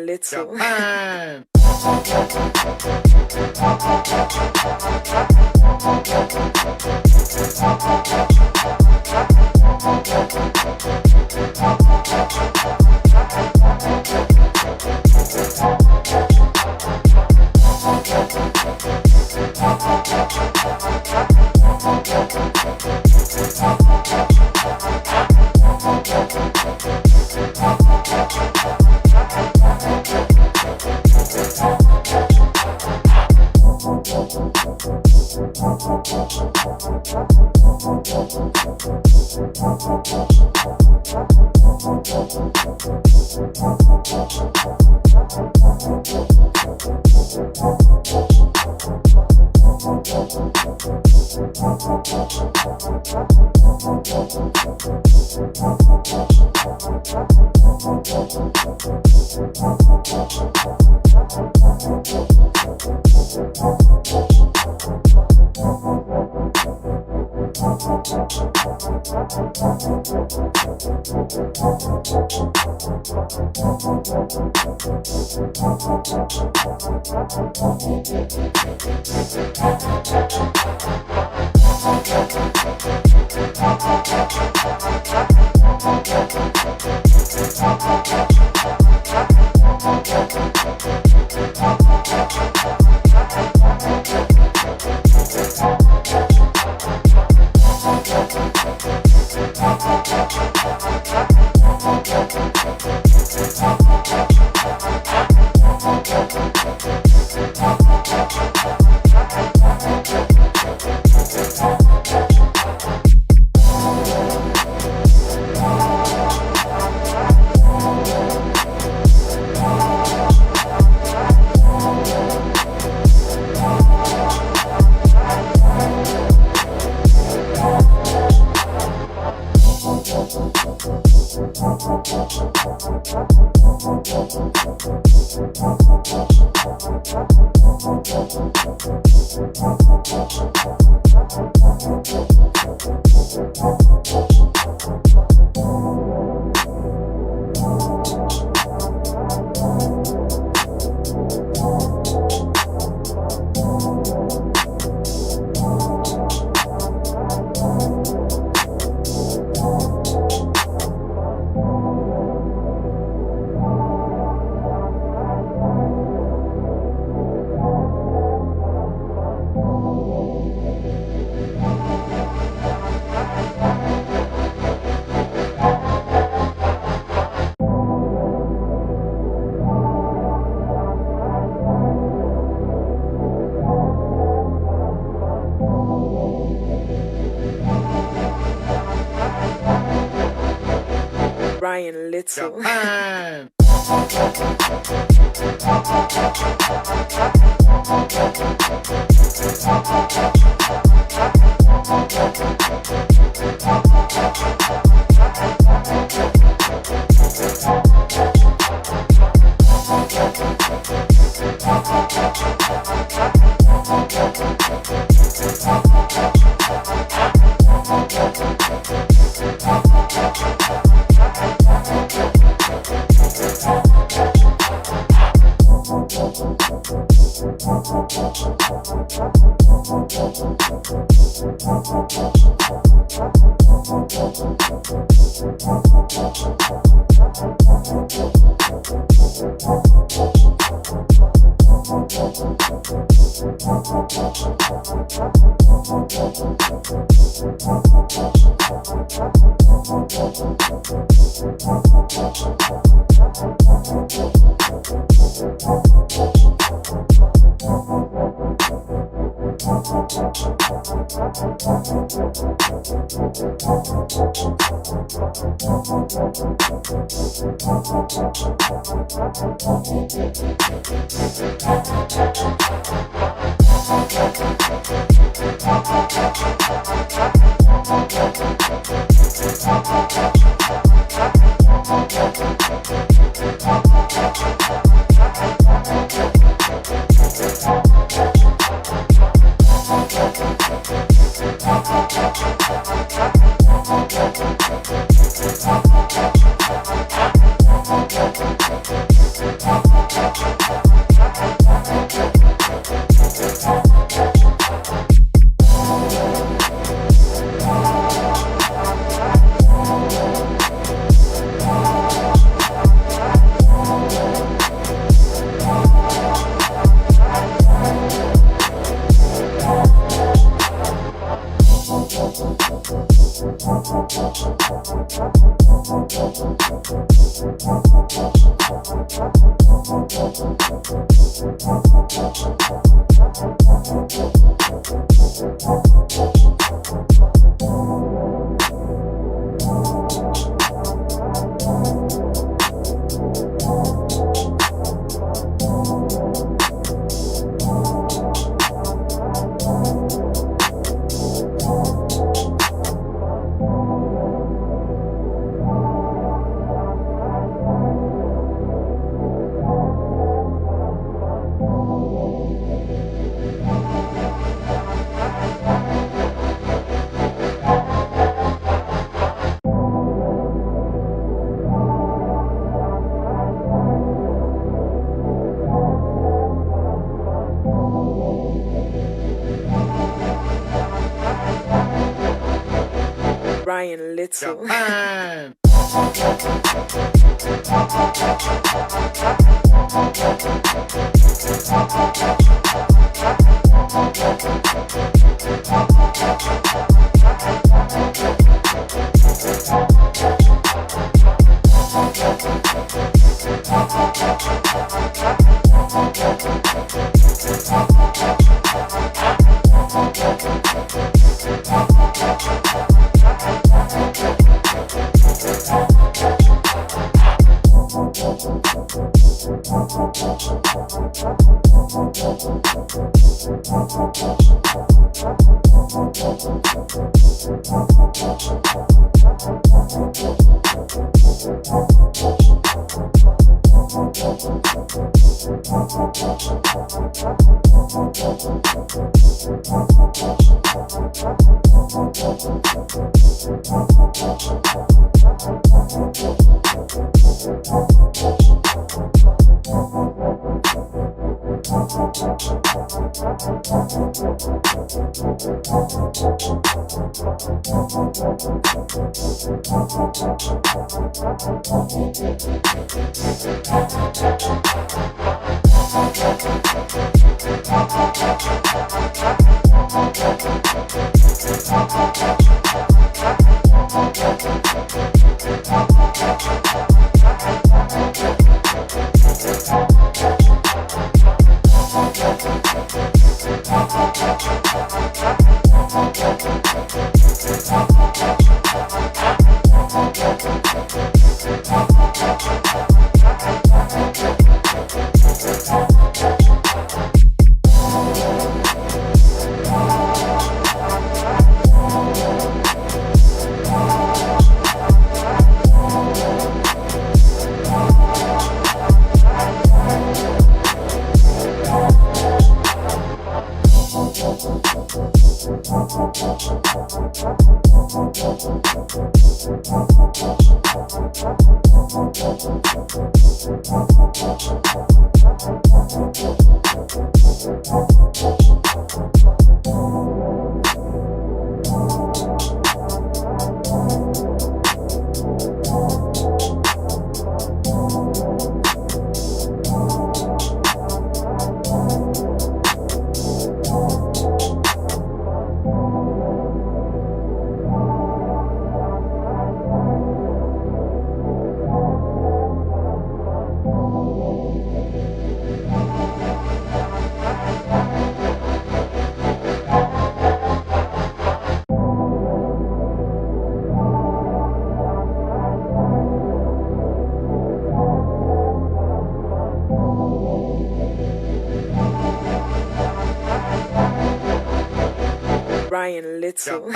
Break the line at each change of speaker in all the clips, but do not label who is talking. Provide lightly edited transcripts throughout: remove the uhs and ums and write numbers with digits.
Little. Little. Little. Brian Little.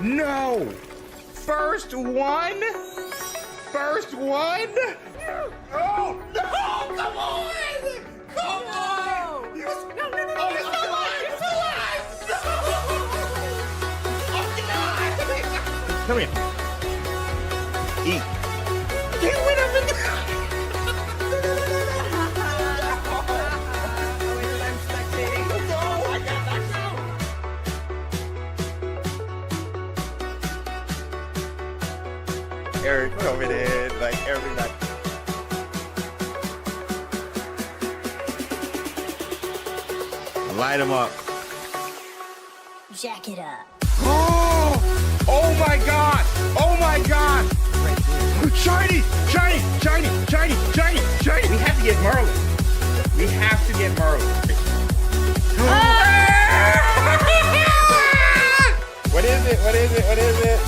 No! First one? First one? Oh, no! Come on! Come on! He's still alive! He's alive! No! Oh, God! Come here. Eat. Get rid of it! Eric coming in, like every night. Light him up.
Jack it up.
Oh my God! Oh my God! Right there. Shiny! Shiny! Shiny! Shiny! Shiny! Shiny! We have to get Merlin. We have to get Merlin. What is it? What is it? What is it?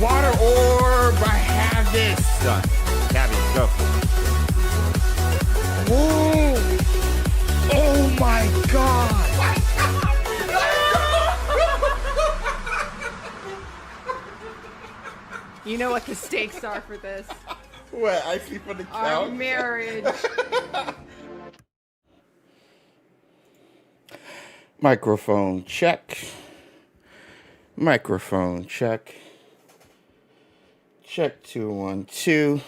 Water orb! I have this! Done. Gabby, go. Whoa! Oh my God!
You know what the stakes are for this.
What? I sleep on the couch?
Our marriage.
Microphone check. Microphone check. Check 2 1 2.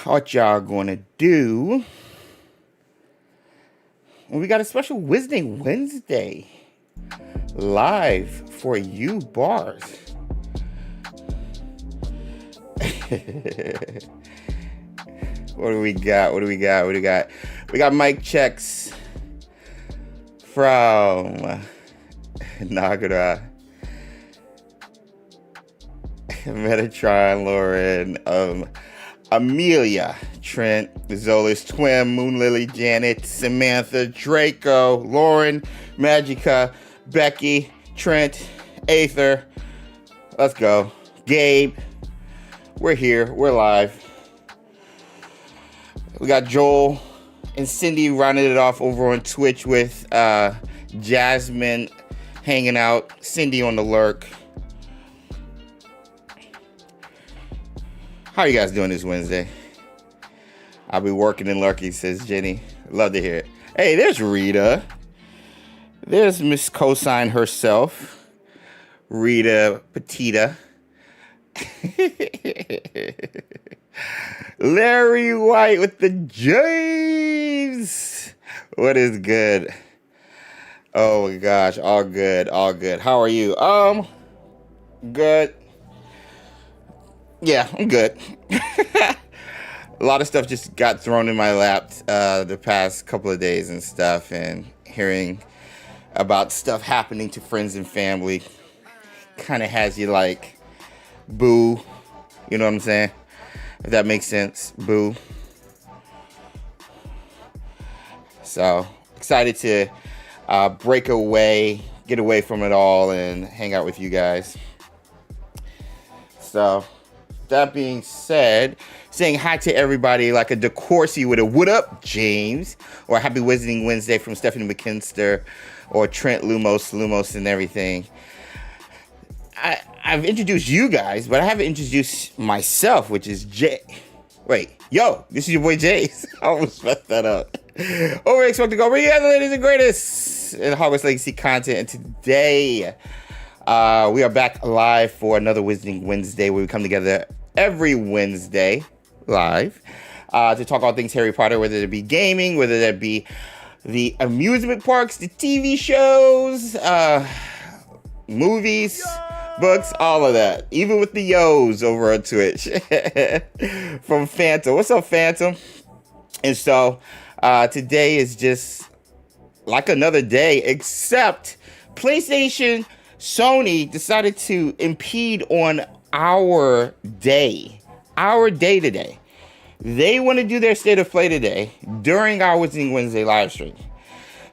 What y'all gonna do? We got a special Wizarding Wednesday live for you bars. What do we got? What do we got? What do we got? We got mic checks from Nagara, Metatron, Lauren, Amelia, Trent, Zolas, Twim, Moonlily, Janet, Samantha, Draco, Lauren, Magica, Becky, Trent, Aether. Let's go. Gabe. We're here. We're live. We got Joel and Cindy rounding it off over on Twitch with Jasmine hanging out, Cindy on the lurk. How are you guys doing this Wednesday? I'll be working and lurking, says Jenny. Love to hear it. Hey, there's Rita. There's Miss Cosine herself. Rita Petita. Larry White with the James. What is good? Oh my gosh, all good, all good. How are you? Good. Yeah, I'm good. A lot of stuff just got thrown in my lap the past couple of days and stuff, and hearing about stuff happening to friends and family kind of has you like, boo. You know what I'm saying? If that makes sense, boo. So excited to break away, get away from it all, and hang out with you guys. So that being said, saying hi to everybody like a DeCourcy with a what up, James, or happy Wizarding Wednesday from Stephanie McKinster, or Trent Lumos and everything. I've introduced you guys, but I haven't introduced myself, which is Jay. Wait, yo, this is your boy Jace. I almost messed that up. Over XpectoGO, bring you guys the latest and greatest in Hogwarts Legacy content. And today, we are back live for another Wizarding Wednesday, where we come together every Wednesday live to talk all things Harry Potter, whether it be gaming, whether that be the amusement parks, the TV shows, movies, books, all of that. Even with the yo's over on Twitch. From Phantom. What's up, Phantom? And so today is just like another day, except PlayStation, Sony decided to impede on our day today. They want to do their state of play today during our Wizarding Wednesday live stream.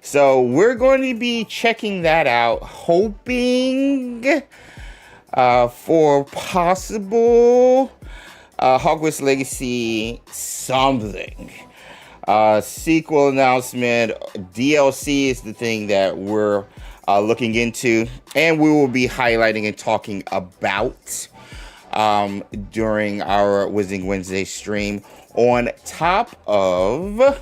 So we're going to be checking that out, hoping for possible Hogwarts Legacy something. Sequel announcement, DLC is the thing that we're looking into, and we will be highlighting and talking about during our Wizarding Wednesday stream, on top of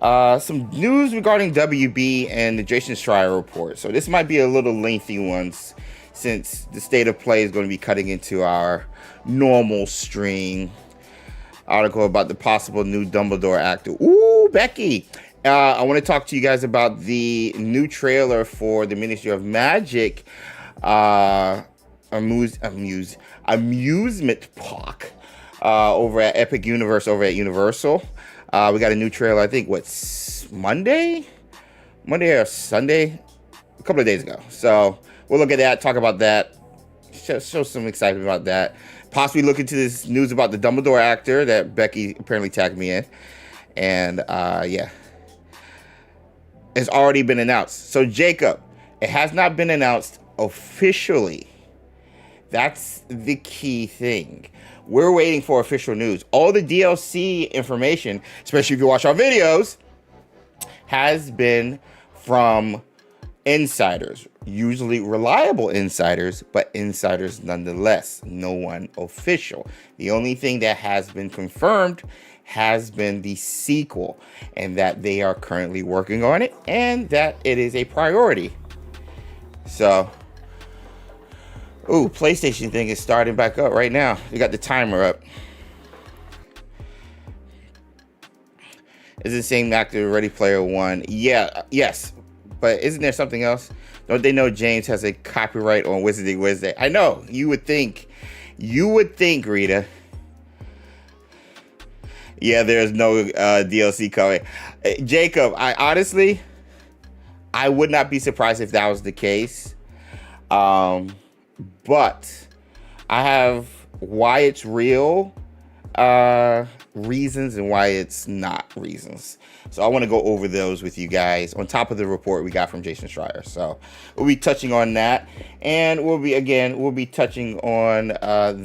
some news regarding WB and the Jason Schreier report. So this might be a little lengthy one, since the state of play is going to be cutting into our normal stream. Article about the possible new Dumbledore actor. Ooh, Becky. I want to talk to you guys about the new trailer for the Ministry of Magic amusement park over at Epic Universe over at Universal. We got a new trailer, I think, Monday or Sunday? A couple of days ago. So we'll look at that, talk about that, show some excitement about that. Possibly look into this news about the Dumbledore actor that Becky apparently tagged me in. And yeah, it's already been announced. So Jacob, it has not been announced officially. That's the key thing. We're waiting for official news. All the DLC information, especially if you watch our videos, has been from insiders, usually reliable insiders, but insiders nonetheless, no one official. The only thing that has been confirmed has been the sequel, and that they are currently working on it, and that it is a priority. So, ooh, PlayStation thing is starting back up right now. You got the timer up. Is the same actor Ready Player One? Yeah, yes. But isn't there something else? Don't they know James has a copyright on Wizarding Wednesday? I know. You would think, Rita. Yeah, there's no DLC coming. Jacob, I would not be surprised if that was the case. But I have why it's real reasons and why it's not reasons. So I want to go over those with you guys on top of the report we got from Jason Schreier. So we'll be touching on that, and we'll be touching on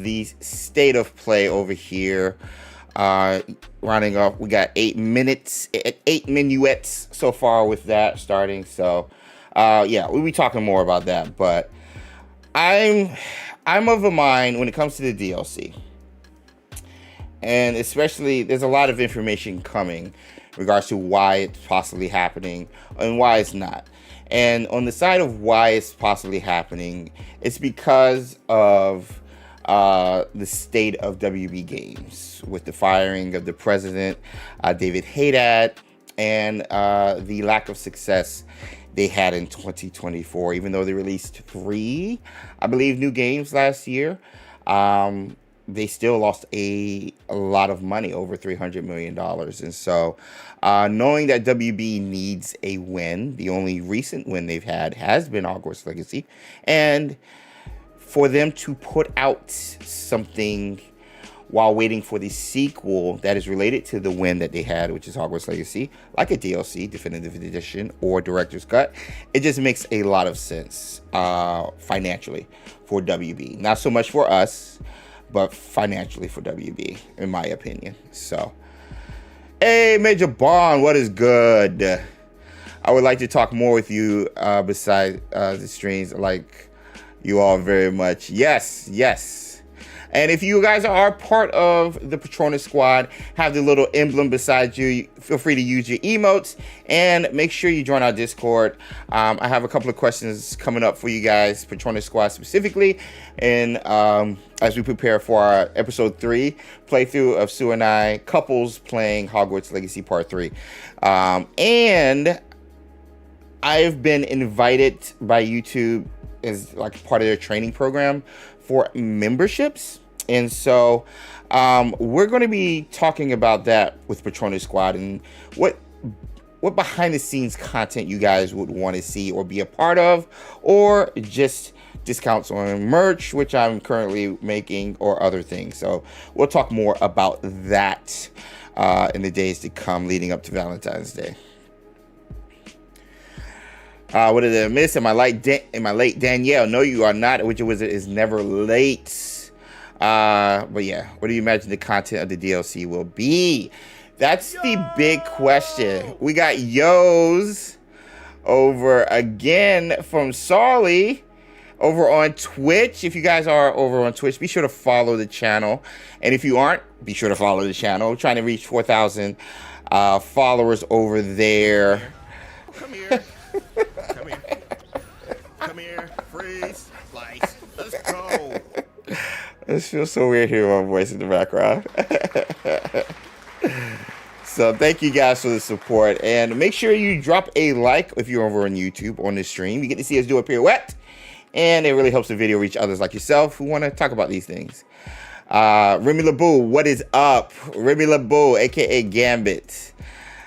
the state of play over here. Rounding off, we got 8 minuets so far with that starting. So yeah, we'll be talking more about that. But I'm of a mind when it comes to the DLC. And especially, there's a lot of information coming in regards to why it's possibly happening and why it's not. And on the side of why it's possibly happening, it's because of the state of WB Games with the firing of the president, David Haddad, and the lack of success they had in 2024. Even though they released 3, I believe, new games last year, they still lost a lot of money, over $300 million. And so knowing that WB needs a win, the only recent win they've had has been Hogwarts Legacy. And for them to put out something while waiting for the sequel that is related to the win that they had, which is Hogwarts Legacy, like a DLC, Definitive Edition, or Director's Cut, it just makes a lot of sense financially for WB. Not so much for us, but financially for WB, in my opinion. So, hey, Major Bond, what is good? I would like to talk more with you besides the streams. Like you all very much. Yes. And if you guys are part of the Patronus Squad, have the little emblem beside you, feel free to use your emotes and make sure you join our Discord. I have a couple of questions coming up for you guys, Patronus Squad specifically, and as we prepare for our episode 3 playthrough of Sue and I, couples playing Hogwarts Legacy Part 3. And I've been invited by YouTube as like part of their training program for memberships. And so we're going to be talking about that with Patronus Squad and what behind the scenes content you guys would want to see or be a part of, or just discounts on merch, which I'm currently making, or other things. So we'll talk more about that in the days to come leading up to Valentine's Day. What did I miss? Am I late, Danielle? No, you are not. Witcher Wizard is never late. But yeah, what do you imagine the content of the DLC will be? That's the big question. We got Yo's over again from Solly over on Twitch. If you guys are over on Twitch, be sure to follow the channel. And if you aren't, be sure to follow the channel. We're trying to reach 4,000 followers over there.
Come here. Come here. Freeze. Slice. Let's go.
This feels so weird hearing my voice in the background. So thank you guys for the support. And make sure you drop a like if you're over on YouTube on this stream. You get to see us do a pirouette. And it really helps the video reach others like yourself who want to talk about these things. Remy LeBou, what is up? Remy LeBou, a.k.a. Gambit.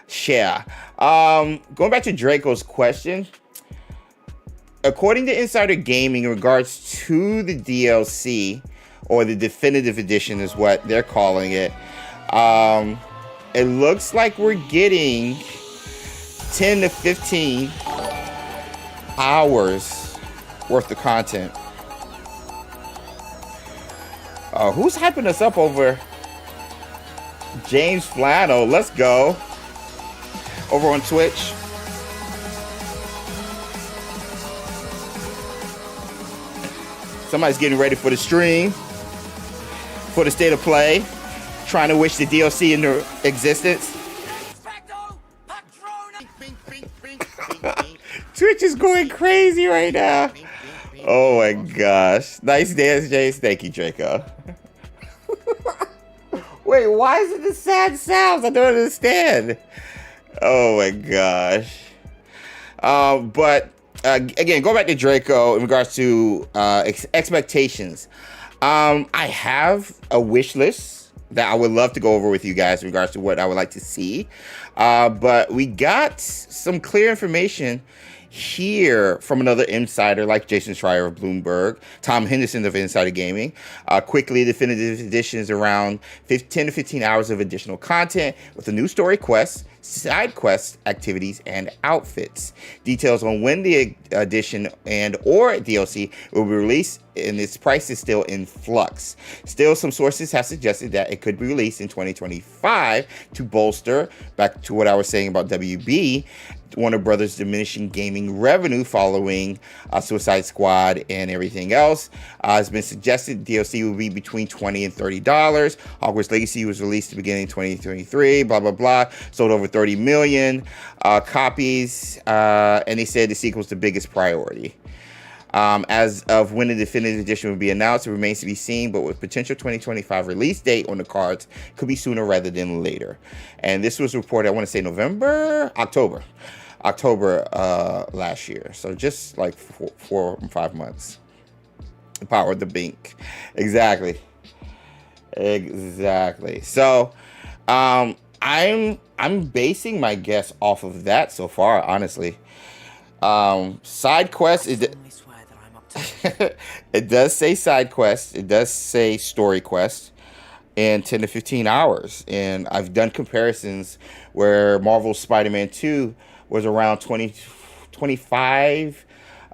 Share. Going back to Draco's question. According to Insider Gaming, in regards to the DLC, or the Definitive Edition is what they're calling it, it looks like we're getting 10 to 15 hours worth of content. Who's hyping us up over? James Flannel, let's go. Over on Twitch. Somebody's getting ready for the stream, for the state of play, trying to wish the DLC into existence. Twitch is going crazy right now. Oh my gosh. Nice dance, Jace. Thank you, Draco. Wait, why is it the sad sounds? I don't understand. Oh my gosh. But again, go back to Draco in regards to expectations. I have a wish list that I would love to go over with you guys in regards to what I would like to see. But we got some clear information here from another insider like Jason Schreier of Bloomberg, Tom Henderson of Insider Gaming. Quickly, Definitive Edition is around 10 to 15 hours of additional content with a new story quest, side quest activities, and outfits. Details on when the edition and or DLC will be released, and its price is still in flux. Still, some sources have suggested that it could be released in 2025 to bolster, back to what I was saying about WB, Warner Brothers diminishing gaming revenue following Suicide Squad and everything else. It's been suggested DLC will be between $20 and $30. Hogwarts Legacy was released at the beginning of 2023, blah, blah, blah. Sold over 30 million copies, and they said the sequel is the biggest priority. As of when the Definitive Edition will be announced, it remains to be seen, but with potential 2025 release date on the cards, could be sooner rather than later. And this was reported, I want to say October last year. So just like 4 or 5 months. The power of the Bink. Exactly. So I'm basing my guess off of that so far, honestly. Side quest is it does say side quest, it does say story quest, and 10 to 15 hours. And I've done comparisons where Marvel's Spider-Man 2 was around 25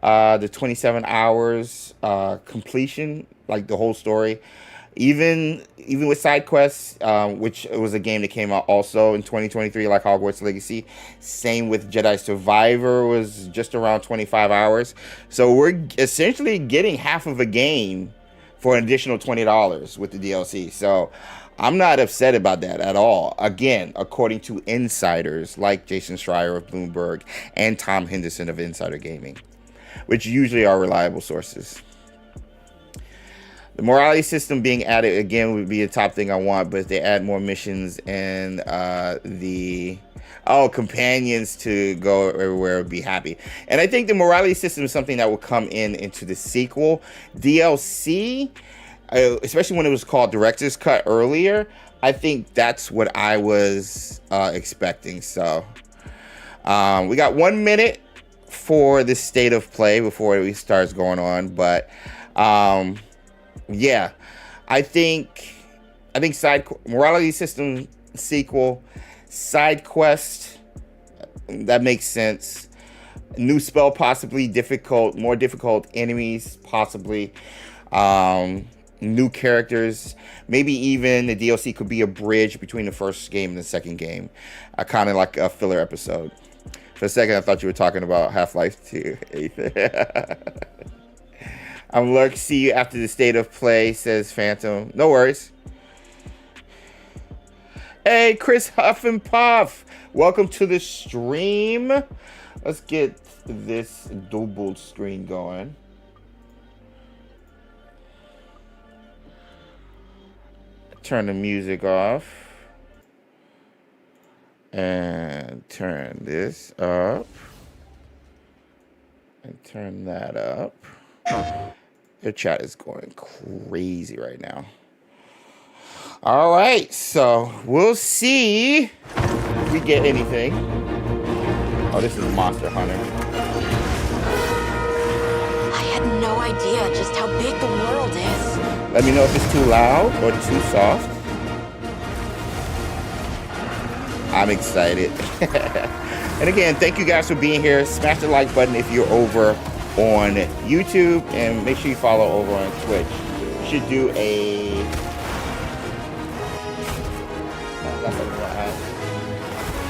to 27 hours completion, like the whole story. Even with side quests, which was a game that came out also in 2023, like Hogwarts Legacy. Same with Jedi Survivor, was just around 25 hours. So we're essentially getting half of a game for an additional $20 with the DLC. So I'm not upset about that at all. Again, according to insiders like Jason Schreier of Bloomberg and Tom Henderson of Insider Gaming, which usually are reliable sources. The morality system being added, again, would be a top thing I want, but if they add more missions and companions to go everywhere, would be happy. And I think the morality system is something that will come into the sequel. DLC, especially when it was called Director's Cut earlier, I think that's what I was expecting. So we got 1 minute for the state of play before it starts going on, but yeah, I think morality system sequel, side quest, that makes sense. New spell possibly, more difficult enemies possibly, new characters, maybe even the DLC could be a bridge between the first game and the second game, kind of like a filler episode. For a second, I thought you were talking about Half-Life 2. I'm Lurk. See you after the state of play, says Phantom. No worries. Hey, Chris Huff and Puff. Welcome to the stream. Let's get this double screen going. Turn the music off. And turn this up. And turn that up. Your chat is going crazy right now. All right, so we'll see if we get anything. Oh, this is Monster Hunter.
I had no idea just how big the world is.
Let me know if it's too loud or too soft. I'm excited. And again, thank you guys for being here. Smash the like button if you're over on YouTube, and make sure you follow over on Twitch. You should do a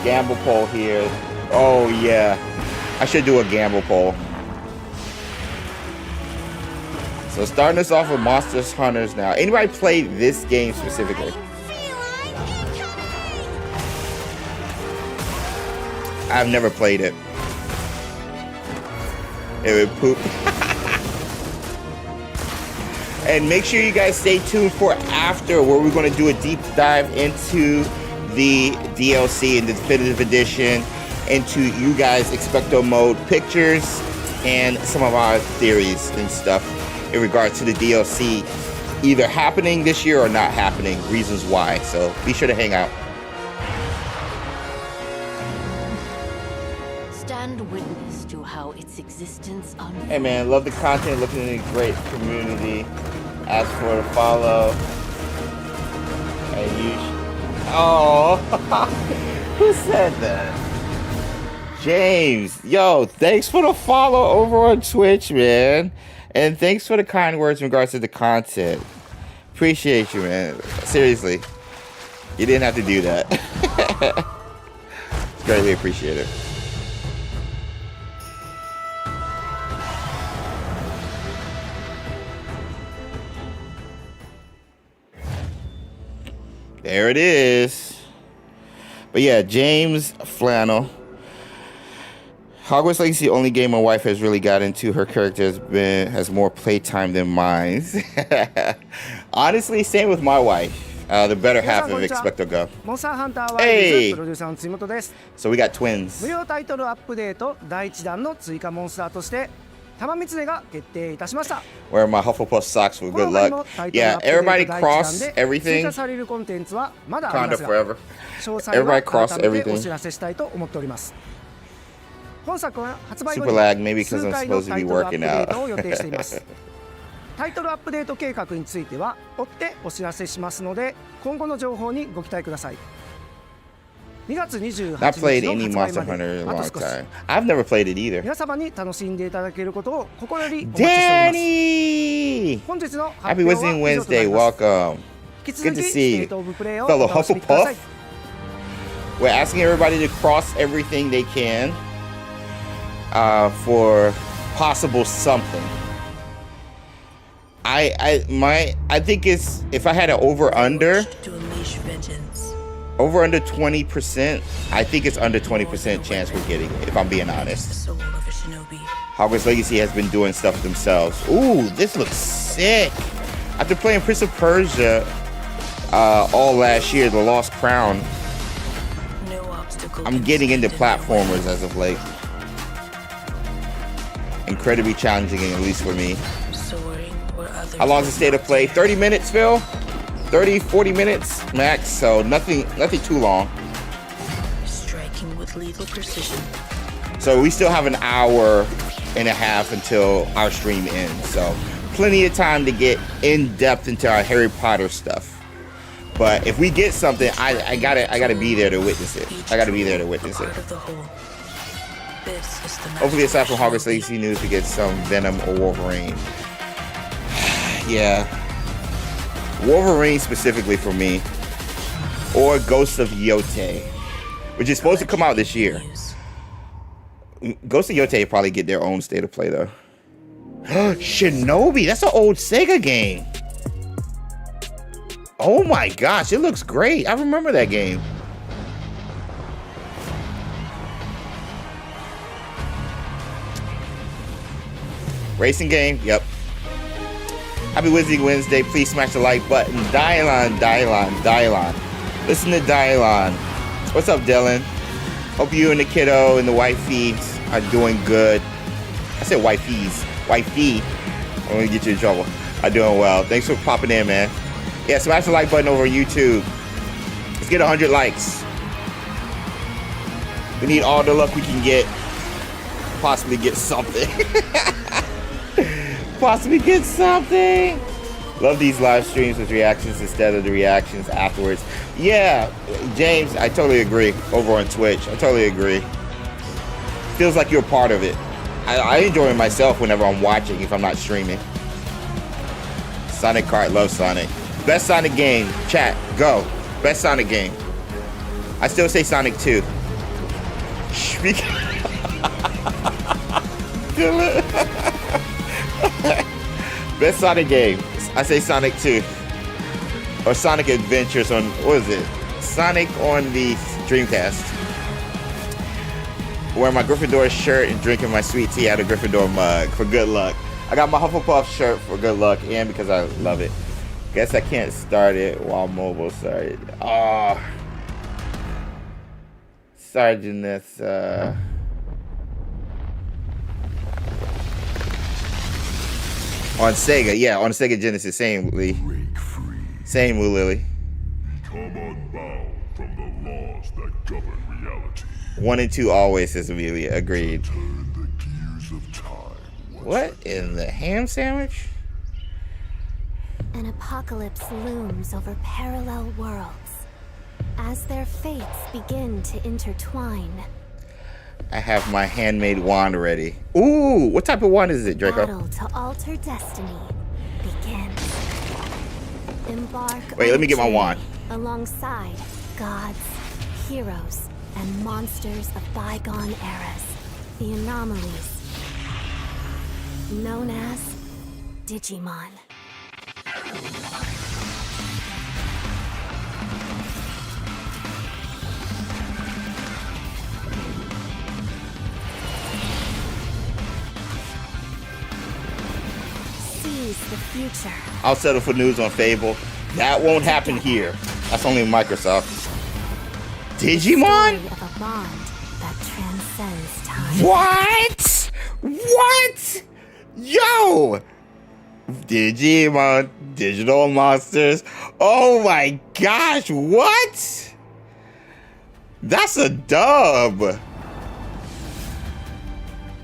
gamble poll here. Oh yeah, I should do a gamble poll. So starting us off with Monster Hunters now. Anybody play this game specifically? I've never played it. It would poop. And make sure you guys stay tuned for after, where we're going to do a deep dive into the DLC and the Definitive Edition, into you guys XpectoMODE pictures and some of our theories and stuff in regards to the DLC either happening this year or not happening, reasons why. So be sure to hang out.
Stand witness to how its existence unfolds.
Hey man, love the content, looking at a great community. Ask for the follow. And you oh, who said that? James, yo, thanks for the follow over on Twitch, man. And thanks for the kind words in regards to the content. Appreciate you, man. Seriously, you didn't have to do that. Greatly appreciate it. There it is. But yeah, James Flannel. Hogwarts Legacy, only game my wife has really got into. Her character has more playtime than mine. Honestly, same with my wife. The better half of XpectoGO. Hey! So we got twins.
無料タイトルアップデート第1弾の追加モンスターとして玉三つが決定いたしました。
Wearing my Hufflepuff socks for good luck. Yeah, everybody cross everything.
追加されるコンテンツはまだあり
Conda
ますが、
forever.
詳細は
Everybody cross
改めて
everything.
お知らせしたいと思っております。本作は発売後
Super
に
lag, maybe because
数
I'm
回の
supposed to
タ
be
イトルアップ
working
デートを予
out.
定しています。タイトルアップデート計画については追ってお知らせしますので、今後の情報にご期待ください。2月28
Not
日
played
の
any
発売
Monster
ま
Hunter
で
in a
あと
long
少し。
time. I've never played it either.
皆様に楽しんでいただけることを心よりお待ちしております。
Danny!
本日の
Happy
発表は
Wisdom
以上とな
Wednesday.
ります。
Welcome.
引き続
Good
き
to
ス
see
テ
you.
ートオブプレイを
Fellow
お楽しみください。
Hufflepuff. We're asking everybody to cross everything they can for possible something. I think it's, if I had an over under 20%, I think it's under 20% chance we're getting it, if I'm being honest. Hogwarts Legacy has been doing stuff themselves. Ooh, this looks sick. After playing Prince of Persia all last year, The Lost Crown, I'm getting into platformers as of late. Incredibly challenging, at least for me. How long is the state of play? 30 minutes, Phil? 30, 40 minutes max, so nothing too long.
Striking with lethal precision.
So we still have an hour and a half until our stream ends, so plenty of time to get in depth into our Harry Potter stuff. But if we get something, I gotta be there to witness it. I gotta be there to witness it. Hopefully, aside from Hogwarts Legacy news, we get some Venom or Wolverine. Yeah, Wolverine specifically for me, or Ghost of Yote, which is supposed to come out this year. Ghost of Yote probably get their own state of play though. Shinobi, that's an old Sega game. Oh my gosh, it looks great. I remember that game. Racing game, yep. Happy Wednesday. Please smash the like button. Dylon. Listen to Dylon. What's up, Dylan? Hope you and the kiddo and the wifeys are doing good. I said wifeys. Wifey. I'm gonna get you in trouble. Are doing well. Thanks for popping in, man. Yeah, smash the like button over YouTube. Let's get 100 likes. We need all the luck we can get. Possibly get something. Possibly get something. Love these live streams with reactions instead of the reactions afterwards. Yeah, James, I totally agree. Over on Twitch, I totally agree. Feels like you're a part of it. I enjoy it myself whenever I'm watching, if I'm not streaming. Sonic Kart, love Sonic. Best Sonic game, chat, go. Best Sonic game. I still say Sonic 2. Best Sonic game. I say Sonic 2. Or Sonic Adventures on, what is it? Sonic on the Dreamcast. Wearing my Gryffindor shirt and drinking my sweet tea out of Gryffindor mug for good luck. I got my Hufflepuff shirt for good luck and because I love it. Guess I can't start it while mobile started. Oh. Sergeantess, on Sega, yeah, on Sega Genesis, same Lee. Same Lily.
Come unbound from the laws that govern reality.
1 and 2 always, says Amelia. Agreed.
Turn the gears of time.
What in the ham sandwich?
An apocalypse looms over parallel worlds as their fates begin to intertwine.
I have my handmade wand ready. Ooh, what type of wand is it, Draco?
Battle to alter destiny begins. Embark.
Wait, let me get my
journey
wand.
Alongside gods, heroes, and monsters of bygone eras. The anomalies known as Digimon. Seize the future.
I'll settle for news on Fable. That won't happen here. That's only Microsoft. Digimon?
Story of a bond that transcends time.
What? What? Yo! Digimon, digital monsters. Oh my gosh, what? That's a dub.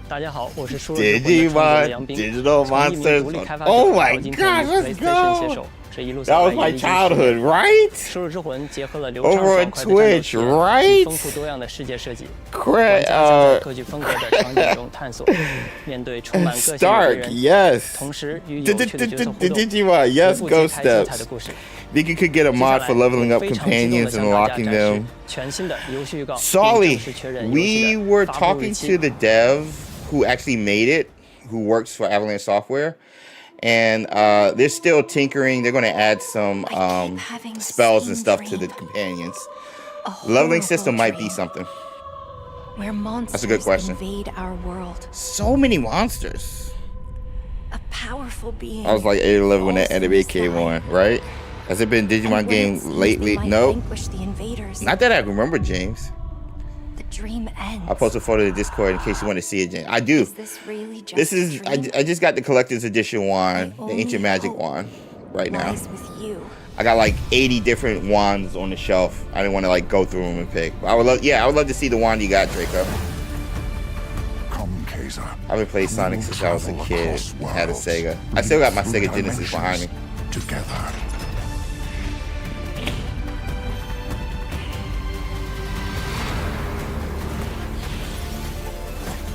大家好，我是说日本的创作者杨斌，
Digital
从一名
monsters.
独立开发
Oh
者
my
到今天
God,
的
let's
PlayStation
go.
写手，这一路
That
走
was
来
my
一路
childhood, right?
收入之魂结合了流畅
Over
爽
on
快的战斗
Twitch,
体验
right?
与丰富多样的世界设计，玩家将在各具风格的场景中探索，面对充满个性的敌
Stark,
人，
yes.
同时与有趣的角色互动，
Digimon,
一
yes,
部
go
揭开精彩
steps.
的故事。
Think you could get a
接下
mod
来
for leveling
我
up
非常激动地
companions
向
and
大家
unlocking
展示
them.
全新的游戏预告，并
Solly,
正式确认游
we
戏
were
的发布日
talking
期
to the dev who actually made it, who works for Avalanche Software, and they're still tinkering. They're going to add some spells and stuff to the companions. Leveling system might be something.
Where monsters
That's a good question.
invade our world.
So many monsters.
A powerful being.
I was like 8-11 when that
falls from
anime
the
came
sky.
on, right? Has it been
And
Digimon
when
game
it seems
lately?
we might
No.
vanquish the invaders,
Not that I remember, James.
the dream ends.
I'll post a photo to Discord in case you want to see it, James. I do.
Is this really just
This
a
is
dream?
I just got the collector's edition wand,
My
the ancient
only
magic
hope
wand, right now.
lies with you.
I got like 80 different wands on the shelf. I didn't want to like go through them and pick. But I would love to see the wand you got, Draco.
Come, Kaiser.
I've been playing Sonic since I was a kid and had a Sega. I still got my Sega Genesis behind me.
Together.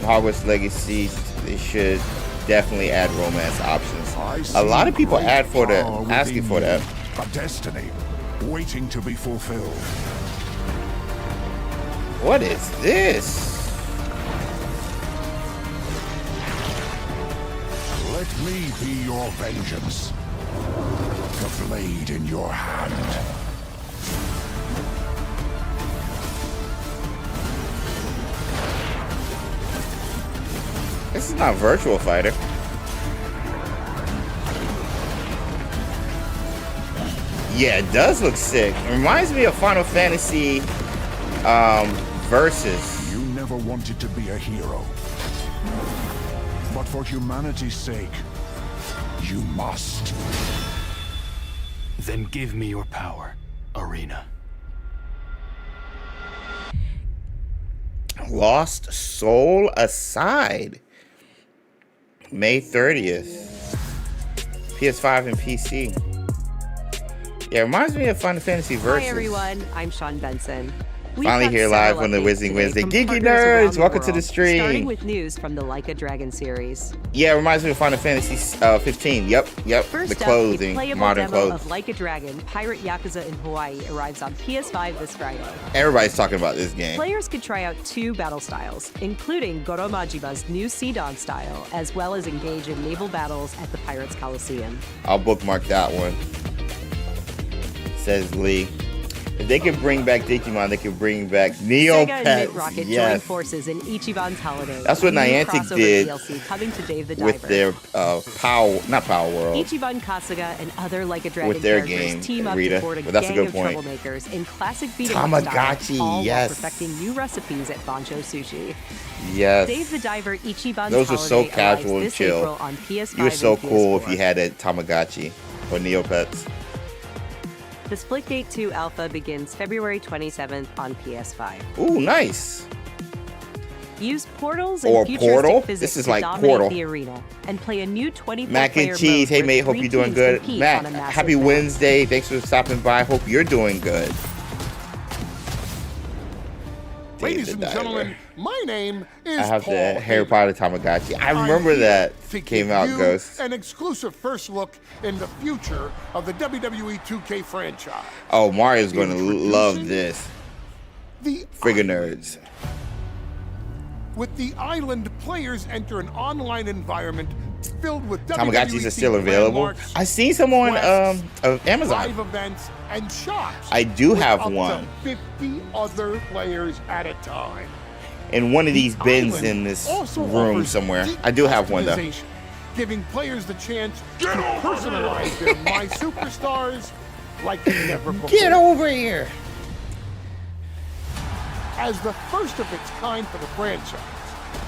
Hogwarts Legacy, they should definitely add romance options. A lot of people asking for that.
A destiny waiting to be fulfilled.
What is this?
Let me be your vengeance. The blade in your hand.
This is not Virtual Fighter. Yeah, it does look sick. It reminds me of Final Fantasy Versus.
You never wanted to be a hero. But for humanity's sake, you must.
Then give me your power, Arena.
Lost Soul Aside. May 30th. PS5 and PC. Yeah, it reminds me of Final Fantasy Versus.
Hi everyone, I'm Sean Benson.
Finally here live on the Wizarding Wednesday. Geeky nerds, welcome to the stream.
Starting with news from the Like a Dragon series.
Yeah, it reminds me of Final Fantasy 15. Yep.
First
The clothing,
up, a playable
modern
demo
clothes.
of Like a Dragon, Pirate Yakuza in Hawaii arrives on PS5 this Friday.
Everybody's talking about this game.
Players could try out 2 battle styles, including Goro Majima's new Sidon style, as well as engage in naval battles at the Pirates Coliseum.
I'll bookmark that one. Says Lee. If they could bring back Digimon, they could bring back Neopets.
Sega and Mint Rocket join
Yes.
forces in Ichiban's Holiday.
That's what
a new
Niantic
crossover
did
DLC coming to Dave the Diver.
with their not Power World.
Ichiban Kasuga and other Like a Dragon
With their
characters
game,
team up
Rita.
to board a
But that's a
gang
good
of
point.
troublemakers in classic beat 'em
Tamagotchi,
up style, all
yes.
while perfecting new recipes at Bancho Sushi.
Yes.
Dave the Diver Ichiban's
Those were so
Holiday
casual
arrives
and
this
chill.
April on PS5
You were so
and
cool
PS4.
if you had a Tamagotchi or Neopets.
The Splitgate 2 alpha begins February 27th on PS5.
Ooh, nice.
Use portals
Or
and futuristic
Portal?
physics
This is
to
like
dominate
Portal.
the arena and play a new 24
Mac and cheese. Hey, mate. Hope you're doing good. Mac, happy Wednesday. Thanks for stopping by. Hope you're doing good.
Ladies
Dave
and
the Diver.
gentlemen, my name is
I have
Paul
the Harry
Hager.
Potter Tamagotchi. I
I'm
remember
here
that
to
came
give
out,
you
Ghost.
An exclusive first look in the future of the WWE 2K franchise.
Oh, Mario's going to
Introducing
love this.
The
Frigga nerds.
With the island, players enter an online environment filled with
Tamagotchis are still
WWE
available.
landmarks,
I seen some on
quests,
of Amazon.
live events, and shops.
I do
with
have
up to
one.
50 other players at a time.
In one of these bins
Island
in this
also
room
offers
somewhere.
deep
I do have one though.
customization, giving players the chance to personalize their My Superstars like never before.
Get over here.
As the first of its kind for the franchise,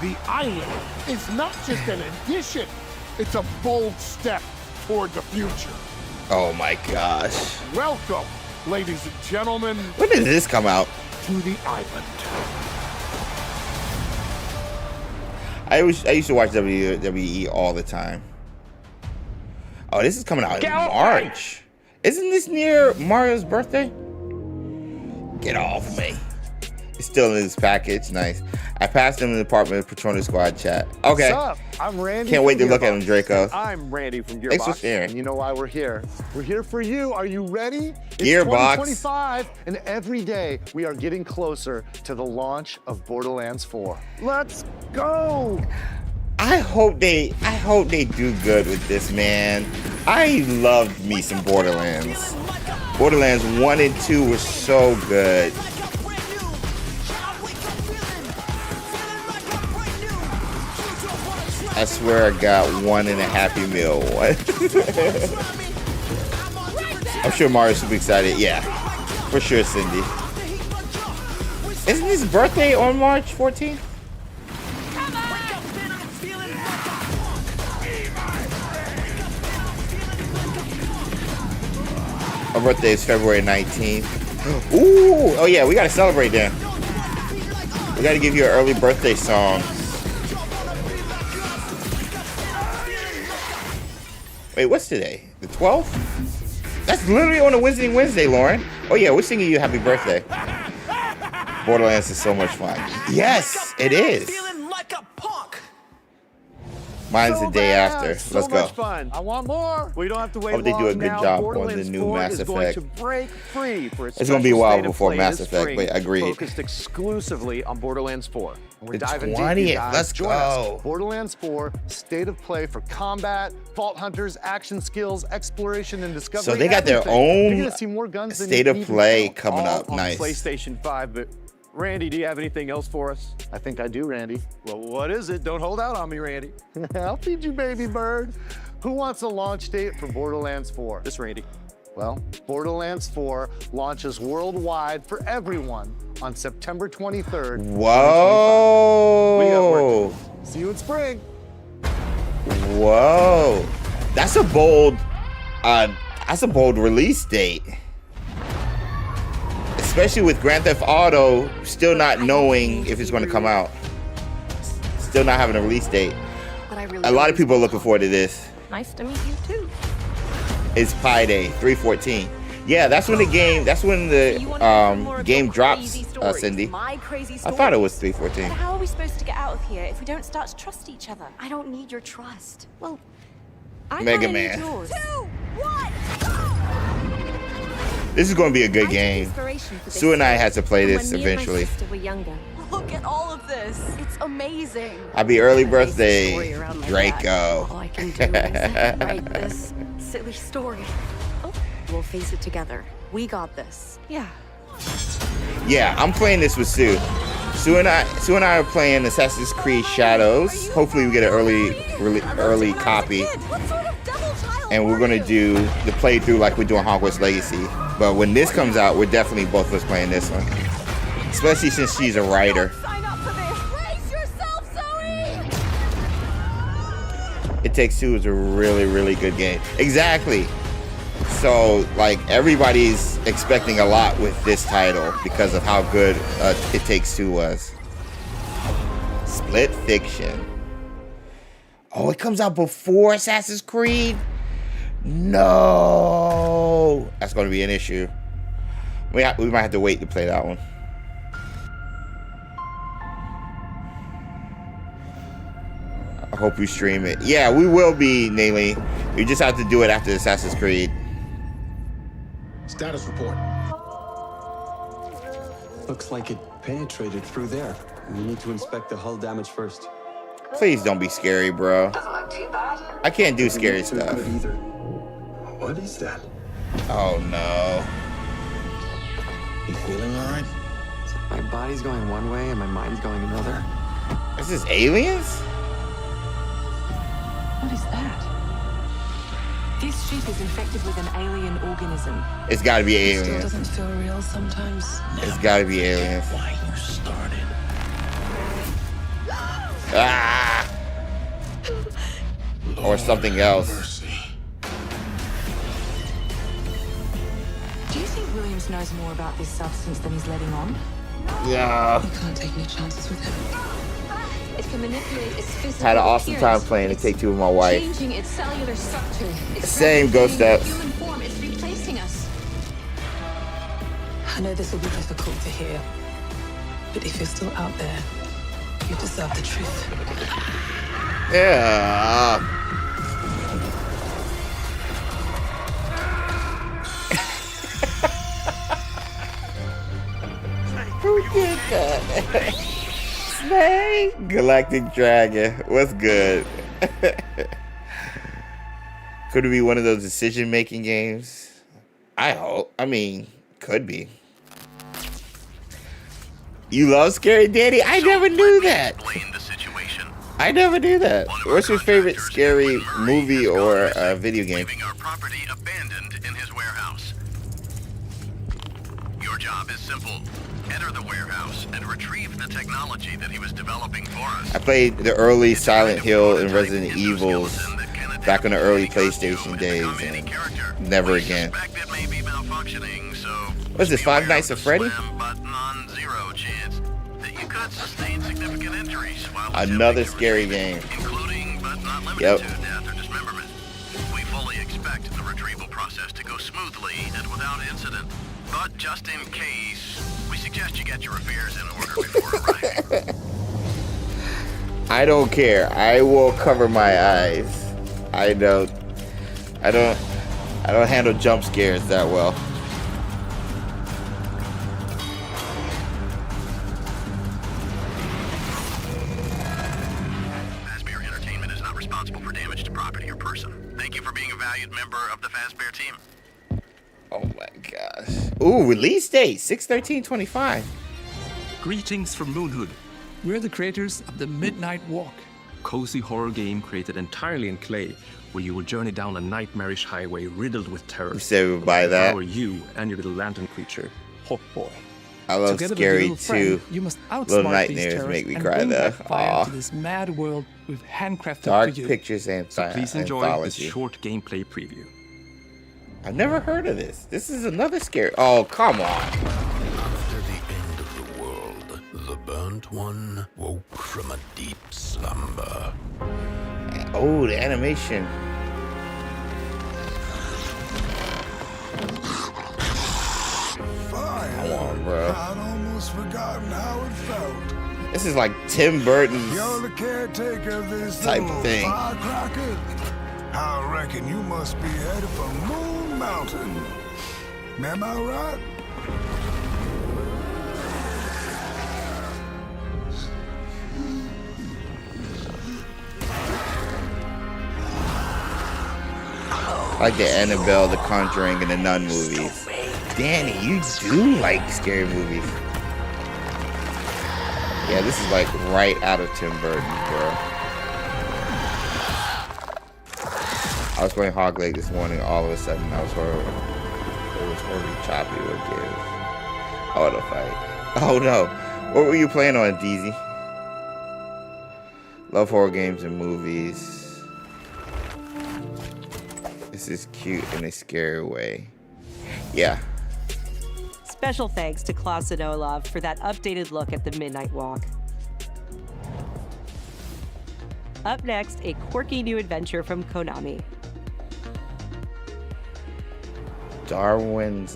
the island is not just an addition, it's a bold step toward the future.
Oh my gosh.
Welcome, ladies and gentlemen,
When did this come out?
to the island.
I used to watch WWE all the time. Oh, this is coming out in March. Isn't this near Mario's birthday? Get off me. It's still in his package. Nice. I passed him in the Department of Patronus Squad chat. Okay.
What's up? I'm Randy.
Can't wait to
from
look at him,
Gearbox.
Draco.
I'm Randy from Gearbox.
Thanks for sharing.
And you know why we're here. We're here for you. Are you ready? It's
Gearbox.
2025, and every day we are getting closer to the launch of Borderlands 4. Let's go!
I hope they do good with this, man. I loved me some Borderlands. Borderlands 1 and 2 were so good. I swear I got one and a Happy Meal. I'm sure Mario's super excited. Yeah, for sure, Cindy. Isn't his birthday on March 14th? My birthday is February 19th. Ooh, oh yeah, we gotta celebrate then. We gotta give you an early birthday song. Wait, what's today? The 12th? That's literally on a Wednesday, Lauren. Oh yeah, we're singing you happy birthday. Borderlands is so much fun. Yes, it is. Mine's the day after. Let's
so
go.
much fun. I want more. We don't have to wait
Hope they do a
long
good
now.
job on
Borderlands
the new
4
Mass
is going
Effect.
to break free for its
It's gonna be a
special
while
state of
before
play
Mass
this
Effect,
spring,
but agreed.
Focused exclusively on Borderlands 4. We're
The
diving
20th,
deep, you guys.
let's
Join
go.
us. Borderlands 4, state of play for combat, Vault Hunters, action skills, exploration, and discovery.
So they got their
everything. You're
own
gonna see more guns than
state
you
of
even
play
count.
coming
All
up.
on
Nice.
PlayStation 5, but Randy, do you have anything else for us? I think I do, Randy. Well, what is it? Don't hold out on me, Randy. I'll feed you, baby bird. Who wants a launch date for Borderlands 4? This Randy. Well, Borderlands 4 launches worldwide for everyone on September 23rd.
Whoa.
What do you got working? See you in spring.
Whoa. That's a bold release date. Especially with Grand Theft Auto still not knowing if it's going to come out. Still not having a release date. A lot of people are looking forward to this.
Nice to meet you too.
It's Pi Day, 3/14. Yeah, that's when the game. That's when the game drops. Cindy.
My crazy
I
story.
thought it was 314.
But how are we supposed to get out of here if we don't start to trust each other? I don't need your trust. Well, I
Mega
kinda need
Man.
yours. 2, 1.
This is going to be a good game.
Inspiration for this
Sue and I had to play
from
this
when me and my
eventually.
sister were younger. Look at all of this. It's amazing.
Happy early
I based the
birthday,
story around my dad.
Draco.
All I can do is write this silly story. Oh, we'll face it together. We got this. Yeah.
Yeah, I'm playing this with Sue. Sue and I are playing Assassin's Creed Shadows. Hopefully we get an early copy. And we're gonna do the playthrough like we're doing Hogwarts Legacy. But when this comes out, we're definitely both of us playing this one. Especially since she's a writer.
Sign up for this. Brace yourself, Zoe.
It Takes Two is a really, really good game. Exactly. So, like, everybody's expecting a lot with this title because of how good It Takes Two was. Split Fiction. Oh, it comes out before Assassin's Creed? No. That's going to be an issue. We might have to wait to play that one. I hope you stream it. Yeah, we will be, Nayli. You just have to do it after Assassin's Creed.
Status report. Looks like it penetrated through there. We need to inspect the hull damage first.
Please don't be scary, bro. I can't do scary
Doesn't look
stuff.
too good either. What is that?
Oh no.
You feeling all right? My body's going one way and my mind's going another.
Is this aliens?
What is that? This ship is infected with an alien organism.
It's gotta be
It still
aliens.
doesn't feel real sometimes.
It's gotta be aliens.
Why you started?
Ah! Or something else.
Do you think Williams knows more about this substance than he's letting on?
Yeah.
You can't take any chances with him.
It can manipulate its physical
Had an awesome time
appearance.
playing It Take Two with my wife.
Changing its cellular structure. It's
Same Ghost
replicating
Steps.
human form. It's replacing us.
I know this will be difficult to hear, but if you're still out there, you deserve the truth.
Yeah. Who did that? Snake? Galactic Dragon. What's good? Could it be one of those decision-making games? I hope. I mean, could be. You love Scary Daddy? I never knew that. I never knew that. What's your favorite scary movie or video game?
Your job is simple. Enter the warehouse and retrieve the technology that he was developing for us.
I played the early Silent Hill and Resident Evils back in the early PlayStation days, and never again. What's this, Five Nights at Freddy? Another scary game. Yep.
We fully expect the retrieval process to go smoothly and without incident. But just in case, we suggest you get your affairs in order before arriving.
I don't care. I will cover my eyes. I don't handle jump scares that well.
Fazbear Entertainment is not responsible for damage to property or person. Thank you for being a valued member of the Fazbear team.
Oh my gosh. Ooh, release date 6/13/25.
Greetings from Moonhood. We're the creators of the Midnight Walk, cozy horror game created entirely in clay, where you will journey down a nightmarish highway riddled with terror.
You said we would buy that.
Power you and your little lantern creature, Hawk Boy.
I love
Together with
Scary
your little friend,
too.
You must
Little
outsmart these
Nightmares
terrors
make me
and
cry
bring
though.
back fire
Aw.
to this mad world we've handcrafted
Dark
for you.
Pictures and
So please enjoy this
anthology.
short gameplay preview.
I've never heard of this. This is another scary. Oh, come on.
After the end of the world, the burnt one woke from a deep slumber.
Oh, the animation. bro.
I'd almost forgotten how it felt.
This is like Tim Burton's
You're the caretaker of this
type
little
thing.
firecracker. I reckon you must be headed for Moon Mountain. Am I right?
Like the Annabelle, the Conjuring, and the Nun movies. Danny, you do like scary movies. Yeah, this is like right out of Tim Burton, bro. I was playing Hog Leg this morning. All of a sudden, I was horrible. It was horribly choppy with kids. Oh, the fight. Oh no. What were you playing on, DZ? Love horror games and movies. This is cute in a scary way. Yeah.
Special thanks to Klaus and Olaf for that updated look at the Midnight Walk. Up next, a quirky new adventure from Konami.
Darwin's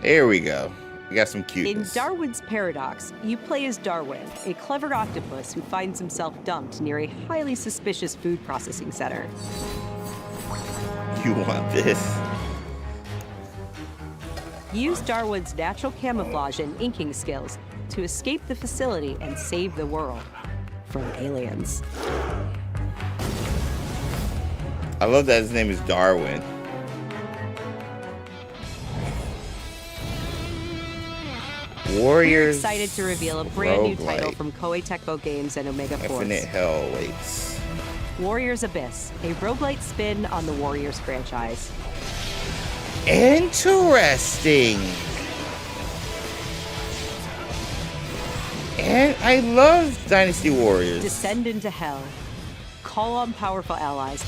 Here we go. We got some cuteness.
In Darwin's Paradox, you play as Darwin, a clever octopus who finds himself dumped near a highly suspicious food processing center.
You want this?
Use Darwin's natural camouflage and inking skills to escape the facility and save the world from aliens.
I love that his name is Darwin. Warriors.
We're excited to reveal a brand new title
roguelike.
from Koei Tecmo Games and Omega Force.
Infinite Hell waits.
Warriors Abyss, a roguelite spin on the Warriors franchise.
Interesting. And I love Dynasty Warriors.
Descend into hell. Call on powerful allies.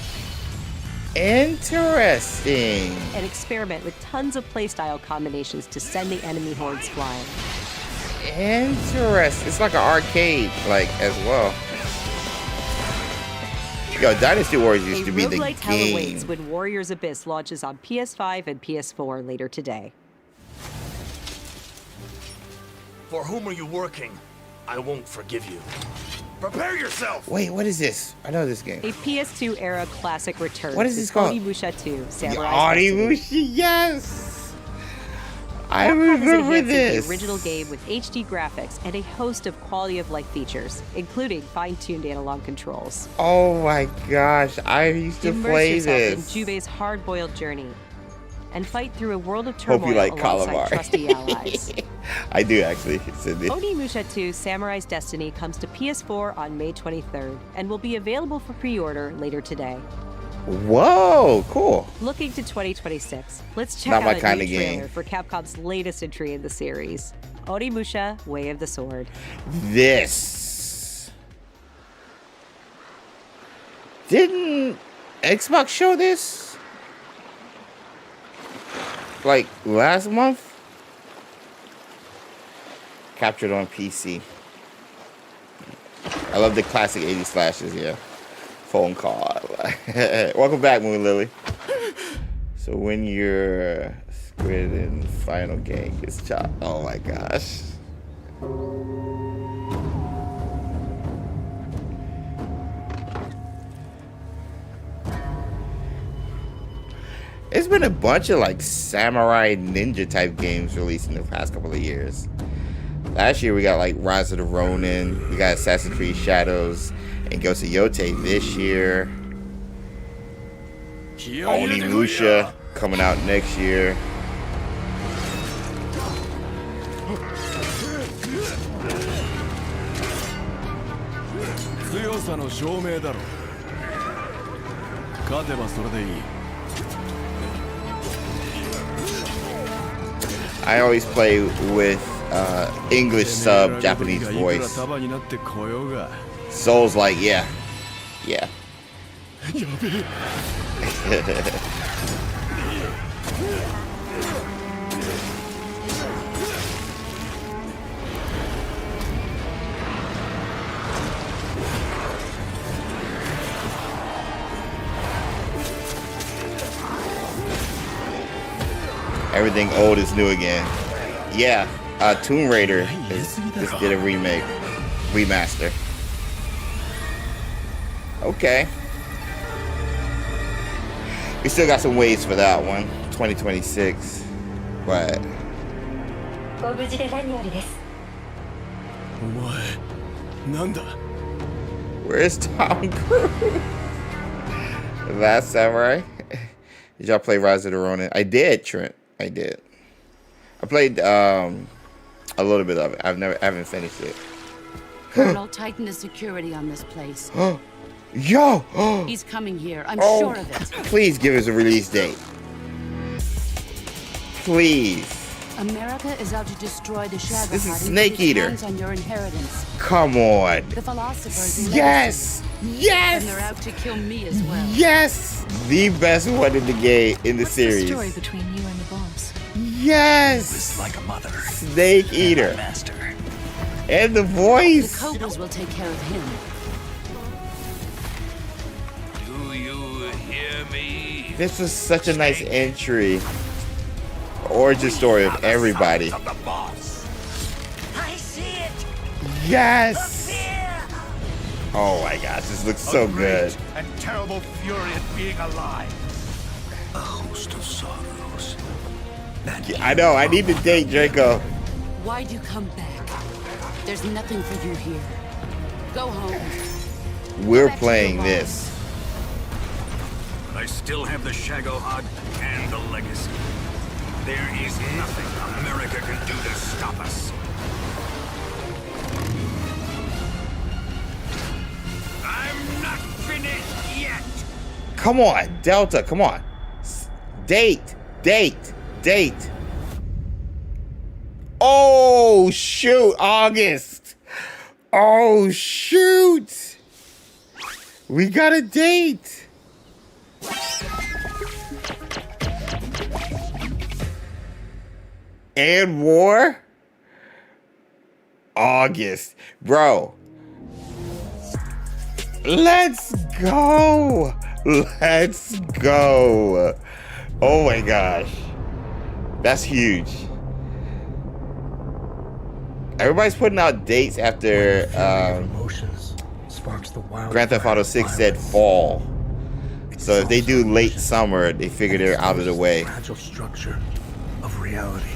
Interesting.
And experiment with tons of playstyle combinations to send the enemy hordes flying.
Interesting. It's like an arcade, like, as well. Yo, Dynasty Warriors used to be the
roguelite hell awaits
game.
when Warriors Abyss launches on PS5 and PS4 later today.
For whom are you working? I won't forgive you. Prepare yourself!
Wait, what is this? I know this game.
A PS2 era classic returns.
What is this called?
Onimusha 2, Samurai's Destiny.
Onimusha, yes! I
Capcom is
remember
enhancing
this.
the original game with HD graphics and a host of quality-of-life features, including fine-tuned analog controls.
Oh my gosh, I used to
Immerse
play
yourself
this.
in Jubei's hard-boiled journey and fight through a world of
Hope
turmoil
you like
alongside
calamari.
trusty allies.
I do actually, Cindy.
Onimusha 2 Samurai's Destiny comes to PS4 on May 23rd and will be available for pre-order later today.
Whoa, cool.
Looking to 2026, let's check
Not my
out a
kind
new
of game.
trailer for Capcom's latest entry in the series, Onimusha Way of the Sword.
This. Didn't Xbox show this? Like last month? Captured on PC. I love the classic 80s slashes, yeah. Phone call. Welcome back, Moon Lily. So when your squid in final game gets chopped. Oh my gosh. It's been a bunch of like samurai ninja type games released in the past couple of years. Last year we got like Rise of the Ronin, we got Assassin's Creed Shadows, and Ghost of Yote this year. Onimusha coming out next year. I always play with English sub, Japanese voice. Soul's like, yeah. Yeah. Everything old is new again. Yeah. Tomb Raider just did a remaster. Okay. We still got some ways for that one. 2026. But where's Tom Cruise? Last Samurai? Did y'all play Rise of the Ronin? I did, Trent. I did. I played a little bit of it. I haven't finished it.
Colonel, tighten the security on this place.
Yo!
He's coming here. I'm sure of it.
Please give us a release date. Please.
America is out to destroy the Shadow.
This is Snake Eater.
On your inheritance.
Come on.
The philosophers.
Yes. Yes.
And they're out to kill me as well.
Yes. The best one in the game in the series.
What's the story between you and the boss?
Yes.
It's like a mother.
Snake Eater.
Master.
And the voice.
The Cobras will take care of him.
Do you hear me?
This was such a nice entry. Origin story of everybody.
Of the boss.
I see it.
Yes. Oh my gosh, this looks so good.
And terrible fury at being alive. A host of sorrows.
I know. I need the date, Draco.
Why'd you come back? There's nothing for you here. Go home.
We're playing this.
But I still have the Shagohod and the Legacy. There is nothing America can do to stop us. I'm not finished yet.
Come on, Delta. Come on. Date. Oh, shoot. August. Oh, shoot. We got a date. And war? August. Bro. Let's go. Let's go. Oh my gosh. That's huge. Everybody's putting out dates after Grand Theft Auto 6 said fall. So if they do late summer, they figure they're out of the way.
Structure of reality.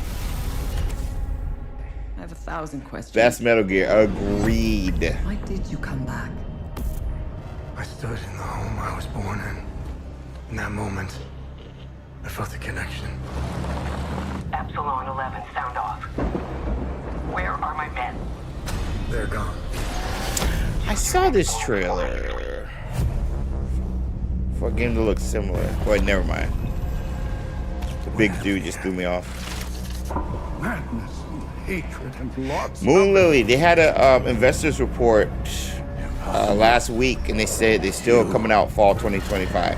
I have 1,000 questions.
Best Metal Gear. Agreed.
Why did you come back?
I stood in the home I was born in. In that moment, I felt a connection.
Epsilon 11, sound off. Where are my men?
They're gone.
I saw this trailer for a game that looks similar. Wait, never mind. The big dude just threw me off.
Madness, hatred, and lots
Moon Lily, they had a investors report last week, and they said they're still coming out fall 2025.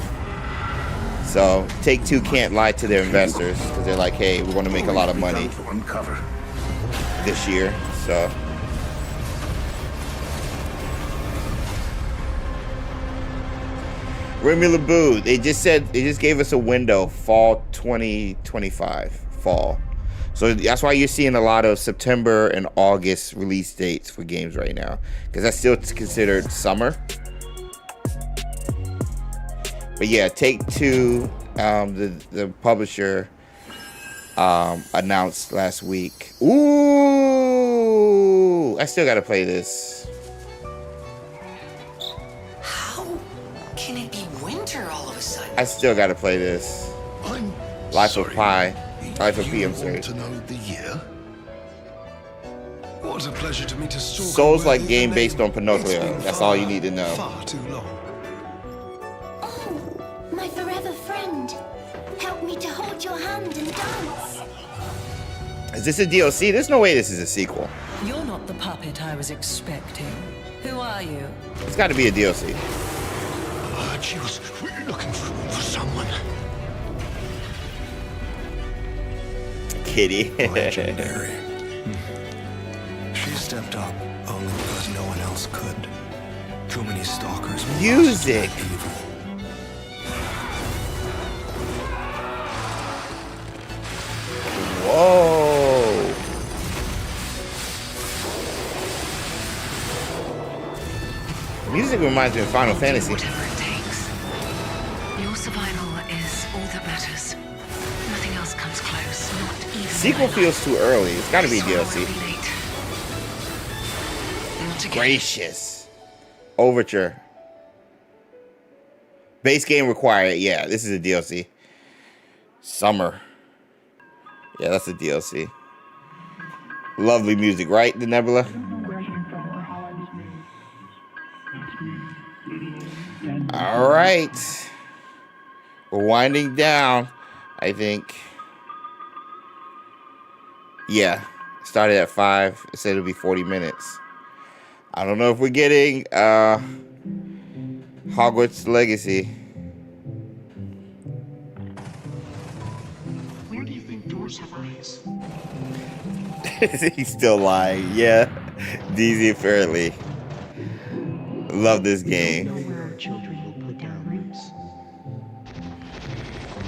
So Take-Two can't lie to their investors because they're like, hey, we're going to make a lot of money this year. So Remy LeBou, they just gave us a window, fall 2025, fall. So that's why you're seeing a lot of September and August release dates for games right now, because that's still considered summer. But yeah, Take-Two, the publisher, announced last week. Ooh, I still gotta play this.
How can it be winter all of a sudden?
I still gotta play this. Life of Pi. Life of P, I'm sorry.
Want to know the year? What a pleasure to meet a
Souls-like game based on Pinocchio. That's all you need to know.
Far too long.
Oh, my forever friend. Help me to hold your hand and dance.
Is this a DLC? There's no way this is a sequel.
You're not the puppet I was expecting. Who are you?
It's got to be a DLC.
She was looking for someone.
Kitty.
Legendary. She stepped up only because no one else could. Too many stalkers.
Music. Whoa. music reminds me of Final Fantasy.
Whatever it takes. Your survival is all that matters. Nothing else comes close, not even
Sequel feels too early. It's gotta be DLC. Gracious. Overture. Base game required. Yeah, this is a DLC. Summer. Yeah, that's a DLC. Lovely music, right, the Nebula? All right. We're winding down, I think. Yeah, started at 5. It said it'll be 40 minutes. I don't know if we're getting Hogwarts Legacy.
Where do you think doors have eyes?
He's still lying. Yeah, DZ apparently. Love this game.
Know where our children will put down roots.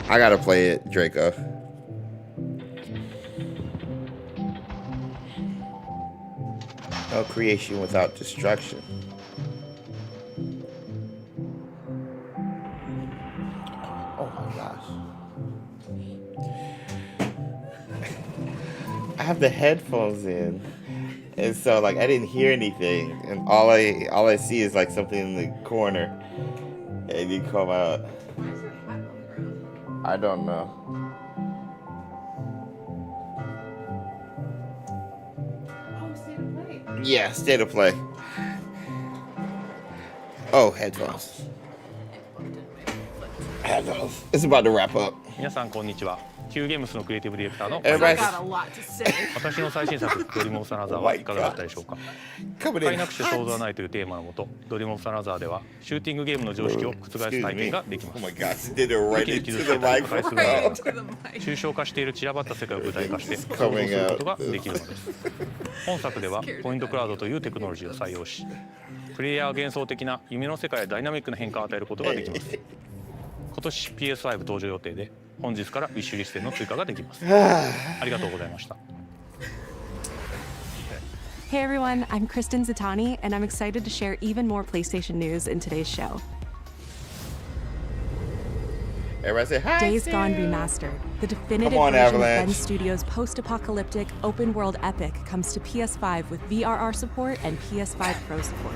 I gotta play it, Draco. No creation without destruction. Oh my gosh. I have the headphones in. And so like I didn't hear anything. And all I see is like something in the corner. And you come out. I don't know. Yeah, state of play. Oh, headphones. Headphones. It's about to wrap up.
皆さんこんにちは。Qゲームスのクリエイティブディレクターの
Everybody-
私の最新作ドリームオブサナザーはいかがだったでしょうか。不快なくして想像はないというテーマのもと、ドリームオブサナザーではシューティングゲームの常識を覆す体験ができます。
Oh my gosh, did it right
敵に傷
into
つ
the
けたり破壊する
microphone.
抽象化している散らばった世界を舞台化して想像することができるのです。本作ではポイントクラウドというテクノロジーを採用し、プレイヤーは幻想的な夢の世界へダイナミックな変化を与えることができます。今年 PS5 登場予定で本日からウィッシュリストへの追加ができます。ありがとうございました。
Hey everyone, I'm Kristen Zatani, and I'm excited to share even more PlayStation news in today's show.
Everybody say hi.
Days
Sam.
Gone Remastered, the definitive
Come on,
version
Avalanche.
of Ben Studios' post-apocalyptic open-world epic comes to PS5 with VRR support and PS5 Pro support.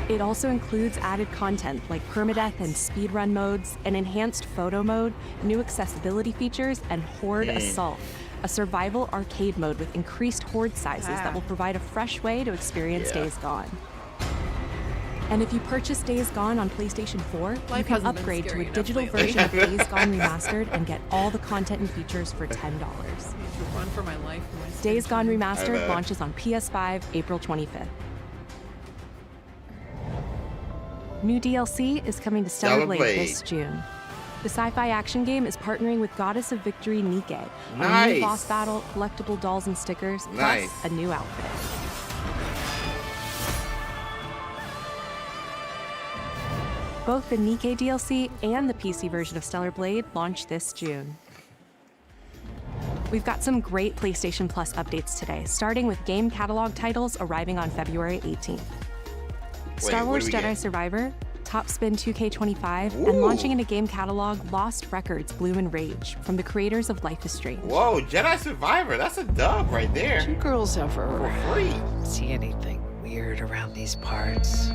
It also includes added content like permadeath and speedrun modes, an enhanced photo mode, new accessibility features, and Horde Assault, a survival arcade mode with increased horde sizes that will provide a fresh way to experience Days Gone. And if you purchase Days Gone on PlayStation 4, you
Life
can
hasn't been
upgrade to
scary
a
enough
digital
lately.
version of Days Gone Remastered and get all the content and features for $10.
To run for my life.
Days Gone
I
Remastered
bet.
launches on PS5 April 25th. New DLC is coming to Stellar Blade this June. The sci-fi action game is partnering with Goddess of Victory Nike on a
Nice.
new boss battle, collectible dolls and stickers,
Nice.
plus a new outfit. Both the Nike DLC and the PC version of Stellar Blade launch this June. We've got some great PlayStation Plus updates today, starting with game catalog titles arriving on February 18th. Star
what
Wars
do we
Jedi
get?
Survivor, Top Spin 2K25,
Ooh.
and launching in a game catalog, Lost Records Bloom and Rage, from the creators of Life is Strange.
Whoa, Jedi Survivor. That's a dub right there.
You girls ever
For free.
see anything weird around these parts?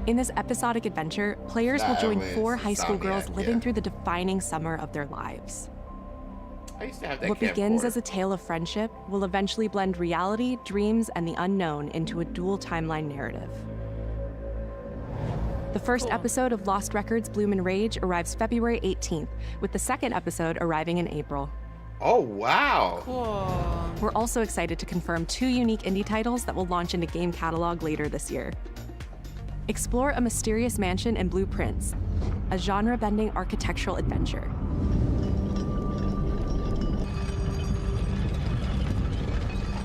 In this episodic adventure, players will join
Nah,
4
it's
high school girls
Insomniac,
living
yeah.
through the defining summer of their lives.
I used to have that
What begins
camcorder.
as a tale of friendship will eventually blend reality, dreams, and the unknown into a dual timeline narrative. The first episode of Lost Records Bloom and Rage arrives February 18th, with the second episode arriving in April.
Oh, wow.
Cool.
We're also excited to confirm 2 unique indie titles that will launch into game catalog later this year. Explore a mysterious mansion in Blueprints, a genre-bending architectural adventure.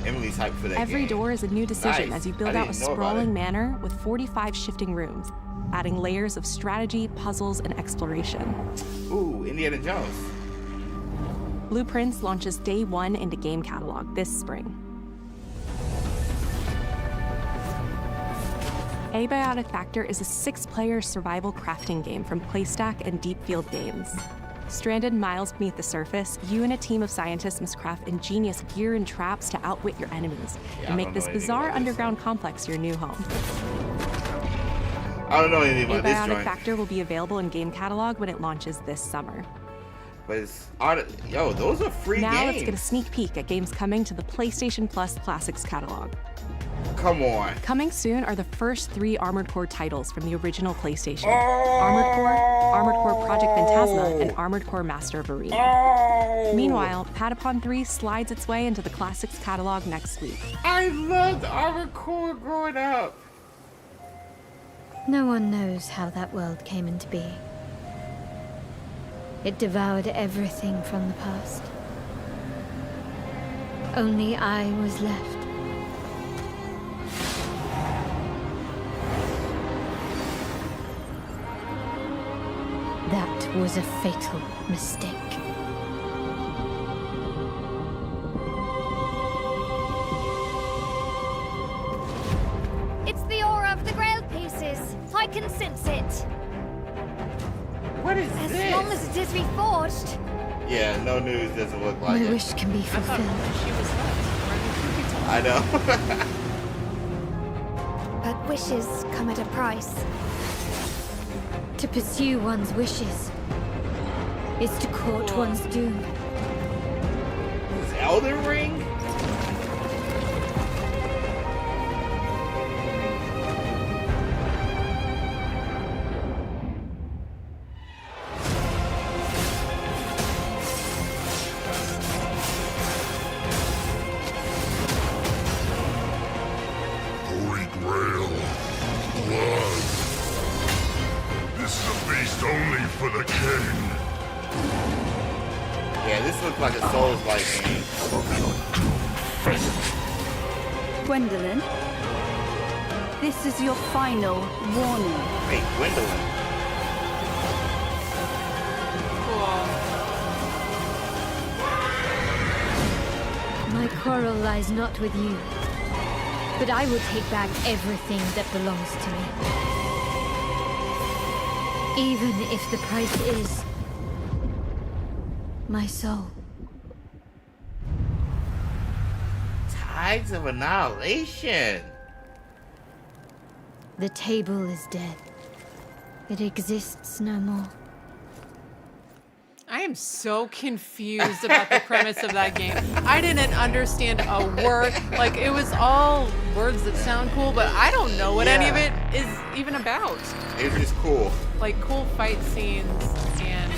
Emily's hyped for that
Every
game.
door is a new decision
Nice.
as you build
I
out a
didn't know about
sprawling
it.
manor with 45 shifting rooms, adding layers of strategy, puzzles, and exploration.
Ooh, Indiana Jones.
Blueprints launches day 1 into game catalog this spring. Abiotic Factor is a 6-player survival crafting game from Playstack and Deep Field Games. Stranded miles beneath the surface, you and a team of scientists must craft ingenious gear and traps to outwit your enemies and make this bizarre underground complex your new home.
I don't know anything about this
Abiotic
joint.
Factor will be available in game catalog when it launches this summer.
But it's yo, those are free
now
games.
let's get a sneak peek at games coming to the PlayStation Plus Classics catalog.
Come on.
Coming soon are the first 3 Armored Core titles from the original PlayStation. Armored Core Project Phantasma, and Armored Core Master of Arena. Meanwhile, Patapon 3 slides its way into the Classics catalog next week.
I loved Armored Core growing up.
No one knows how that world came into being. It devoured everything from the past. Only I was left. That was a fatal mistake.
It's the aura of the Grail pieces. I can sense it.
What is
as
this?
long as it is reforged.
Yeah, no news doesn't look like
My
it.
wish can be fulfilled.
I know.
But wishes come at a price.
To pursue one's wishes is to court one's doom.
Is Elden Ring?
Holy Grail. Blood. This is a feast only for the king.
Yeah, this looks like a Souls-like game.
Gwendolyn, this is your final warning.
Wait, Gwendolyn.
My quarrel lies not with you, but I will take back everything that belongs to me. Even if the price is my soul.
Tides of Annihilation.
The table is dead. It exists no more.
I am so confused about the premise of that game. I didn't understand a word. Like, it was all words that sound cool, but I don't know what any of it is even about.
It was just cool.
Like, cool fight scenes and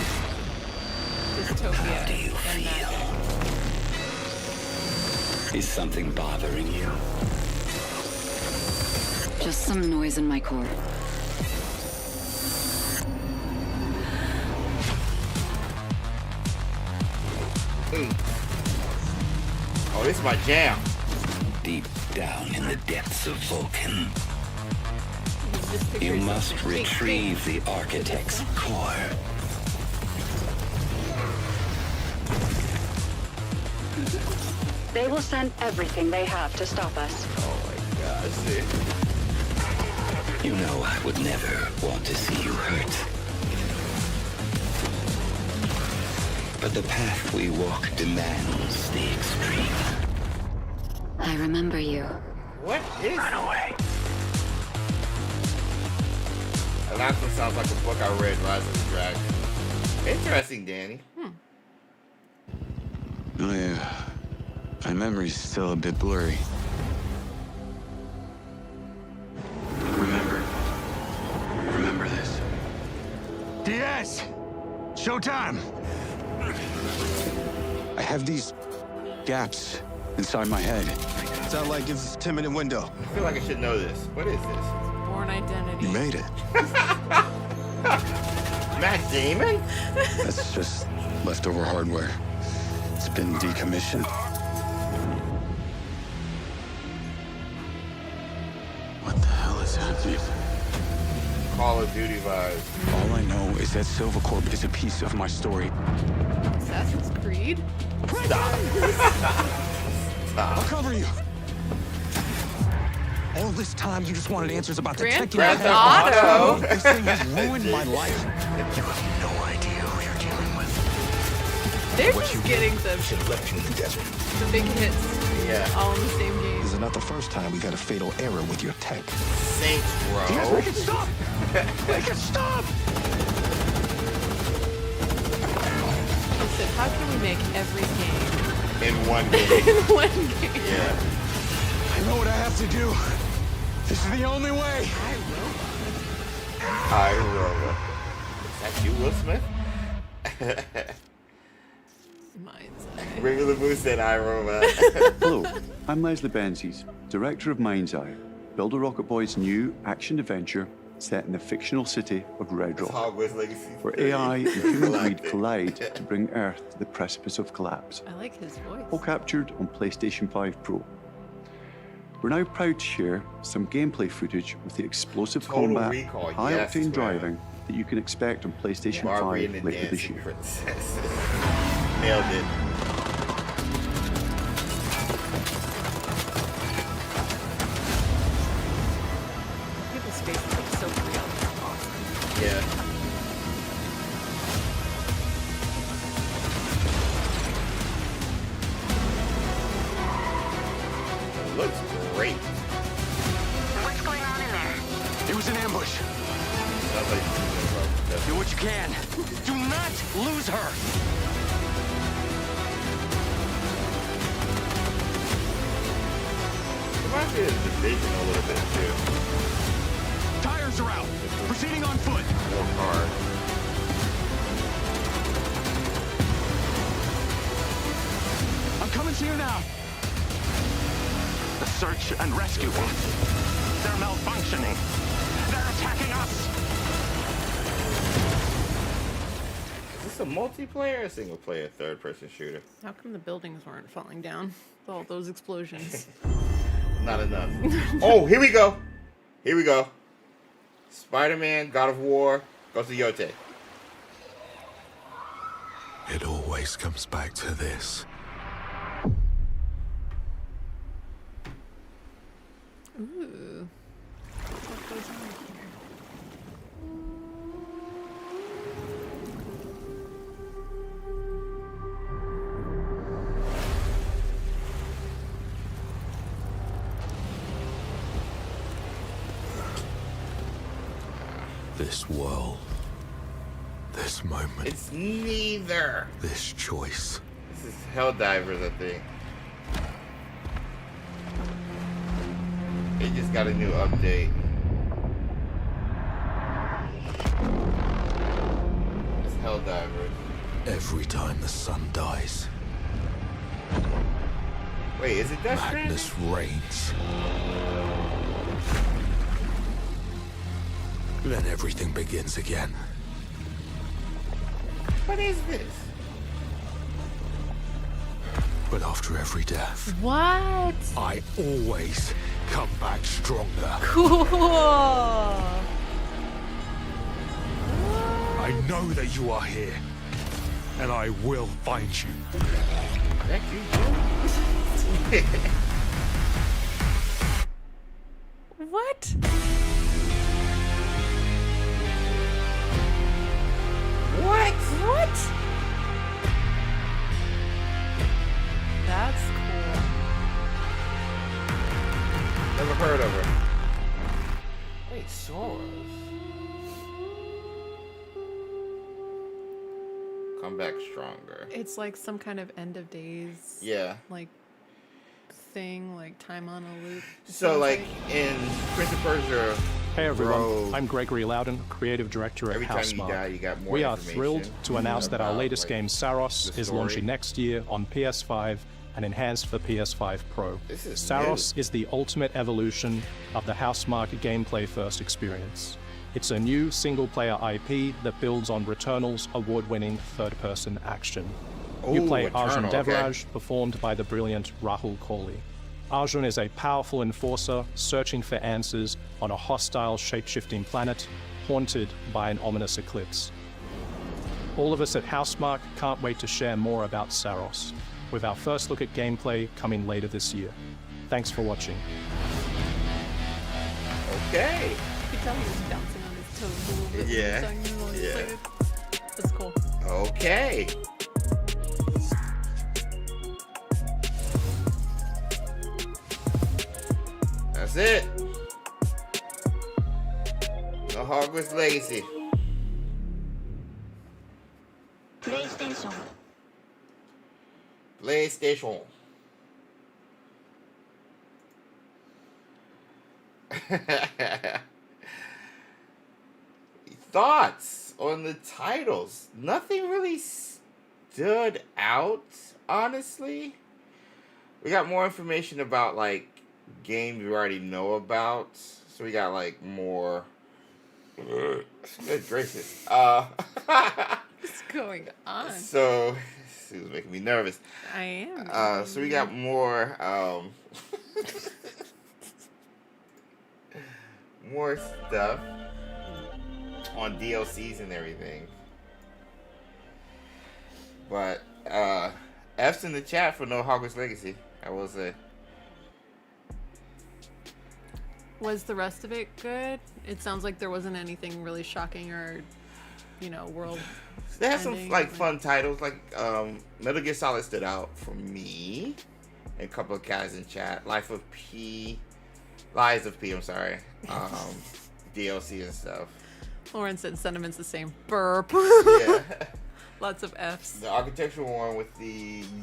dystopia and magic.
Is something bothering you?
Just some noise in my core.
Oh, this is my jam.
Deep down in the depths of Vulcan, you must retrieve the Architect's core.
They will send everything they have to stop us.
Oh my gosh, dude.
You know I would never want to see you hurt. But the path we walk demands the extreme.
I remember you.
What is
Run away.
The last one sounds like a book I read, Rise of the Dragon. Interesting, Danny.
My memory's still a bit blurry. Remember this.
DS! Showtime!
I have these gaps inside my head.
Sound gives us a 10-minute window.
I feel like I should know this. What is this?
Born Identity.
You made it.
Matt Damon?
That's just leftover hardware. It's been decommissioned. What the hell is happening?
Call of Duty vibes.
All I know is that Silvercorp is a piece of my story.
Assassin's Creed?
Stop. Stop.
I'll cover you.
All this time, you just wanted answers about the
Grand
tech.
Theft Auto.
This thing has ruined my life.
You have no idea who you're dealing with.
They're just getting the
should have left you in the desert.
big hits.
Yeah.
All in the same game.
This is not the first time we've had a fatal error with your tech.
Saints, bro.
Yes, make it stop! Make it stop!
I said, how can we make every game
in one game?
in one game?
Yeah.
I know what I have to do. This is the only way.
iRobot. Is that you, Will Smith? Regular Boo said iRobot.
Hello, I'm Leslie Benzies, director of Mind's Eye, Builder Rocket Boy's new action-adventure set in the fictional city of Red Rock,
Hogwarts Legacy,
where AI and human greed collide to bring Earth to the precipice of collapse.
I like his voice.
All captured on PlayStation 5 Pro. We're now proud to share some gameplay footage with the explosive
Total
combat,
Recall,
high-octane
yes,
driving that you can expect on PlayStation
Barbie
5
and the
later this
Dancing
year.
Princess. Nailed it.
People's faces look so real. Awesome.
Yeah. Looks great.
What's going on in there?
It was an ambush.
Sounds like
Do what you can. Do not lose her.
Reminds me of the Division a little bit too.
Tires are out. Proceeding on foot.
More hard.
I'm coming to you now. The search and rescue bots. They're malfunctioning. They're attacking us.
Is this a multiplayer or single player third-person shooter?
How come the buildings weren't falling down with all those explosions?
Not enough. Oh, here we go. Here we go. Spider-Man, God of War, goes to Yote.
It always comes back to this.
Ooh. What goes on here?
This world. This moment.
It's neither.
This choice.
This is Helldivers, I think. They just got a new update. It's Helldivers.
Every time the sun dies,
wait, is it Death Stranding?
madness reigns. Then everything begins again.
What is this?
But after every death,
What?
I always come back stronger.
Cool.
I know that you are here, and I will find you.
Thank you, Jim.
What?
What?
What? That's cool.
Never heard of her. Wait, Soros. Come back stronger.
It's like some kind of end of days.
Yeah.
Like thing, like time on a loop.
So, like in Prince of Persia.
Hey everyone,
Rogue,
I'm Gregory Loudon, creative director at
every time you
Housemarque.
die, you got more
We are
information
thrilled to announce that our
about,
latest
like,
game, Saros,
the
is
story.
launching next year on PS5 and enhanced for PS5 Pro.
This is
Saros is the ultimate evolution of the Housemarque gameplay-first experience. It's a new single-player IP that builds on Returnal's award-winning third-person action. You
Ooh,
play Arjun
Returnal, okay.
Devraj, performed by the brilliant Rahul Kohli. Arjun is a powerful enforcer searching for answers on a hostile shape-shifting planet haunted by an ominous eclipse. All of us at Housemarque can't wait to share more about Saros, with our first look at gameplay coming later this year. Thanks for watching.
Okay.
You can tell he was bouncing on his toes a little bit.
Yeah.
When he was really
Yeah.
excited. That's cool.
Okay. That's it. The Hogwarts Legacy.
PlayStation.
PlayStation. Thoughts on the titles? Nothing really stood out, honestly. We got more information about like games we already know about. So we got like more. Good gracious.
What's going on?
So this is making me nervous.
I am.
So we got more more stuff on DLCs and everything. But F's in the chat for no Hogwarts Legacy, I will say.
Was the rest of it good? It sounds like there wasn't anything really shocking or, world.
They had some like fun titles, like Metal Gear Solid stood out for me, and a couple of guys in chat. Lies of P, I'm sorry. DLC and stuff.
Lauren said sentiment's the same. Burp.
Yeah.
Lots of F's.
The architectural one with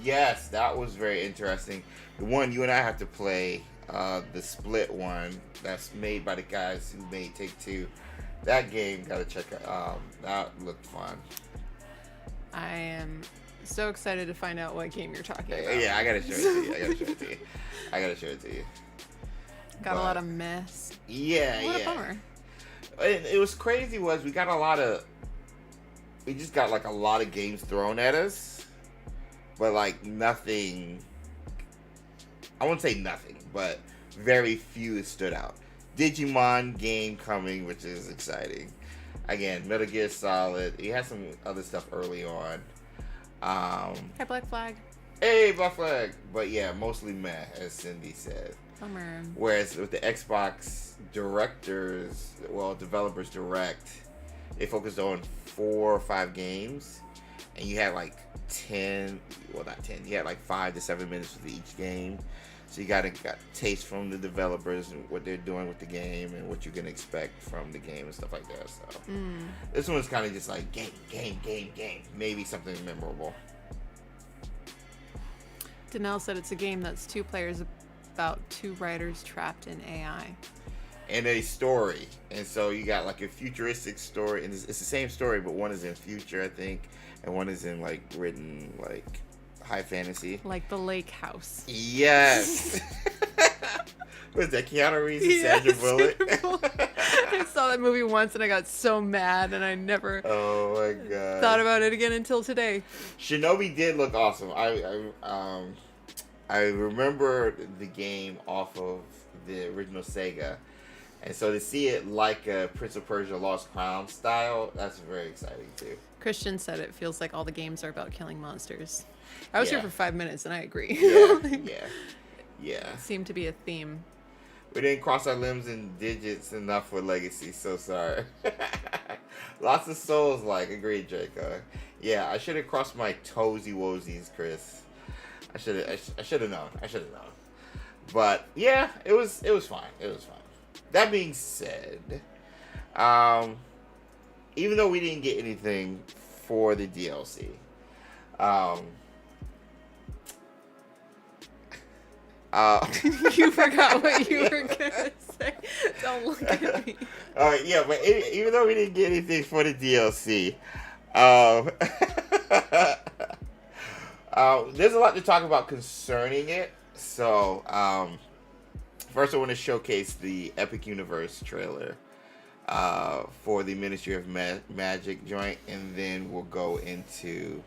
yes, that was very interesting. The one you and I have to play, the split one that's made by the guys who made Take-Two. That game, gotta check it out. That looked fun.
I am so excited to find out what game you're talking about.
Yeah, I gotta show it to you.
Got a lot of mess.
Yeah,
What a bummer.
It was crazy was we just got like a lot of games thrown at us, but like nothing, I won't say nothing, but very few stood out. Digimon game coming, which is exciting. Again, Metal Gear Solid. He had some other stuff early on.
Hey, Black Flag.
Hey, Black Flag. But yeah, mostly meh, as Cindy said.
Bummer.
Whereas with the Xbox developers direct, they focused on 4 or 5 games, and you had like 10, well not 10, you had like 5 to 7 minutes with each game. So you got taste from the developers and what they're doing with the game and what you can expect from the game and stuff like that. So this one's kind of just like game. Maybe something memorable.
Danelle said it's a game that's 2 players about 2 writers trapped in AI.
And a story. And so you got like a futuristic story, and it's the same story, but one is in future, I think, and one is in like written like high fantasy.
Like the Lake House.
Yes. What is that, Keanu Reeves and Sandra Bullock?
I saw that movie once and I got so mad and I never thought about it again until today.
Shinobi did look awesome. I remember the game off of the original Sega. And so to see it like a Prince of Persia Lost Crown style, that's very exciting too.
Christian said it feels like all the games are about killing monsters. I was
Yeah.
here for 5 minutes and I agree.
Yeah.
Seemed to be a theme.
We didn't cross our limbs and digits enough for Legacy, so sorry. Lots of souls like, agreed, Draco. Yeah, I should have crossed my toesy woesies, Chris. I should have known. But yeah, it was fine. That being said, even though we didn't get anything for the DLC,
You forgot what you were gonna say. Don't look at me.
Yeah, but even though we didn't get anything for the DLC, there's a lot to talk about concerning it. So, first I want to showcase the Epic Universe trailer for the Ministry of Magic joint, and then we'll go into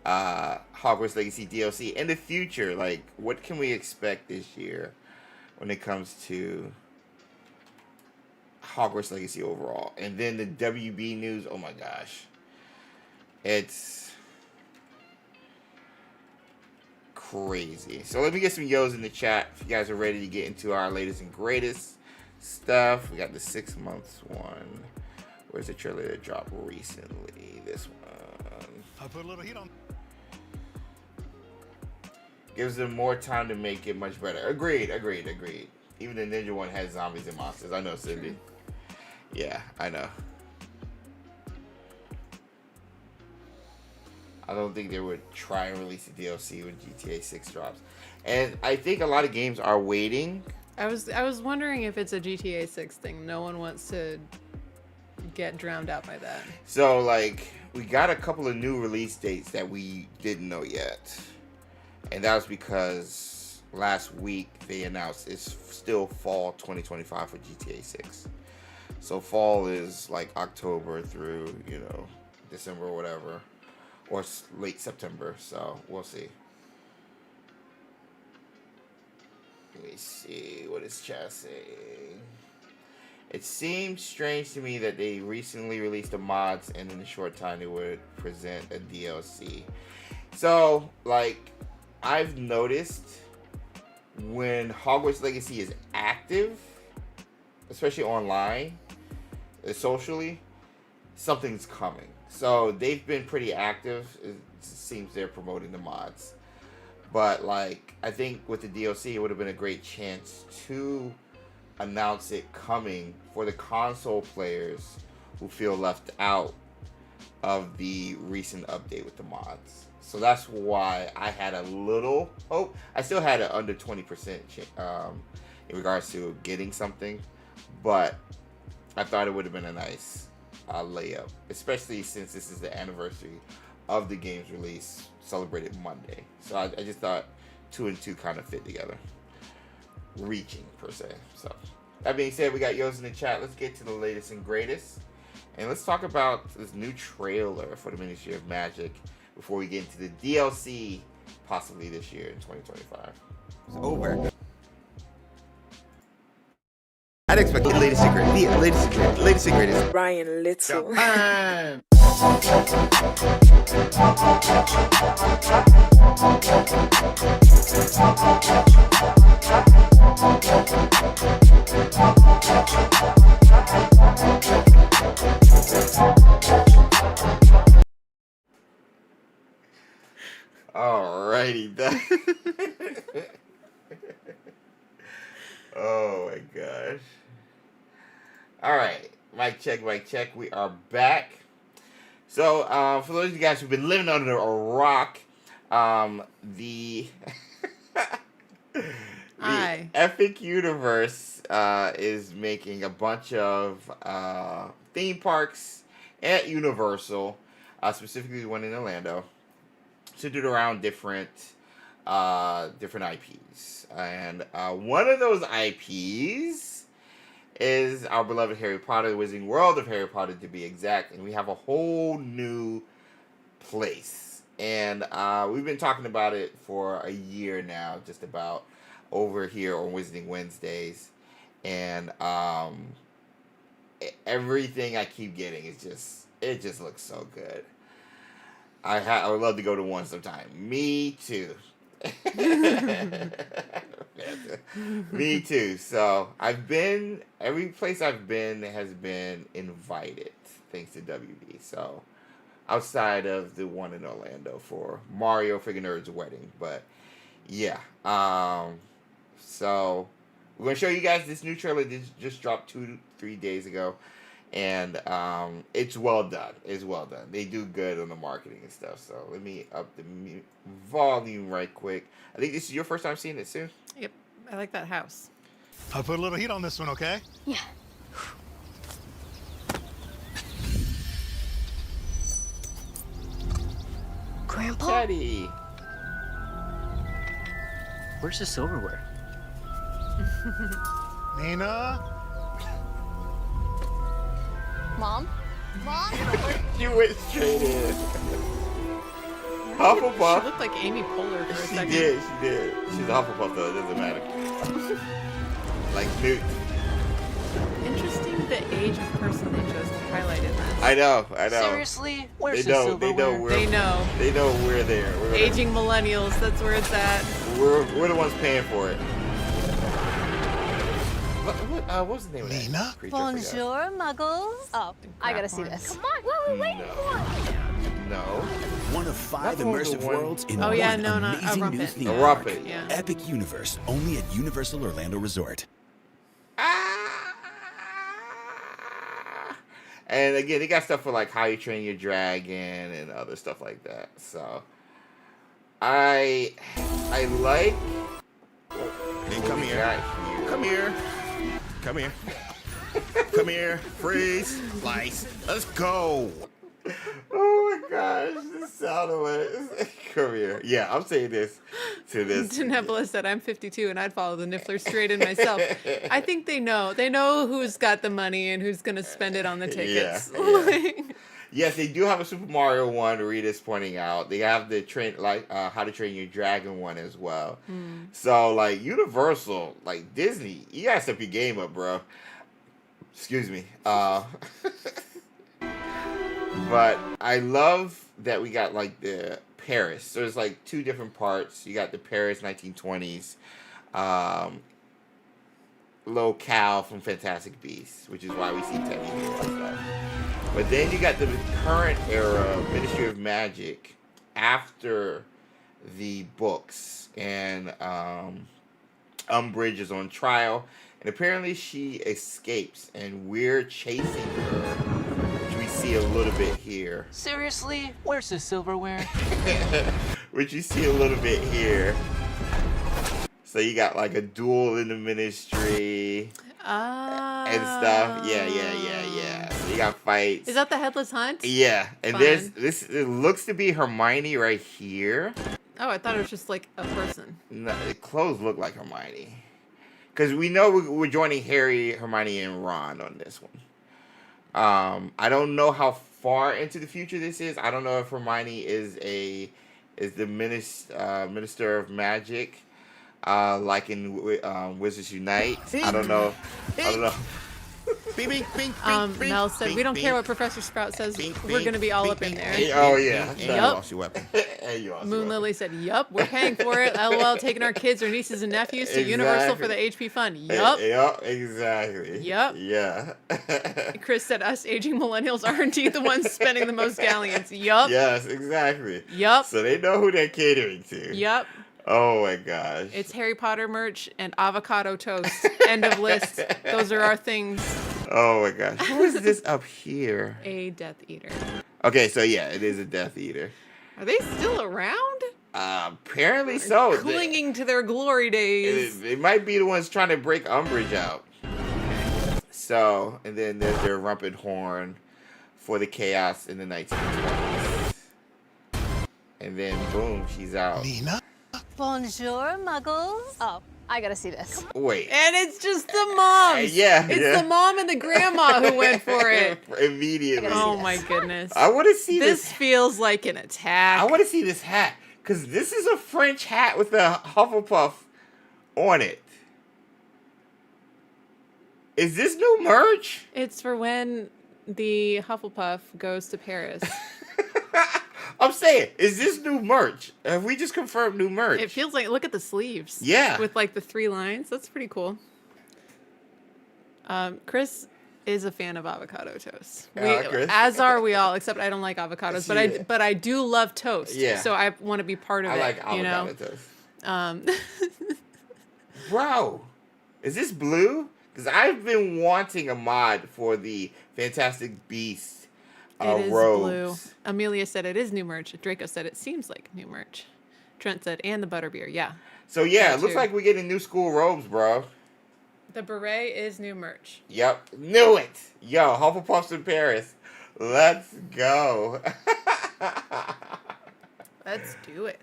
Hogwarts Legacy DLC in the future. Like, what can we expect this year when it comes to Hogwarts Legacy overall? And then the WB news, oh my gosh, it's crazy. So let me get some yo's in the chat if you guys are ready to get into our latest and greatest. stuff. We got the 6 months one. Where's the trailer that dropped recently? This one.
I put a little heat on.
Gives them more time to make it much better. Agreed. Even the Ninja one has zombies and monsters. I know, Cindy. Yeah, I know. I don't think they would try and release a DLC when GTA 6 drops. And I think a lot of games are waiting.
I was wondering if it's a GTA 6 thing. No one wants to get drowned out by that.
So, like, we got a couple of new release dates that we didn't know yet. And that was because last week they announced it's still fall 2025 for GTA 6. So fall is like October through, you know, December or whatever. Or late September. So we'll see. Let me see. What is chat saying? It seems strange to me that they recently released the mods and in a short time they would present a DLC. So, like, I've noticed when Hogwarts Legacy is active, especially online, socially, something's coming. So they've been pretty active. It seems they're promoting the mods. But, like, I think with the DLC, it would have been a great chance to announce it coming for the console players who feel left out of the recent update with the mods. So that's why I had a little hope. I still had it under 20% in regards to getting something, but I thought it would have been a nice layup, especially since this is the anniversary of the game's release, celebrated Monday. So I just thought 2 and 2 kind of fit together, reaching per se. So that being said, we got Yo's in the chat. Let's get to the latest and greatest, and let's talk about this new trailer for the Ministry of Magic before we get into the DLC, possibly this year in 2025. It's over. I'd expect the latest and greatest.
Ryan Little.
Japan. Alrighty then. Oh my gosh. Alright. Mic check. We are back. So, for those of you guys who've been living under a rock, the Epic Universe is making a bunch of theme parks at Universal, specifically one in Orlando, centered around different IPs. And one of those IPs is our beloved Harry Potter, the Wizarding World of Harry Potter to be exact. And we have a whole new place. And we've been talking about it for a year now, just about, over here on Wizarding Wednesdays. And everything I keep getting is it just looks so good. I would love to go to one sometime. Me too. Me too. So every place I've been has been invited, thanks to WB. So outside of the one in Orlando for Mario Friggin' Nerd's wedding, but yeah. So we're gonna show you guys this new trailer that just dropped 2-3 days ago. And it's well done. It's well done. They do good on the marketing and stuff. So let me up the volume right quick. I think this is your first time seeing it, Sue?
Yep. I like that house.
I'll put a little heat on this one, okay?
Yeah.
Grandpa?
Daddy.
Where's the silverware?
Nina?
Mom? Mom?
She went straight in.
She
Hufflepuff.
looked like Amy Poehler for a second.
She did. She's a Hufflepuff though, it doesn't matter. Like Newt.
Interesting the age of person they chose to highlight in that.
I know.
Seriously? Where's the
They
silverware?
know we're there.
Aging millennials, that's where it's at.
We're the ones paying for it. What what was the name of that
Nina?
creature? I forgot.
Bonjour, muggles. Oh, I gotta see this. Come on, what are we waiting for?
No.
One of 5
That was
immersive
the one-
world in
Oh,
one
yeah, no, not a
amazing new
Rumpet.
theme
A
park.
Rumpet.
Yeah.
Epic Universe, only at Universal Orlando Resort.
And again, they got stuff for like How You Train Your Dragon and other stuff like that. So I like.
Hey, come here. Come here. Come here. Come here. Freeze. Slice. Let's go.
Oh my gosh, this sound of it. Come here. Yeah, I'm saying this to this.
Nebula said, I'm 52 and I'd follow the Niffler straight in myself. I think they know. They know who's got the money and who's going to spend it on the tickets.
Yeah. Yes, they do have a Super Mario one, Rita's pointing out. They have the How to Train Your Dragon one as well. So, like, Universal, like, Disney, you gotta step your game up, bro. Excuse me. But I love that we got, like, the Paris. So there's, like, 2 different parts. You got the Paris 1920s locale from Fantastic Beasts, which is why we see Teddy here and stuff. But then you got the current era Ministry of Magic after the books. And Umbridge is on trial. And apparently she escapes. And we're chasing her. Which we see a little bit here.
Seriously? Where's the silverware?
Which you see a little bit here. So you got like a duel in the Ministry. And stuff. Yeah. So you got fights.
Is that the Headless Hunt?
Yeah. And
Fun.
there's this, it looks to be Hermione right here.
Oh, I thought it was just like a person.
No, the clothes look like Hermione. Because we know we're joining Harry, Hermione, and Ron on this one. I don't know how far into the future this is. I don't know if Hermione is the Minister of Magic. Like in Wizards Unite. I don't know.
Mel said, we don't care what Professor Sprout says. We're going to be all up in there.
Oh, yeah.
And you lost your weapon.
Moon Lily said, yup, we're paying for it. LOL, taking our kids or nieces and nephews to Universal for the HP fun. Yup.
Yup, exactly.
Yup.
Yeah.
Chris said, us aging millennials aren't the ones spending the most galleons. Yup.
Yes, exactly.
Yup.
So they know who they're catering to.
Yup.
Oh my gosh.
It's Harry Potter merch and avocado toast. End of list. Those are our things.
Oh my gosh. Who is this up here?
A Death Eater.
Okay, so yeah, it is a Death Eater.
Are they still around?
Apparently so.
Clinging to their glory days.
They might be the ones trying to break Umbridge out. So, and then there's their Rumpet Horn for the chaos in the 1920s. And then boom, she's out.
Nina?
Bonjour, muggles. Oh, I gotta see this.
Wait.
And it's just the moms. It's the mom and the grandma who went for it.
Immediately.
Oh my goodness.
I want to see this.
This feels like an attack.
I want to see this hat. Because this is a French hat with a Hufflepuff on it. Is this new merch?
It's for when the Hufflepuff goes to Paris.
I'm saying, is this new merch? Have we just confirmed new merch?
It feels like, look at the sleeves.
Yeah.
With like the 3 lines. That's pretty cool. Chris is a fan of avocado toast.
Chris.
As are we all, except I don't like avocados, but I do love toast.
Yeah.
So I want to be part of it.
I like avocado toast. Bro, is this blue? Because I've been wanting a mod for the Fantastic Beasts.
It is
robes.
blue. Amelia said it is new merch. Draco said it seems like new merch. Trent said, and the butterbeer, yeah.
So yeah,
That
it looks
too.
like we're getting new school robes, bro.
The beret is new merch.
Yep, knew it. Yo, Hufflepuff's in Paris. Let's go.
Let's do it.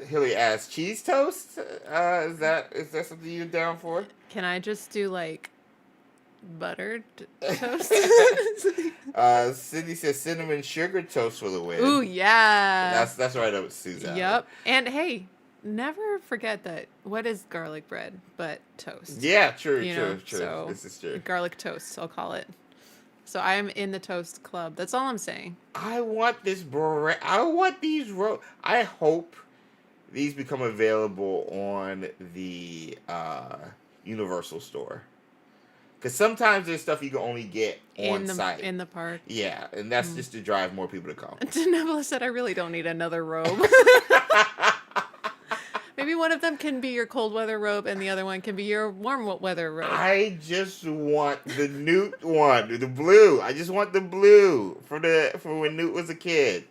Hilly asked, cheese toast? Is that something you're down for?
Can I just do like buttered toast?
Cindy says cinnamon sugar toast for the win.
Ooh, yeah.
That's right up with Susan.
Yep. And hey, never forget that what is garlic bread but toast?
Yeah, true.
So
this is true.
Garlic toast, I'll call it. So I am in the toast club. That's all I'm saying.
I want this beret. I want these robes. I hope these become available on the Universal store. Because sometimes there's stuff you can only get on site.
In the park.
Yeah, and that's just to drive more people to come.
Nebula said, I really don't need another robe. Maybe one of them can be your cold weather robe and the other one can be your warm weather robe.
I just want the Newt one, the blue. I just want the blue for when Newt was a kid.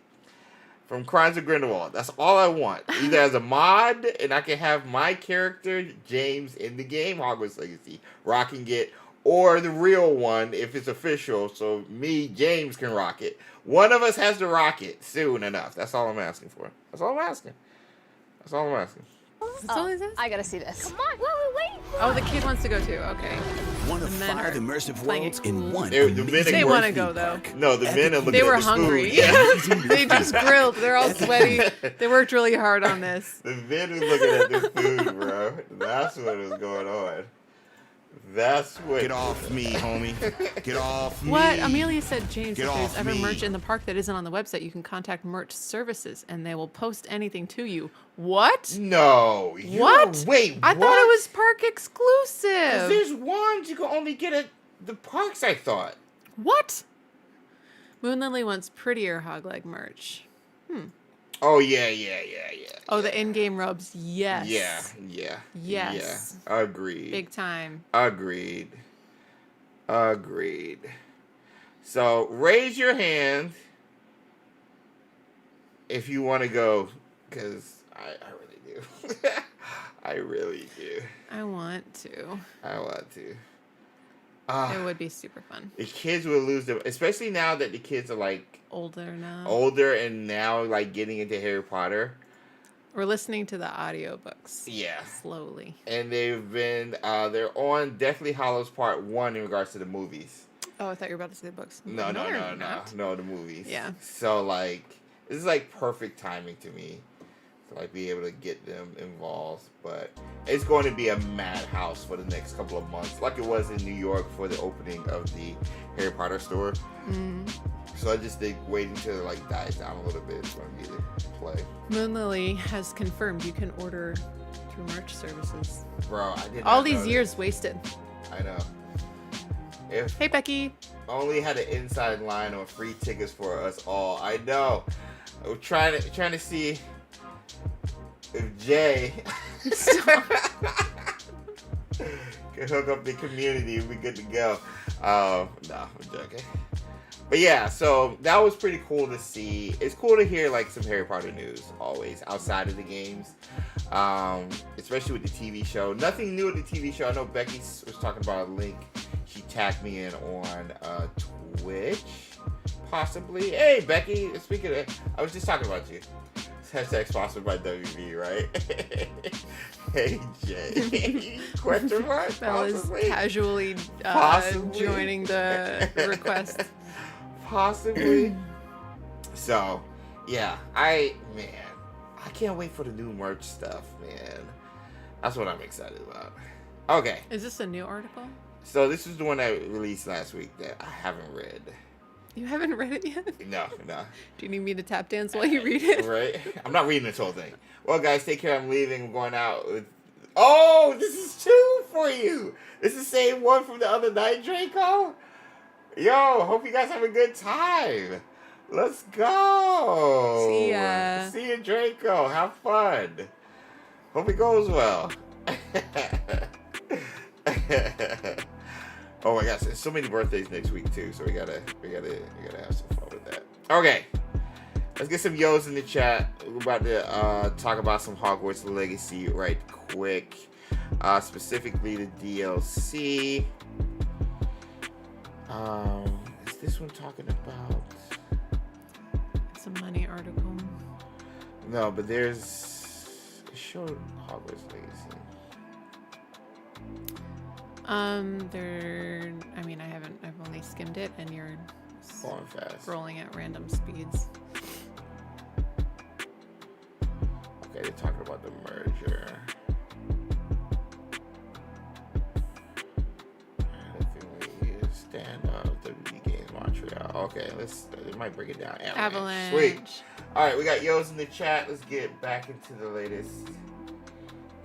From Crimes of Grindelwald. That's all I want. Either as a mod, and I can have my character, James, in the game, Hogwarts Legacy, rocking it, or the real one, if it's official, so me, James, can rock it. One of us has to rock it soon enough. That's all I'm asking for. That's all I'm asking. That's all I'm asking.
I gotta see this. Come on, what are we waiting for?
Oh, the kid wants to go too. Okay.
One of 5 immersive worlds in one.
They want to go though.
No, the men are looking
They were
at the
hungry.
food. Yeah.
They just grilled. They're all sweaty. They worked really hard on this.
The men were looking at the food, bro. That's what was going on. That's what.
Get off me, homie. Get off me.
What? Amelia said, James,
Get
if there's
off
ever
me.
merch in the park that isn't on the website, you can contact merch services and they will post anything to you. What?
No.
What?
Wait,
I
what?
thought it was park exclusive.
There's ones you can only get at the parks, I thought.
What? Moon Lily wants prettier Hogleg merch.
Oh, yeah.
Oh, the in-game robes. Yes.
Yeah.
Yes.
Yeah. Agreed.
Big time.
Agreed. So, raise your hand if you want to go, because I really do. I really do.
I want to. It would be super fun.
The kids will lose them, especially now that the kids are like
older
and now like getting into Harry Potter.
We're listening to the audiobooks.
Yeah.
Slowly.
And they've been they're on Deathly Hallows Part 1 in regards to the movies.
Oh, I thought you were about to say the books.
No, the movies.
Yeah.
So like this is like perfect timing to me to like be able to get them involved, but it's going to be a madhouse for the next couple of months, like it was in New York for the opening of the Harry Potter store. So I just think waiting till it like dies down a little bit is going to be the play.
Moon Lily has confirmed you can order through merch services.
Bro, I did
all
not
these
know
years wasted.
I know. If
hey Becky,
only had an inside line on free tickets for us all. I know. I'm trying to see if Jay can hook up the community and we good to go. No, I'm joking. But yeah, so that was pretty cool to see. It's cool to hear like some Harry Potter news always outside of the games, especially with the TV show. Nothing new with the TV show. I know Becky was talking about a link. She tagged me in on Twitch, possibly. Hey, Becky, speaking of, I was just talking about you. Hashtag sponsored by WB, right? Hey, Jay. Question mark?
Belle is casually joining the request.
Possibly. So, yeah, I can't wait for the new merch stuff, man. That's what I'm excited about. Okay.
Is this a new article?
So this is the one I released last week that I haven't read.
You haven't read it yet?
No.
Do you need me to tap dance while you read it?
Right? I'm not reading this whole thing. Well, guys, take care. I'm leaving. I'm going out with... Oh, this is 2 for you. This is the same one from the other night, Draco. Yo, hope you guys have a good time. Let's go.
See ya.
See you, Draco. Have fun. Hope it goes well. Oh my gosh, there's so many birthdays next week too, so we gotta have some fun with that. Okay, let's get some yo's in the chat. We're about to talk about some Hogwarts Legacy right quick, specifically the DLC. Is this one talking about?
It's a money article.
No, but there's it showed Hogwarts Legacy.
I've only skimmed it and you're
going fast.
Scrolling at random speeds.
Okay, they're talking about the merger. Stand up, WB Games Montreal. Okay, it might break it down.
Avalanche.
Sweet. Alright, we got yo's in the chat. Let's get back into the latest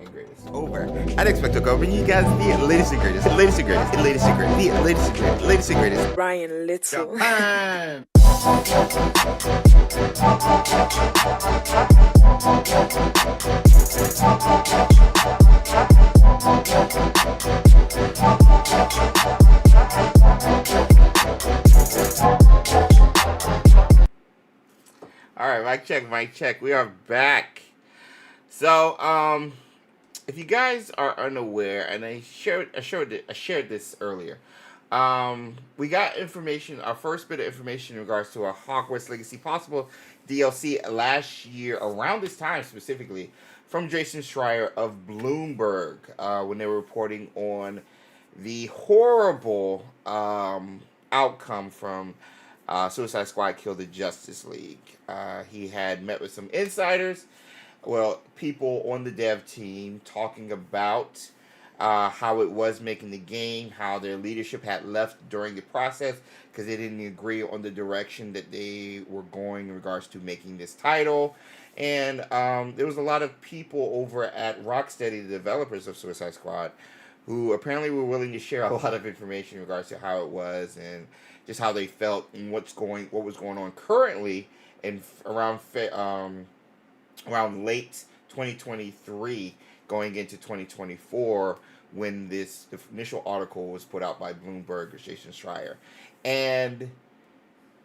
and greatest over at XpectoGO, bringing you guys the latest and greatest, latest and greatest, latest and greatest, the latest and greatest, latest and greatest.
Ryan Little.
Japan. All right, mic check. We are back. So, if you guys are unaware, and I shared this earlier, we got information, our first bit of information in regards to a Hogwarts Legacy possible DLC last year, around this time specifically, from Jason Schreier of Bloomberg, when they were reporting on the horrible outcome from Suicide Squad Kill the Justice League. He had met with some insiders, people on the dev team, talking about how it was making the game, how their leadership had left during the process because they didn't agree on the direction that they were going in regards to making this title. And there was a lot of people over at Rocksteady, the developers of Suicide Squad, who apparently were willing to share a lot of information in regards to how it was and just how they felt and what was going on currently and around late 2023 going into 2024 when this initial article was put out by Bloomberg, Jason Schreier. And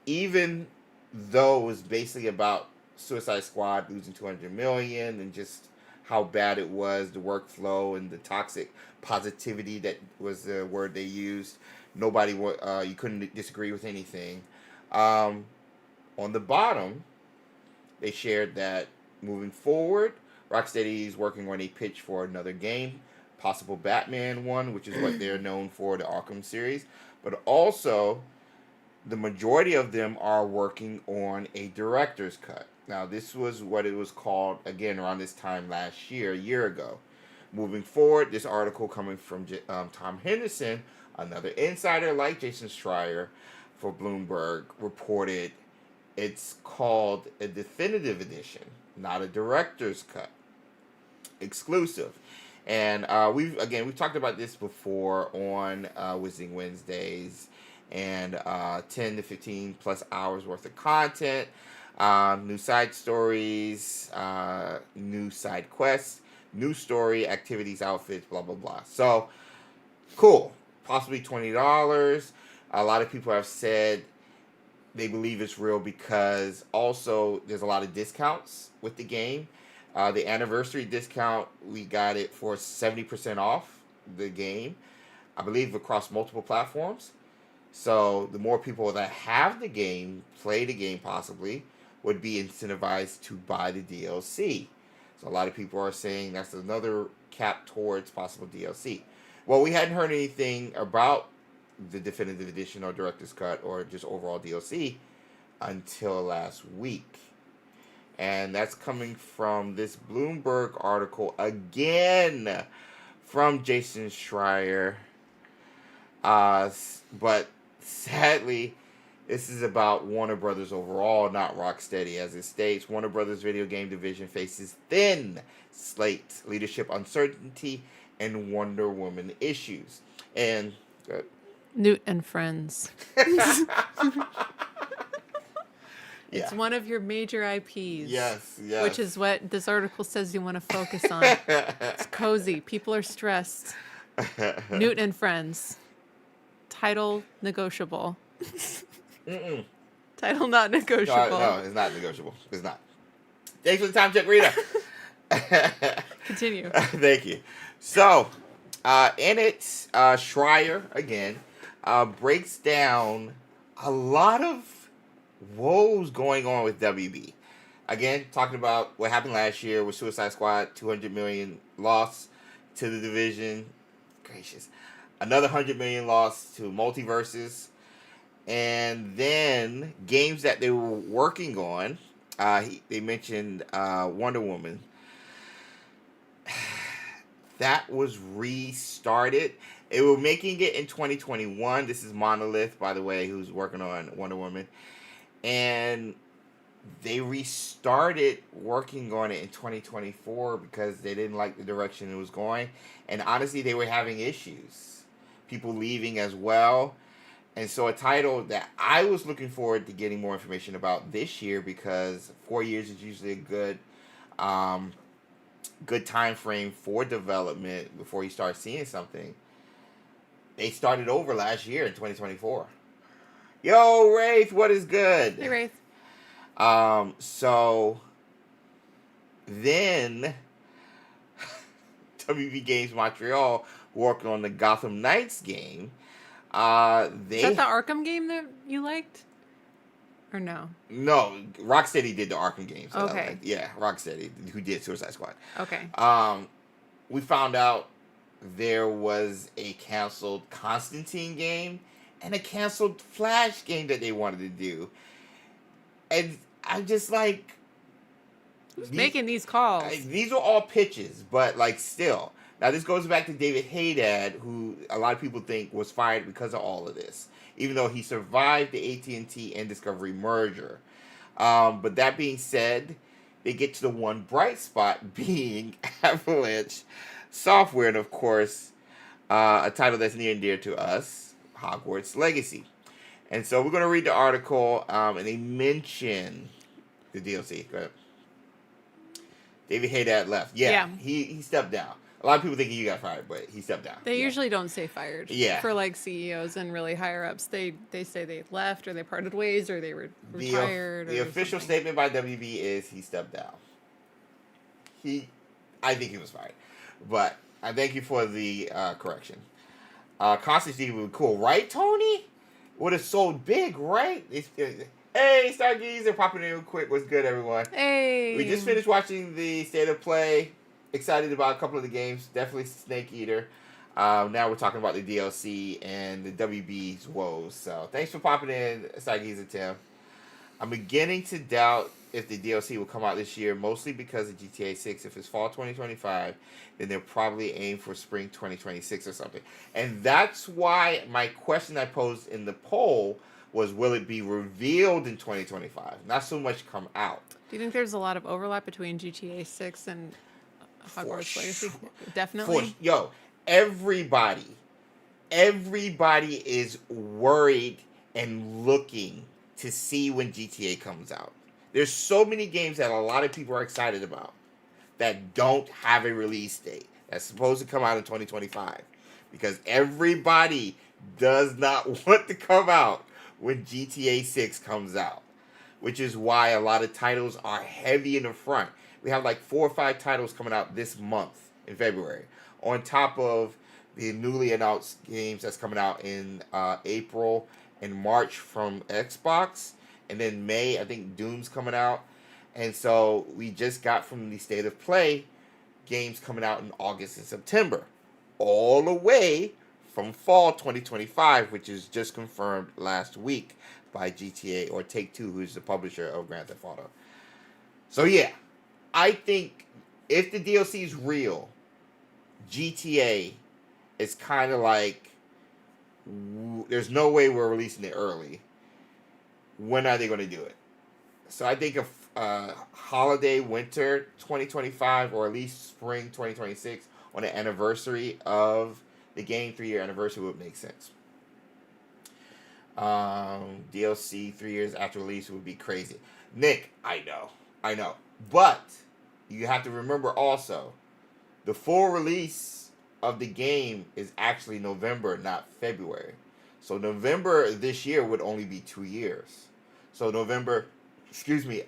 even though it was basically about Suicide Squad losing $200 million and just how bad it was, the workflow and the toxic positivity, that was the word they used. Nobody, you couldn't disagree with anything. On the bottom, they shared that moving forward, Rocksteady is working on a pitch for another game, possible Batman one, which is what they're known for, the Arkham series. But also, the majority of them are working on a director's cut. Now, this was what it was called, again, around this time last year, a year ago. Moving forward, this article coming from Tom Henderson, another insider like Jason Schreier for Bloomberg, reported it's called a definitive edition, not a director's cut. Exclusive. And we've talked about this before on Wizarding Wednesdays, and 10 to 15 plus hours worth of content, new side stories, new side quests, new story, activities, outfits, blah, blah, blah. So, cool. Possibly $20. A lot of people have said they believe it's real because also there's a lot of discounts with the game. The anniversary discount, we got it for 70% off the game, I believe across multiple platforms. So the more people that have the game, play the game possibly, would be incentivized to buy the DLC. So a lot of people are saying that's another cap towards possible DLC. Well, we hadn't heard anything about the Definitive Edition or Director's Cut or just overall DLC until last week. And that's coming from this Bloomberg article again from Jason Schreier. But sadly, this is about Warner Brothers overall, not Rocksteady. As it states, Warner Brothers video game division faces thin slate, leadership uncertainty, and Wonder Woman issues. And
Newt and Friends. It's one of your major IPs.
Yes.
Which is what this article says you want to focus on. It's cozy. People are stressed. Newt and Friends. Title negotiable. Title not negotiable.
No, it's not negotiable. It's not. Thanks for the time check, Rita.
Continue.
Thank you. So, in it, Schreier, again, breaks down a lot of woes going on with WB. Again, talking about what happened last year with Suicide Squad, $200 million loss to the division. Gracious. Another $100 million loss to Multiverses. And then games that they were working on. They mentioned Wonder Woman. That was restarted. They were making it in 2021. This is Monolith, by the way, who's working on Wonder Woman. And they restarted working on it in 2024 because they didn't like the direction it was going. And honestly, they were having issues. People leaving as well. And so a title that I was looking forward to getting more information about this year, because 4 years is usually a good time frame for development before you start seeing something. They started over last year in 2024. Yo, Wraith, what is good?
Hey, Wraith.
So then WB Games Montreal working on the Gotham Knights game.
Is that the Arkham game that you liked? Or no?
No, Rocksteady did the Arkham games.
Okay.
Yeah, Rocksteady, who did Suicide Squad.
Okay.
We found out there was a canceled Constantine game and a canceled Flash game that they wanted to do. And I'm just like...
Who's making these calls?
These are all pitches, but like still. Now this goes back to David Haddad, who a lot of people think was fired because of all of this, even though he survived the AT&T and Discovery merger. But that being said, they get to the one bright spot being Avalanche Software, and of course, a title that's near and dear to us, Hogwarts Legacy. And so we're going to read the article, and they mention the DLC. Go ahead. David Haddad left. Yeah. He stepped down. A lot of people think he got fired, but he stepped down.
They usually don't say fired.
Yeah.
For like CEOs and really higher ups, they say they left or they parted ways or they were retired.
The official statement by WB is he stepped down. I think he was fired, but I thank you for the correction. Constantine would be cool, right, Tony? Would have sold big, right? Hey, Stargazer, popping in real quick. What's good, everyone?
Hey.
We just finished watching the State of Play. Excited about a couple of the games. Definitely Snake Eater. Now we're talking about the DLC and the WB's woes. So thanks for popping in, Stargazer Tim. I'm beginning to doubt if the DLC will come out this year, mostly because of GTA 6. If it's fall 2025, then they'll probably aim for spring 2026 or something. And that's why my question I posed in the poll was, will it be revealed in 2025? Not so much come out.
Do you think there's a lot of overlap between GTA 6 and Hogwarts Legacy? Definitely.
Everybody is worried and looking to see when GTA comes out. There's so many games that a lot of people are excited about that don't have a release date that's supposed to come out in 2025 because everybody does not want to come out when GTA 6 comes out, which is why a lot of titles are heavy in the front. We have like 4 or 5 titles coming out this month in February, on top of the newly announced games that's coming out in April and March from Xbox. And then May, I think Doom's coming out. And so we just got from the State of Play games coming out in August and September, all the way from fall 2025, which is just confirmed last week by GTA or Take-Two, who's the publisher of Grand Theft Auto. So yeah, I think if the DLC is real, GTA is kind of like, there's no way we're releasing it early. When are they going to do it? So I think a holiday winter 2025 or at least spring 2026 on the anniversary of the game, 3-year anniversary would make sense. DLC 3 years after release would be crazy. Nick, I know. But you have to remember also, the full release of the game is actually November, not February. So November this year would only be 2 years. So November,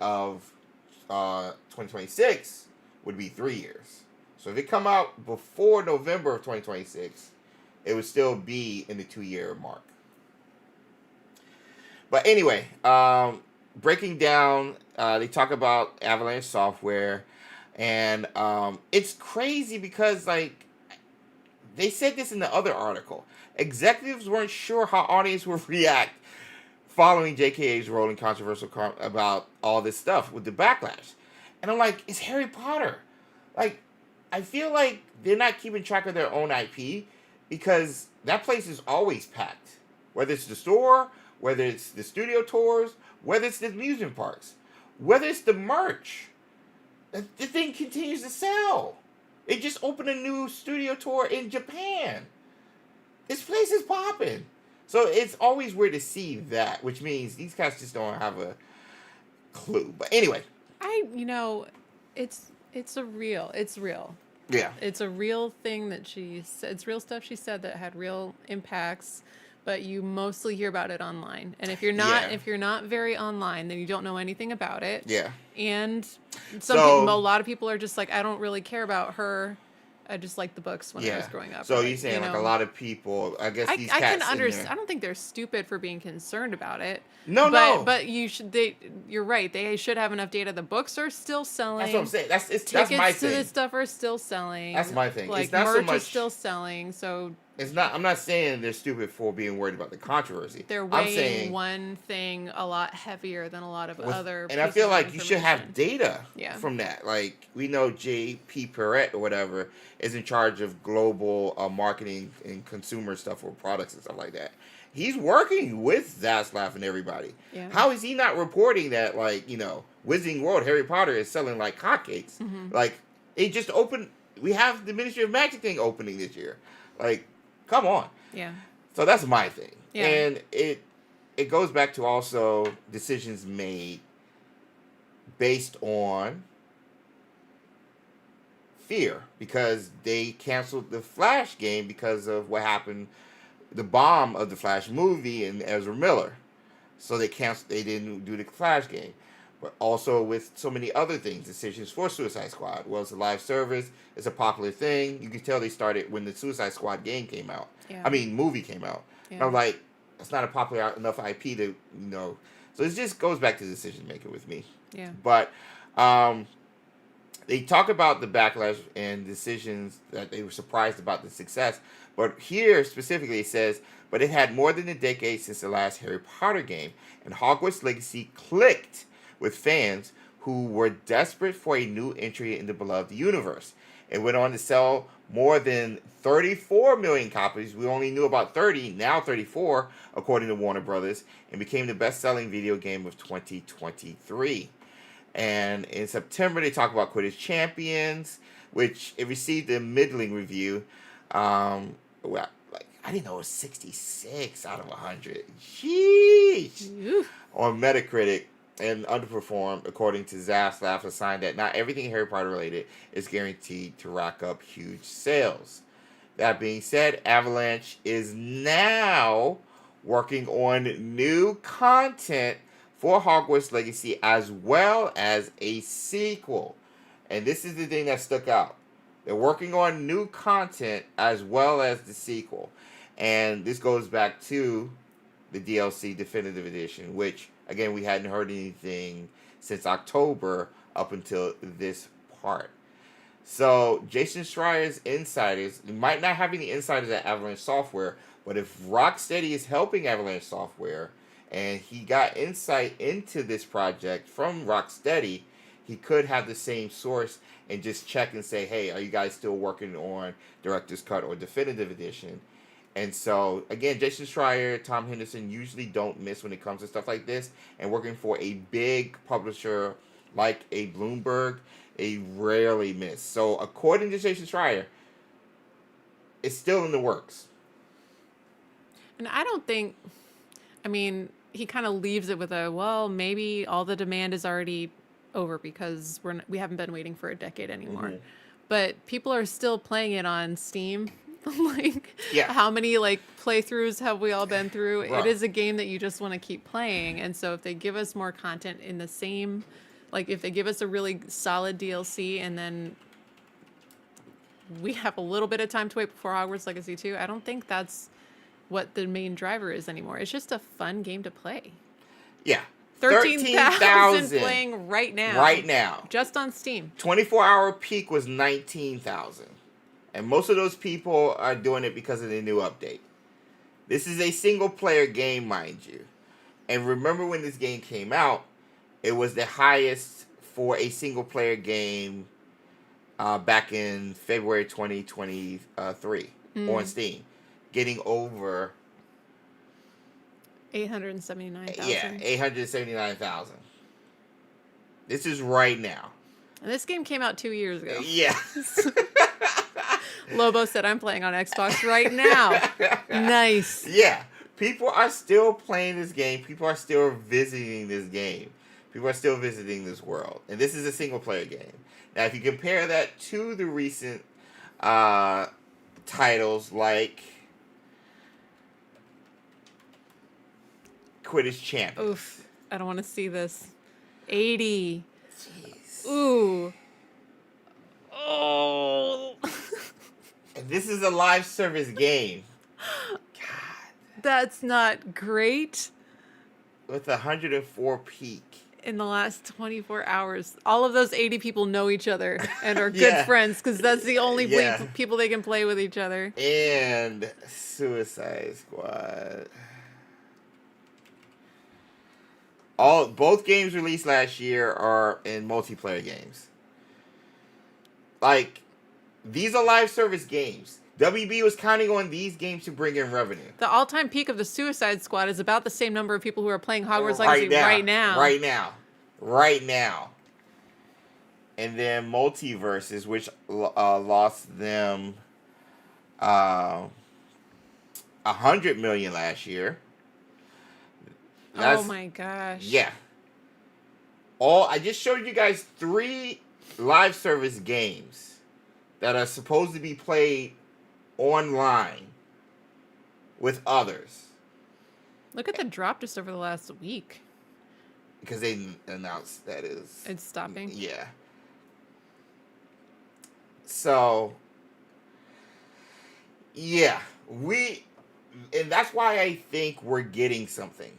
of 2026 would be 3 years. So if it come out before November of 2026, it would still be in the 2-year mark. But anyway, breaking down, they talk about Avalanche Software, and it's crazy because like they said this in the other article. Executives weren't sure how audience would react following JKA's role in controversial about all this stuff with the backlash. And I'm like, it's Harry Potter. Like, I feel like they're not keeping track of their own IP because that place is always packed. Whether it's the store, whether it's the studio tours, whether it's the amusement parks. whether it's the merch, the thing continues to sell. They just opened a new studio tour in Japan. This place is popping. So it's always weird to see that, which means these guys just don't have a clue. But anyway.
It's real.
Yeah.
It's a real thing that it's real stuff she said that had real impacts, but you mostly hear about it online. And if you're not very online, then you don't know anything about it.
Yeah.
And a lot of people are just like, I don't really care about her. I just liked the books when I was growing up.
So you're saying like a lot of people, I guess these cats
I can understand. I don't think they're stupid for being concerned about it.
No.
But you're right. They should have enough data. The books are still selling.
That's what I'm saying. That's my
tickets
thing.
to this stuff are still selling.
That's my thing.
Like
it's not
merch
so much,
is still selling. So
it's not. I'm not saying they're stupid for being worried about the controversy.
They're weighing one thing a lot heavier than a lot of other.
And I feel like you should have data from
Yeah.
that. Like we know J.P. Pirouette or whatever is in charge of global marketing and consumer stuff for products and stuff like that. He's working with Zaslav and everybody.
Yeah.
How is he not reporting that, like, Wizarding World, Harry Potter is selling like hotcakes?
Mm-hmm.
Like, they just opened, we have the Ministry of Magic thing opening this year. Like, come on.
Yeah.
So that's my thing.
Yeah.
And it goes back to also decisions made based on fear, because they canceled the Flash game because of what happened, the bomb of the Flash movie and Ezra Miller. So they didn't do the Flash game. But also with so many other things, decisions for Suicide Squad. Well, it's a live service. It's a popular thing. You can tell they started when the Suicide Squad game came out.
Yeah.
I mean, movie came out.
Yeah.
And I'm like, it's not a popular enough IP to, So it just goes back to decision making with me.
Yeah.
But they talk about the backlash and decisions that they were surprised about the success. But here specifically it says, but it had more than a decade since the last Harry Potter game, and Hogwarts Legacy clicked with fans who were desperate for a new entry in the beloved universe. It went on to sell more than 34 million copies. We only knew about 30, now 34, according to Warner Brothers, and became the best-selling video game of 2023. And in September, they talk about Quidditch Champions, which it received a middling review. I didn't know it was 66 out of 100. Sheesh. On Metacritic, and underperformed, according to Zaslav, a sign that not everything Harry Potter related is guaranteed to rack up huge sales. That being said, Avalanche is now working on new content for Hogwarts Legacy as well as a sequel. And this is the thing that stuck out. They're working on new content as well as the sequel. And this goes back to the DLC Definitive Edition, which, again, we hadn't heard anything since October up until this part. So, Jason Schreier's insiders, you might not have any insiders at Avalanche Software, but if Rocksteady is helping Avalanche Software, and he got insight into this project from Rocksteady, he could have the same source and just check and say, hey, are you guys still working on Director's Cut or Definitive Edition? And so, again, Jason Schreier, Tom Henderson usually don't miss when it comes to stuff like this. And working for a big publisher like a Bloomberg, they rarely miss. So, according to Jason Schreier, it's still in the works.
And I don't think, he kind of leaves it with maybe all the demand is already over because we haven't been waiting for a decade anymore.
Mm-hmm.
But people are still playing it on Steam.
Yeah.
How many playthroughs have we all been through?
Right.
It is a game that you just want to keep playing. And so if they give us more content in the same, if they give us a really solid DLC and then we have a little bit of time to wait before Hogwarts Legacy 2, I don't think that's what the main driver is anymore. It's just a fun game to play.
Yeah.
13,000 playing right now.
Right now.
Just on Steam.
24-hour peak was 19,000. And most of those people are doing it because of the new update. This is a single-player game, mind you. And remember when this game came out, it was the highest for a single-player game back in February 2023 on Steam. Getting over
879,000.
Yeah, 879,000. This is right now.
And this game came out 2 years ago.
Yeah.
Lobo said, I'm playing on Xbox right now. Nice.
Yeah. People are still playing this game. People are still visiting this game. People are still visiting this world. And this is a single-player game. Now, if you compare that to the recent titles like Quidditch Champions.
Oof. I don't want to see this. 80.
Jeez.
Ooh. Oh.
And this is a live service game.
That's not great.
With 104 peak.
In the last 24 hours. All of those 80 people know each other and are good friends because that's the only people they can play with each other.
And Suicide Squad. Both games released last year are in multiplayer games. Like, these are live service games. WB was counting on these games to bring in revenue.
The all-time peak of the Suicide Squad is about the same number of people who are playing Hogwarts Legacy right now.
Right now. And then Multiverses, which lost them $100 million last year.
Oh my gosh.
Yeah. I just showed you guys 3 live service games that are supposed to be played online with others.
Look at the drop just over the last week.
Because they announced that
it's stopping.
Yeah. So, yeah, and that's why I think we're getting something.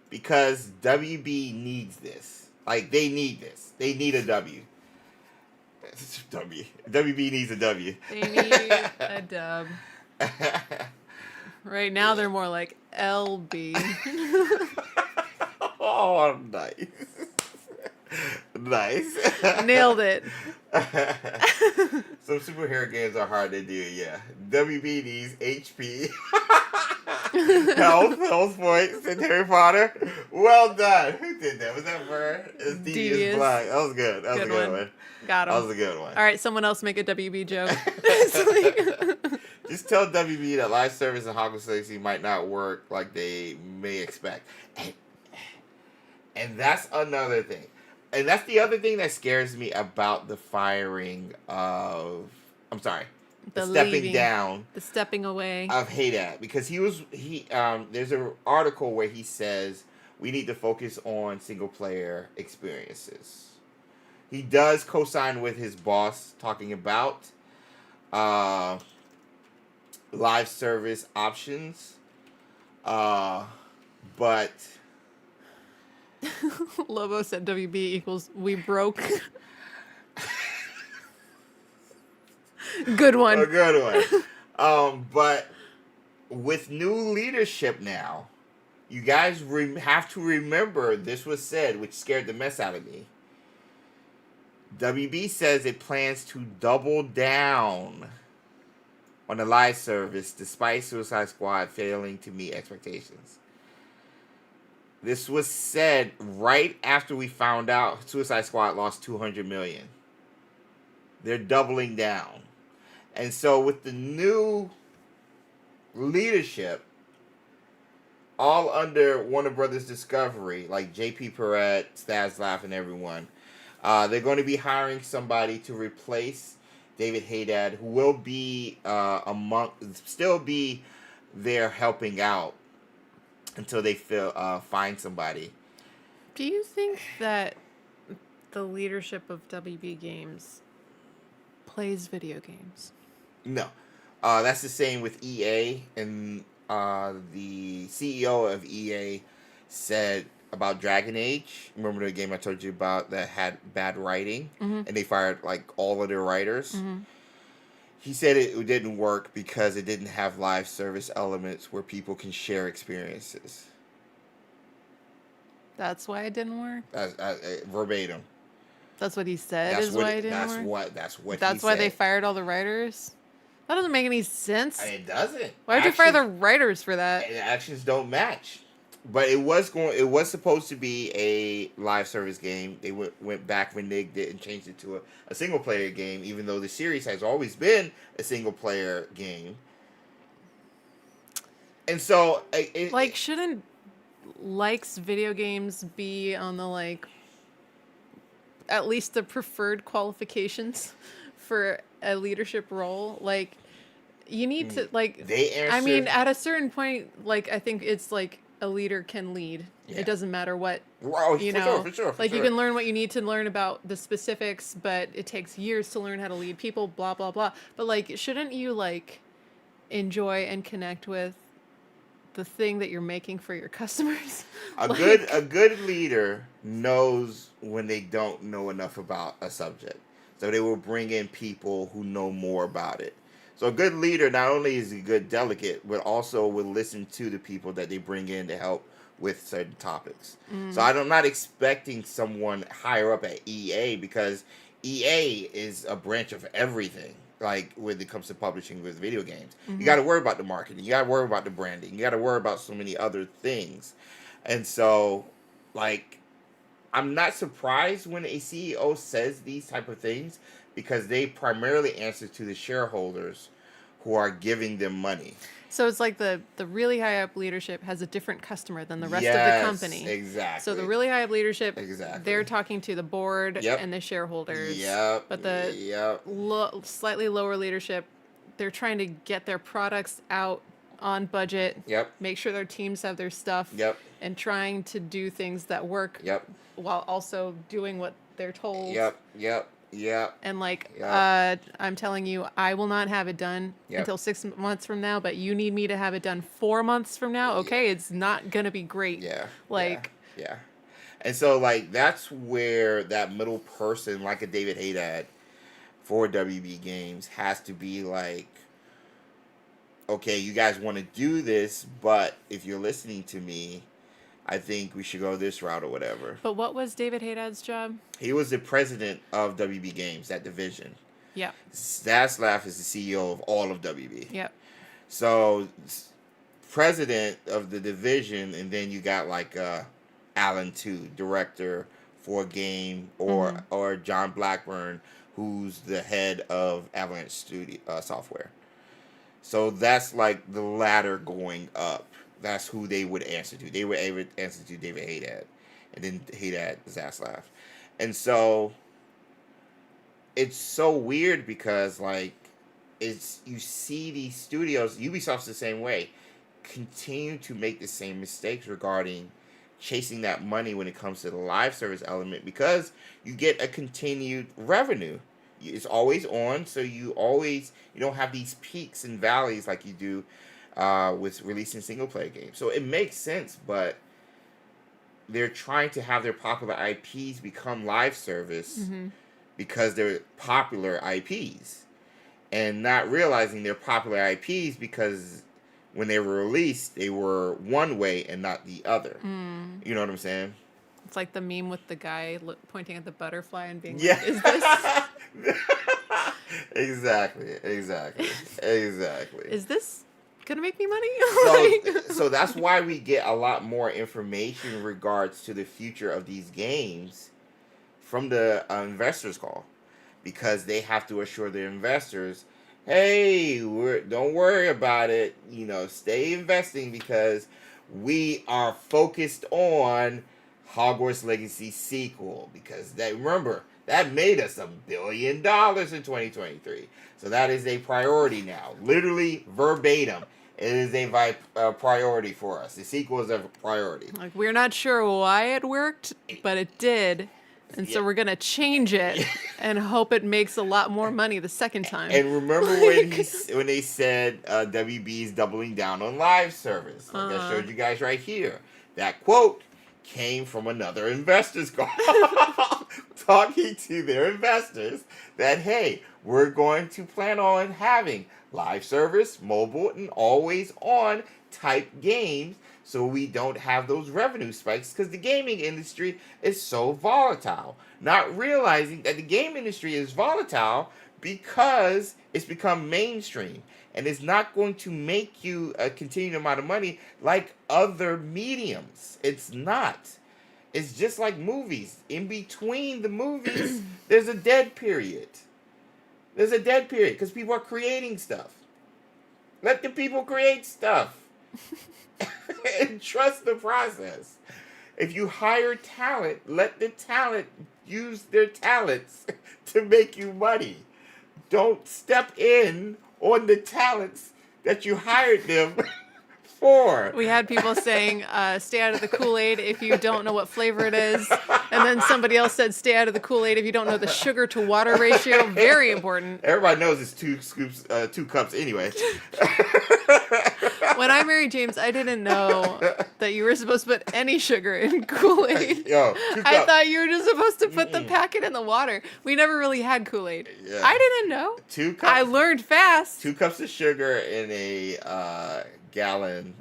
Because WB needs this. Like, they need this. They need a W. WB needs a W.
They need a dub. Right now, they're more like LB.
Oh, nice. Nice.
Nailed it.
Some superhero games are hard to do, yeah. WB needs HP. health points in Harry Potter. Well done. Who did that? Was that Burr? It was Devious Black. That was good. That was a good one.
Got him.
That was a good one.
All right, someone else make a WB joke.
Just tell WB that live service in Hogwarts Legacy might not work like they may expect. And that's another thing. And that's the other thing that scares me about the firing of... I'm sorry. The stepping down.
The stepping away.
Of Haydad. Because there's an article where he says we need to focus on single-player experiences. He does co-sign with his boss talking about live service options. But...
Lobo said WB equals we broke. Good one.
A good one. But with new leadership now, you guys have to remember this was said, which scared the mess out of me. WB says it plans to double down on the live service despite Suicide Squad failing to meet expectations. This was said right after we found out Suicide Squad lost $200 million. They're doubling down. And so with the new leadership, all under Warner Brothers Discovery, like JP Pirouettes, Staslav, and everyone, they're going to be hiring somebody to replace David Haydad, who will be still be there helping out until they find somebody.
Do you think that the leadership of WB Games plays video games?
No. That's the same with EA, and the CEO of EA said about Dragon Age. Remember the game I told you about that had bad writing, and they fired like all of their writers? He said it didn't work because it didn't have live service elements where people can share experiences.
That's why it didn't work?
Verbatim.
That's what he said is why it didn't work?
That's what he
That's why
said.
they fired all the writers? That doesn't make any sense.
It doesn't.
Why did you fire the writers for that?
Actions don't match. But it was supposed to be a live service game. They went back when they did and changed it to a single player game, even though the series has always been a single player game. And so,
shouldn't likes video games be on the at least the preferred qualifications for a leadership role? Like, you need to I mean, at a certain point, I think it's a leader can lead. Yeah. It doesn't matter what,
for sure.
You can learn what you need to learn about the specifics, but it takes years to learn how to lead people, blah, blah, blah. But shouldn't you enjoy and connect with the thing that you're making for your customers?
A good leader knows when they don't know enough about a subject. So they will bring in people who know more about it. So a good leader not only is a good delegate, but also will listen to the people that they bring in to help with certain topics. So I'm not expecting someone higher up at EA, because EA is a branch of everything. When it comes to publishing with video games, you got to worry about the marketing, you got to worry about the branding, you got to worry about so many other things. And so, I'm not surprised when a CEO says these type of things, because they primarily answer to the shareholders who are giving them money.
So it's the really high up leadership has a different customer than the rest of the company.
Exactly.
So the really high up leadership, they're talking to the board and the shareholders. But the slightly lower leadership, they're trying to get their products out on budget. Make sure their teams have their stuff. And trying to do things that work. While also doing what they're told. And I'm telling you, I will not have it done until 6 months from now, but you need me to have it done 4 months from now. Okay, it's not gonna be great.
Yeah. And so that's where that middle person, like a David Haddad for WB Games, has to be okay, you guys want to do this, but if you're listening to me, I think we should go this route or whatever.
But what was David Haddad's job?
He was the president of WB Games, that division.
Yeah.
Zaslav is the CEO of all of WB.
Yep.
So, president of the division, and then you got Alan too, director for a game, or John Blackburn, who's the head of Avalanche Studio Software. So that's the ladder going up. That's who they would answer to. They would answer to David Haddad, and then Haddad Zaslav. And so it's so weird, because you see these studios, Ubisoft's the same way, continue to make the same mistakes regarding chasing that money when it comes to the live service element, because you get a continued revenue. It's always on, so you don't have these peaks and valleys like you do with releasing single player games. So it makes sense, but they're trying to have their popular IPs become live service because they're popular IPs, and not realizing they're popular IPs because when they were released, they were one way and not the other. You know what I'm saying?
It's like the meme with the guy pointing at the butterfly and being like, is this...
Exactly.
Is this gonna make me money?
So that's why we get a lot more information in regards to the future of these games from the investors call, because they have to assure their investors, hey, don't worry about it, stay investing, because we are focused on Hogwarts Legacy sequel, because remember, that made us $1 billion in 2023. So that is a priority now. Literally verbatim. It is a priority for us. The sequel is a priority.
We're not sure why it worked, but it did. And so we're going to change it and hope it makes a lot more money the second time.
And remember when they said WB is doubling down on live service? I showed you guys right here. That quote came from another investor's call. Talking to their investors that, hey, we're going to plan on having live service, mobile, and always on type games, so we don't have those revenue spikes, because the gaming industry is so volatile. Not realizing that the game industry is volatile because it's become mainstream. And it's not going to make you a continued amount of money like other mediums. It's not. It's just like movies. In between the movies, there's a dead period. There's a dead period because people are creating stuff. Let the people create stuff. And trust the process. If you hire talent, let the talent use their talents to make you money. Don't step in on the talents that you hired them for.
We had people saying, stay out of the Kool-Aid if you don't know what flavor it is. And then somebody else said, stay out of the Kool-Aid if you don't know the sugar to water ratio. Very important.
Everybody knows it's 2 cups anyway.
When I married James, I didn't know that you were supposed to put any sugar in Kool-Aid.
Yo, 2 cups.
I thought you were just supposed to put the packet in the water. We never really had Kool-Aid.
Yeah.
I didn't know.
2 cups.
I learned fast.
2 cups of sugar in a gallon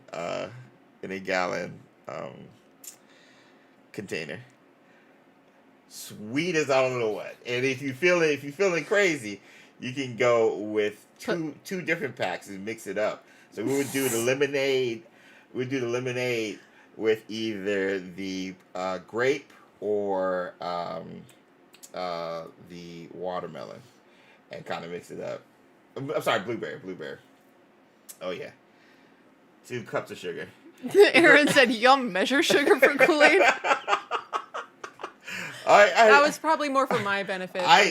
container. Sweet as I don't know what. And if you're feeling crazy, you can go with two different packs and mix it up. So we would do the lemonade. We'd do the lemonade with either the grape or the watermelon, and kind of mix it up. I'm sorry, blueberry. Oh yeah. 2 cups of sugar.
Aaron said, yum, measure sugar for Kool-Aid. That was probably more for my benefit.
I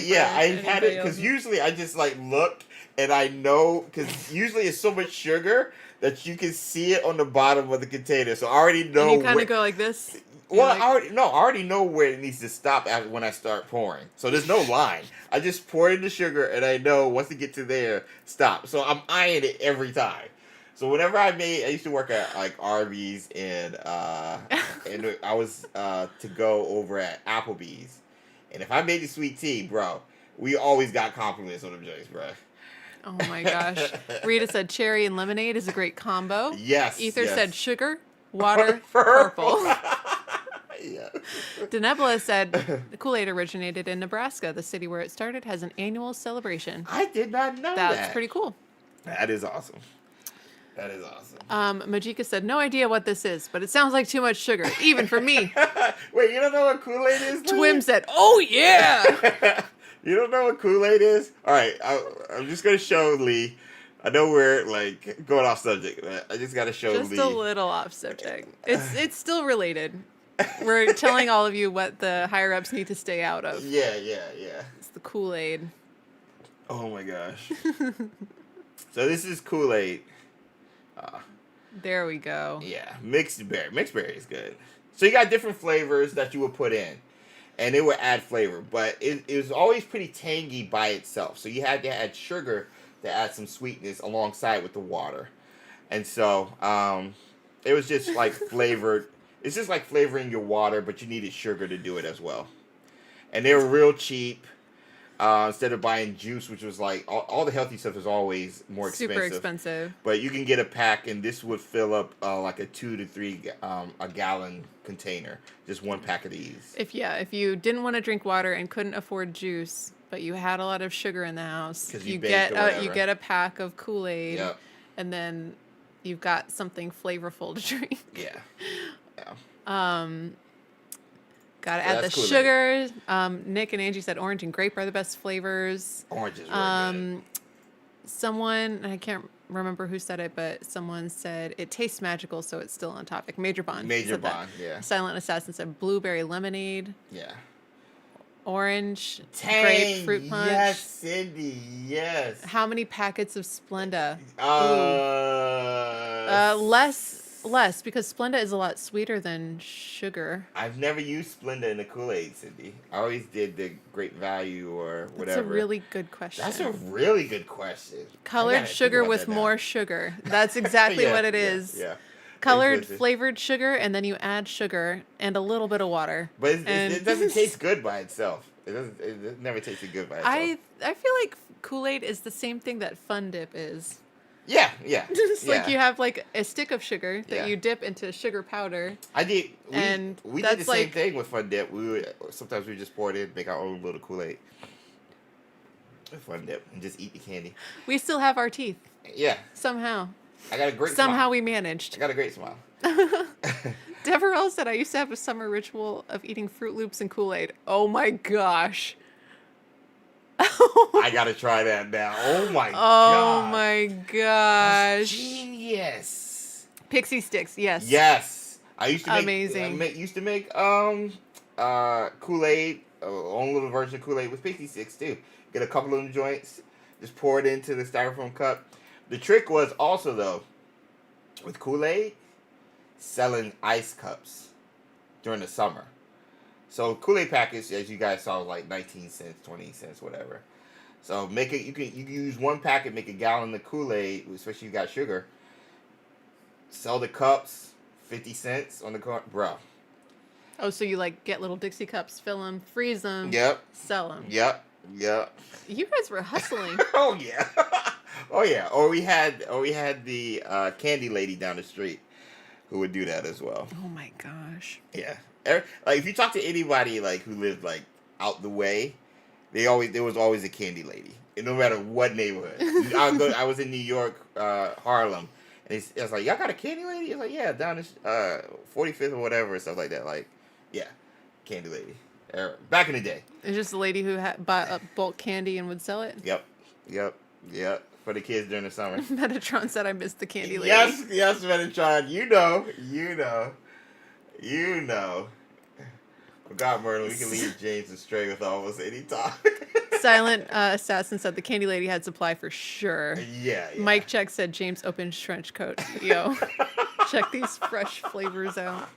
had it because usually I just like look and I know, because usually it's so much sugar that you can see it on the bottom of the container. So I already know.
And you kind of go like this.
Well, like, I already know where it needs to stop after when I start pouring. So there's no line. I just pour in the sugar and I know once it gets to there, stop. So I'm eyeing it every time. So whenever I used to work at like Arby's and I was to go over at Applebee's, and if I made the sweet tea, bro, we always got compliments on them joints, bro.
Oh my gosh. Rita said cherry and lemonade is a great combo.
Yes.
Ether said sugar, water, purple.
Yeah.
Denebula said the Kool-Aid originated in Nebraska. The city where it started has an annual celebration.
I did not know that.
That's pretty cool.
That is awesome. That is awesome.
Majika said, no idea what this is, but it sounds like too much sugar, even for me.
Wait, you don't know what Kool-Aid is?
Twim said, oh yeah!
You don't know what Kool-Aid is? All right, I'm just going to show Lee. I know we're like going off subject, but I just got to show Lee.
Just a little off subject. It's still related. We're telling all of you what the higher-ups need to stay out of.
Yeah.
It's the Kool-Aid.
Oh my gosh. So this is Kool-Aid.
There we go.
Yeah, mixed berry. Mixed berry is good. So you got different flavors that you would put in, and it would add flavor. But it was always pretty tangy by itself. So you had to add sugar to add some sweetness alongside with the water. And so it was just like flavored. It's just like flavoring your water, but you needed sugar to do it as well. And they were real cheap. Instead of buying juice, which was like all the healthy stuff is always more expensive.
Super expensive.
But you can get a pack, and this would fill up like a 2 to 3 a gallon container. Just one pack of these.
If you didn't want to drink water and couldn't afford juice, but you had a lot of sugar in the house, you get a pack of Kool-Aid,
Yep.
and then you've got something flavorful to drink.
Yeah.
Gotta add the sugar. Nick and Angie said orange and grape are the best flavors.
Orange is really good.
Someone, I can't remember who said it, but someone said it tastes magical, so it's still on topic. Major Bond.
Major Bond, yeah.
Silent Assassin said blueberry lemonade.
Yeah.
Orange,
Tang,
grapefruit punch.
Yes, Cindy, yes.
How many packets of Splenda? Less, because Splenda is a lot sweeter than sugar.
I've never used Splenda in the Kool-Aid, Cindy. I always did the Great Value or whatever.
That's a really good question.
That's a really good question.
Colored sugar with more sugar. That's exactly what it is.
Yeah.
Colored, flavored sugar, and then you add sugar and a little bit of water.
But it doesn't taste good by itself. It never tasted good by itself.
I feel like Kool-Aid is the same thing that Fun Dip is.
Yeah.
Just like you have like a stick of sugar that you dip into sugar powder.
We did the same thing with Fun Dip. Sometimes we just pour it in, make our own little Kool-Aid. Fun dip and just eat the candy.
We still have our teeth.
Yeah.
Somehow.
I got a great
Somehow
smile.
we managed.
I got a great smile.
Deverell said, I used to have a summer ritual of eating Fruit Loops and Kool-Aid. Oh my gosh.
I gotta try that now. Oh my
Oh
god.
my gosh.
That's genius.
Pixie sticks, yes.
Yes. I used to make
Amazing.
used to make Kool-Aid, own little version of Kool-Aid with pixie sticks too. Get a couple of them joints, just pour it into the styrofoam cup. The trick was also though, with Kool-Aid, selling ice cups during the summer. So Kool-Aid package, as you guys saw, was like 19 cents, 20 cents, whatever. So make it. You can use one packet, make a gallon of Kool-Aid, especially if you got sugar. Sell the cups, 50 cents on the car, bro.
Oh, so you like get little Dixie cups, fill them, freeze them,
Yep.
sell them.
Yep.
You guys were hustling.
Oh yeah. Oh yeah. Or we had the candy lady down the street who would do that as well.
Oh my gosh.
Yeah. Like if you talk to anybody like who lived like out the way, there was always a candy lady. And no matter what neighborhood. I was in New York, Harlem, and it's like, y'all got a candy lady? It's like, yeah, down this 45th or whatever, stuff like that. Like, yeah, candy lady. Back in the day.
It's just a lady who bought up bulk candy and would sell it.
Yep. For the kids during the summer.
Metatron said I missed the candy lady.
Yes, Metatron. You know. God, Merlin, we can leave James astray with almost any time.
Silent Assassin said the candy lady had supply for sure.
Yeah.
Mike Check said James opened trench coat. Yo, check these fresh flavors out.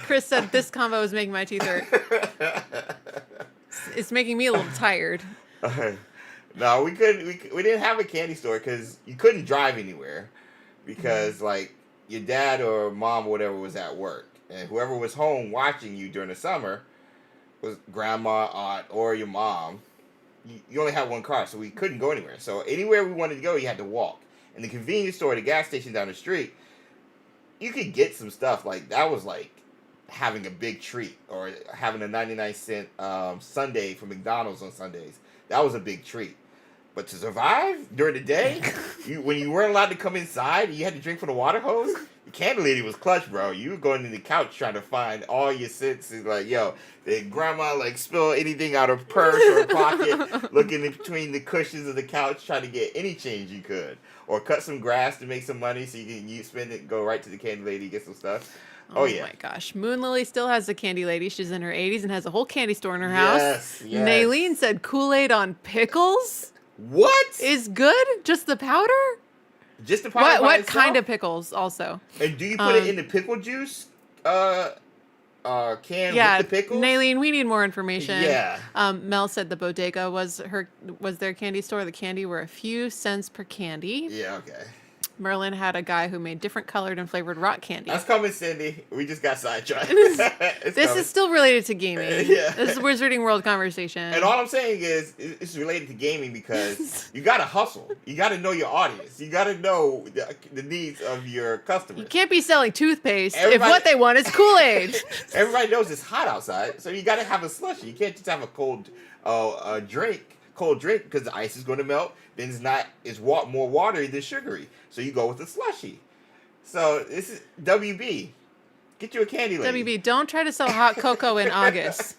Chris said this combo is making my teeth hurt. It's making me a little tired.
No, we didn't have a candy store because you couldn't drive anywhere because like your dad or mom or whatever was at work, and whoever was home watching you during the summer was grandma, aunt, or your mom. You only had one car, so we couldn't go anywhere. So anywhere we wanted to go, you had to walk. And the convenience store, the gas station down the street, you could get some stuff. Like that was like having a big treat, or having a 99-cent sundae from McDonald's on Sundays. That was a big treat. But to survive during the day, when you weren't allowed to come inside, you had to drink from the water hose. The candy lady was clutch, bro. You were going to the couch trying to find all your senses. Like, yo, did grandma like spill anything out of her purse or her pocket? Looking in between the cushions of the couch, trying to get any change you could, or cut some grass to make some money so you spend it, go right to the candy lady, get some stuff. Oh yeah.
My gosh. Moon Lily still has the candy lady. She's in her 80s and has a whole candy store in her house.
Yes.
Naylene said Kool-Aid on pickles.
What?
Is good? Just the powder?
Just the powder.
What kind of pickles also?
And do you put it in the pickle juice can with the pickles?
Naylene, we need more information.
Yeah.
Mel said the bodega was their candy store. The candy were a few cents per candy.
Yeah, okay.
Merlin had a guy who made different colored and flavored rock candy.
That's coming, Cindy. We just got sidetracked.
This is still related to gaming.
Yeah.
This is Wizarding World conversation.
And all I'm saying is, it's related to gaming because you got to hustle. You got to know your audience. You got to know the needs of your customers.
You can't be selling toothpaste if what they want is Kool-Aid.
Everybody knows it's hot outside, so you got to have a slushie. You can't just have a cold drink because the ice is going to melt. Then it's more watery than sugary. So you go with a slushie. So this is WB. Get you a candy lady.
WB, don't try to sell hot cocoa in August.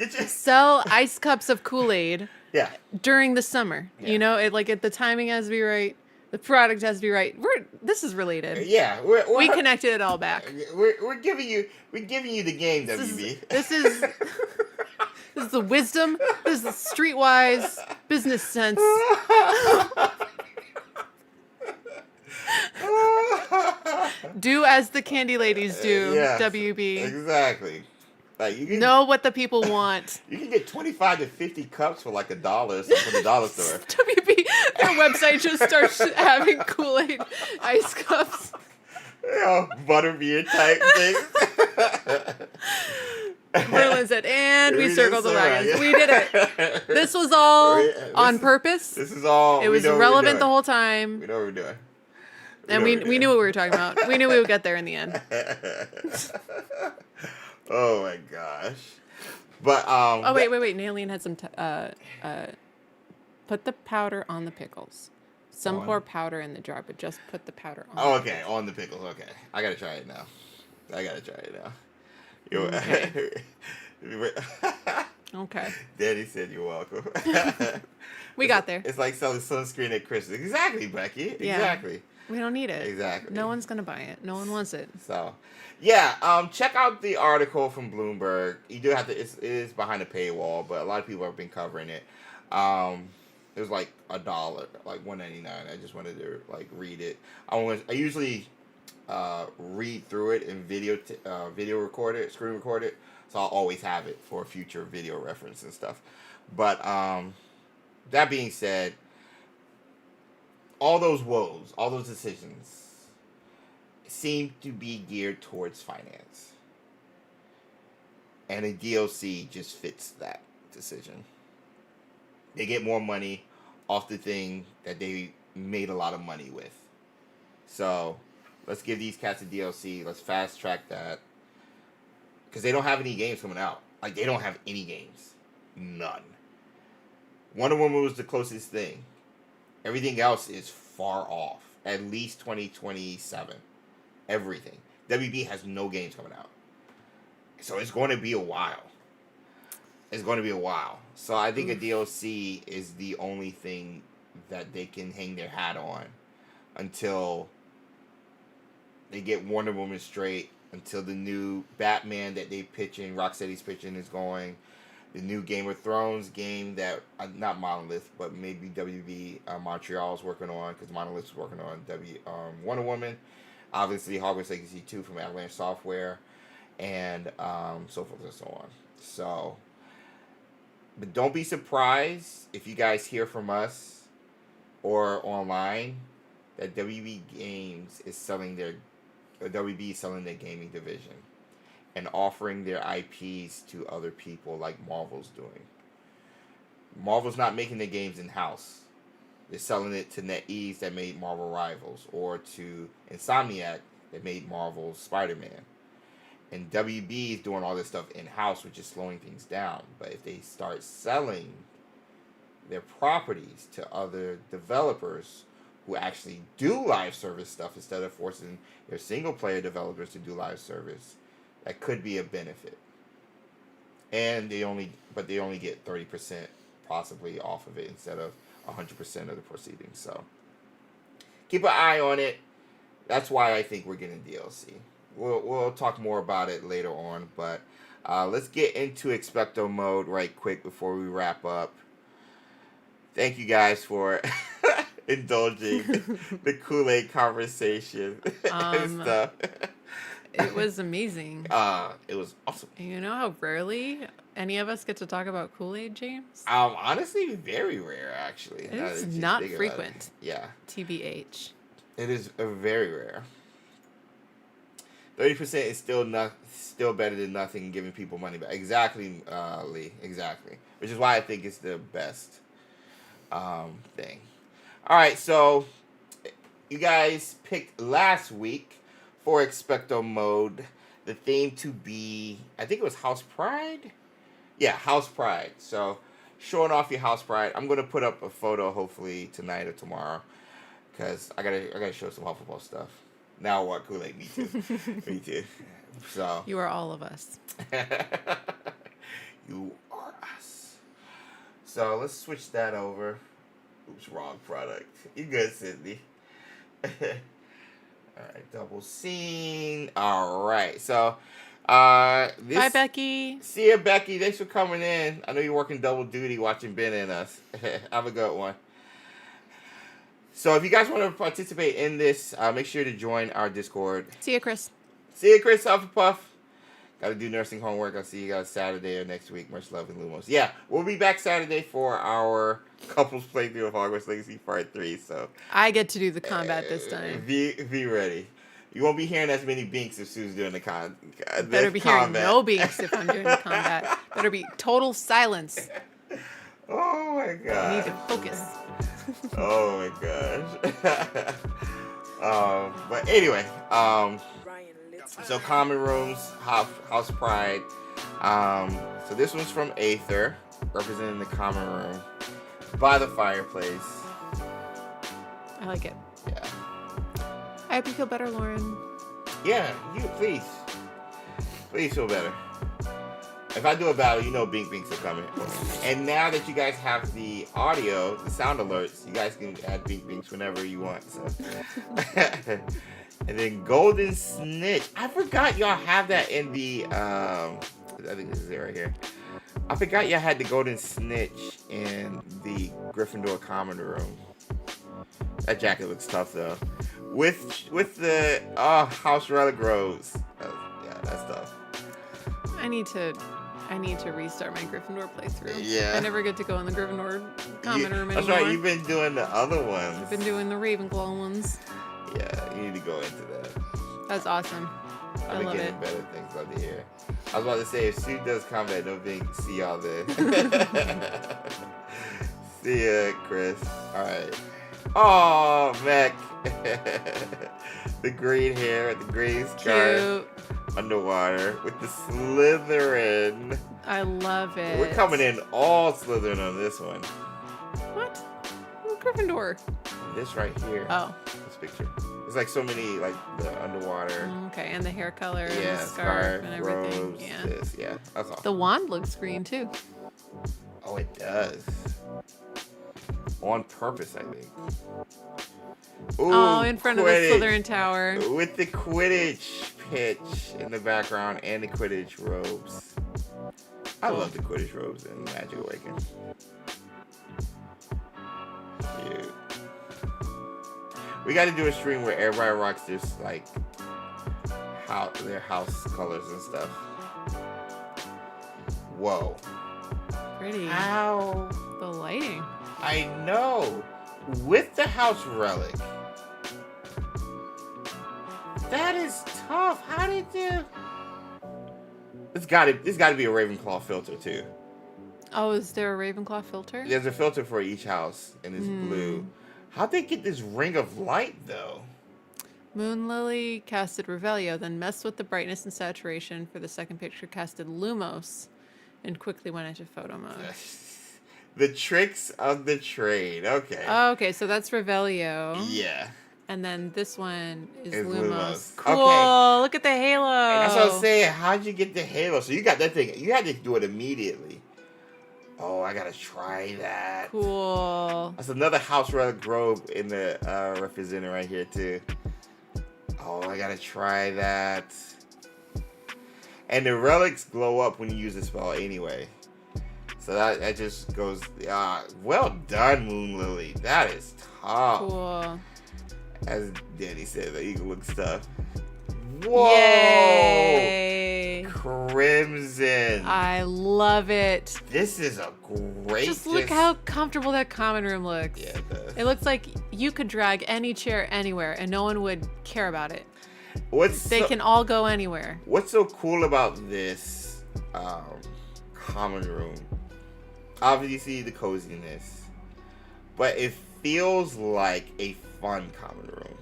Sell ice cups of Kool-Aid.
Yeah.
During the summer. Yeah. You know, the timing has to be right. The product has to be right. This is related.
Yeah,
we connected it all back.
We're giving you the game, WB.
This is the wisdom. This is the streetwise business sense. Do as the candy ladies do, WB.
Exactly. Like you can
know what the people want.
You can get 25 to 50 cups for like $1 from the dollar store.
WB, their website just starts having Kool-Aid ice cups.
Butterbeer type things.
Merlin said, and we circled the wagons. We did it. This was all on purpose.
This is all.
It was relevant the whole time.
We know what we're doing.
And we knew what we were talking about. We knew we would get there in the end.
Oh my gosh. But
oh wait. Naylene had some put the powder on the pickles. Some
On?
pour powder in the jar, but just put the powder on.
Oh, okay, on the pickles. Okay, I gotta try it now.
Okay.
Daddy said you're welcome.
We got there.
It's like selling sunscreen at Christmas. Exactly, Becky.
Yeah.
Exactly.
We don't need it.
Exactly.
No one's gonna buy it. No one wants it.
So, yeah. Check out the article from Bloomberg. You do have to. It is behind a paywall, but a lot of people have been covering it. It was like $1, like $1.99. I just wanted to like read it. I usually read through it and video record it, screen record it, so I'll always have it for future video reference and stuff. But that being said, all those woes, all those decisions seem to be geared towards finance, and a DLC just fits that decision. They get more money off the thing that they made a lot of money with. So let's give these cats a DLC. Let's fast track that. Because they don't have any games coming out. Like, they don't have any games. None. Wonder Woman was the closest thing. Everything else is far off. At least 2027. Everything. WB has no games coming out. So it's going to be a while. It's going to be a while. So I think a DLC is the only thing that they can hang their hat on until they get Wonder Woman straight, until the new Batman that they pitching, Rocksteady's pitching, is going, the new Game of Thrones game that, not Monolith, but maybe WB Montreal is working on, because Monolith is working on Wonder Woman, obviously Hogwarts Legacy 2 from Avalanche Software, and so forth and so on. So, but don't be surprised if you guys hear from us or online that WB Games is selling WB is selling their gaming division and offering their IPs to other people like Marvel's doing. Marvel's not making their games in-house. They're selling it to NetEase that made Marvel Rivals, or to Insomniac that made Marvel's Spider-Man. And WB is doing all this stuff in-house, which is slowing things down. But if they start selling their properties to other developers who actually do live service stuff instead of forcing their single-player developers to do live service, that could be a benefit. And they only get 30% possibly off of it instead of 100% of the proceedings. So keep an eye on it. That's why I think we're getting DLC. We'll talk more about it later on, but let's get into XpectoMODE right quick before we wrap up. Thank you guys for indulging the Kool-Aid conversation and stuff.
It was amazing.
It was awesome.
You know how rarely any of us get to talk about Kool-Aid, James?
Honestly, very rare, actually.
It's not frequent.
Yeah.
TBH.
It is very rare. 30% is still better than nothing, giving people money back. Exactly, Lee. Exactly. Which is why I think it's the best thing. All right, so you guys picked last week for XpectoMODE the theme to be, I think it was House Pride? Yeah, House Pride. So showing off your House Pride. I'm gonna put up a photo hopefully tonight or tomorrow, because I gotta show some Hufflepuff stuff. Now what? Kool-Aid, me too. Me too. So
you are all of us.
You are us. So let's switch that over. Oops, wrong product. You good, Sydney? Alright, double scene. Alright, so
bye, Becky.
See ya, Becky. Thanks for coming in. I know you're working double duty watching Ben and us. Have a good one. So if you guys want to participate in this, make sure to join our Discord.
See ya, Chris.
See ya, Chris Hufflepuff. Gotta do nursing homework. I'll see you guys Saturday or next week. Much love and Lumos. Yeah, we'll be back Saturday for our couples playthrough of Hogwarts Legacy Part 3. So
I get to do the combat this time.
Be ready. You won't be hearing as many binks if Sue's doing the
Better be hearing no binks if I'm doing the combat. Better be total silence.
Oh my god.
I need to focus.
Oh my gosh. But anyway, so common rooms, House Pride. So this one's from Aether, representing the common room. by the fireplace.
I like it.
Yeah.
I hope you feel better, Lauren.
Yeah, you please. Please feel better. If I do a battle, you know Bink Binks are coming. And now that you guys have the audio, the sound alerts, you guys can add Bink Binks whenever you want. So. And then Golden Snitch. I forgot y'all have that in the, I think this is it right here. I forgot y'all had the Golden Snitch in the Gryffindor common room. That jacket looks tough though. With the House Relic Rose. Yeah, that's tough.
I need to restart my Gryffindor playthrough.
Yeah.
I never get to go in the Gryffindor common room
That's
anymore.
right, you've been doing the other ones.
I've been doing the Ravenclaw ones.
Yeah, you need to go into that.
That's awesome. I
I've
love
been
it.
getting better things out here. I was about to say, if Sue does combat, don't think see y'all there. See ya, Chris. Alright. Oh, Mac. The green hair, the green scarf. Underwater with the Slytherin.
I love it.
We're coming in all Slytherin on this one.
What? Oh, Gryffindor.
This right here.
Oh.
This picture. There's like so many, like the underwater.
Okay, and the hair color, and
Yeah,
the scarf, and everything.
robes,
Yeah.
this, yeah, that's all.
The wand looks green too.
Oh, it does. On purpose, I think. Ooh,
Oh, in front
Quidditch.
of the Slytherin Tower.
With the Quidditch pitch in the background and the Quidditch robes. I love the Quidditch robes in Magic Awakening. Cute. We got to do a stream where everybody rocks this, like, their house colors and stuff. Whoa.
Pretty.
Ow.
The lighting.
I know. With the house relic. That is tough. How did you? It's got to be a Ravenclaw filter too.
Oh, is there a Ravenclaw filter?
There's a filter for each house, and it's blue. How'd they get this ring of light though?
Moon Lily casted Revelio, then messed with the brightness and saturation for the second picture, casted Lumos, and quickly went into photo mode.
The tricks of the trade. Okay.
Oh, okay, so that's Revelio.
Yeah.
And then this one is
It's
Lumos.
Lumos.
Cool.
Okay.
Look at the halo.
And that's what I was saying. How'd you get the halo? So you got that thing. You had to do it immediately. Oh, I gotta try that.
Cool.
That's another house relic robe in the represented right here too. Oh, I gotta try that. And the relics glow up when you use the spell anyway. So that just goes. Well done, Moon Lily. That is tough.
Cool.
As Danny said, the eagle looks tough. Whoa!
Yay!
Crimson.
I love it.
This is a great.
Just look how comfortable that common room looks.
Yeah, it does.
It looks like you could drag any chair anywhere and no one would care about it. They can all go anywhere.
What's so cool about this common room? Obviously the coziness, but it feels like a fun common room.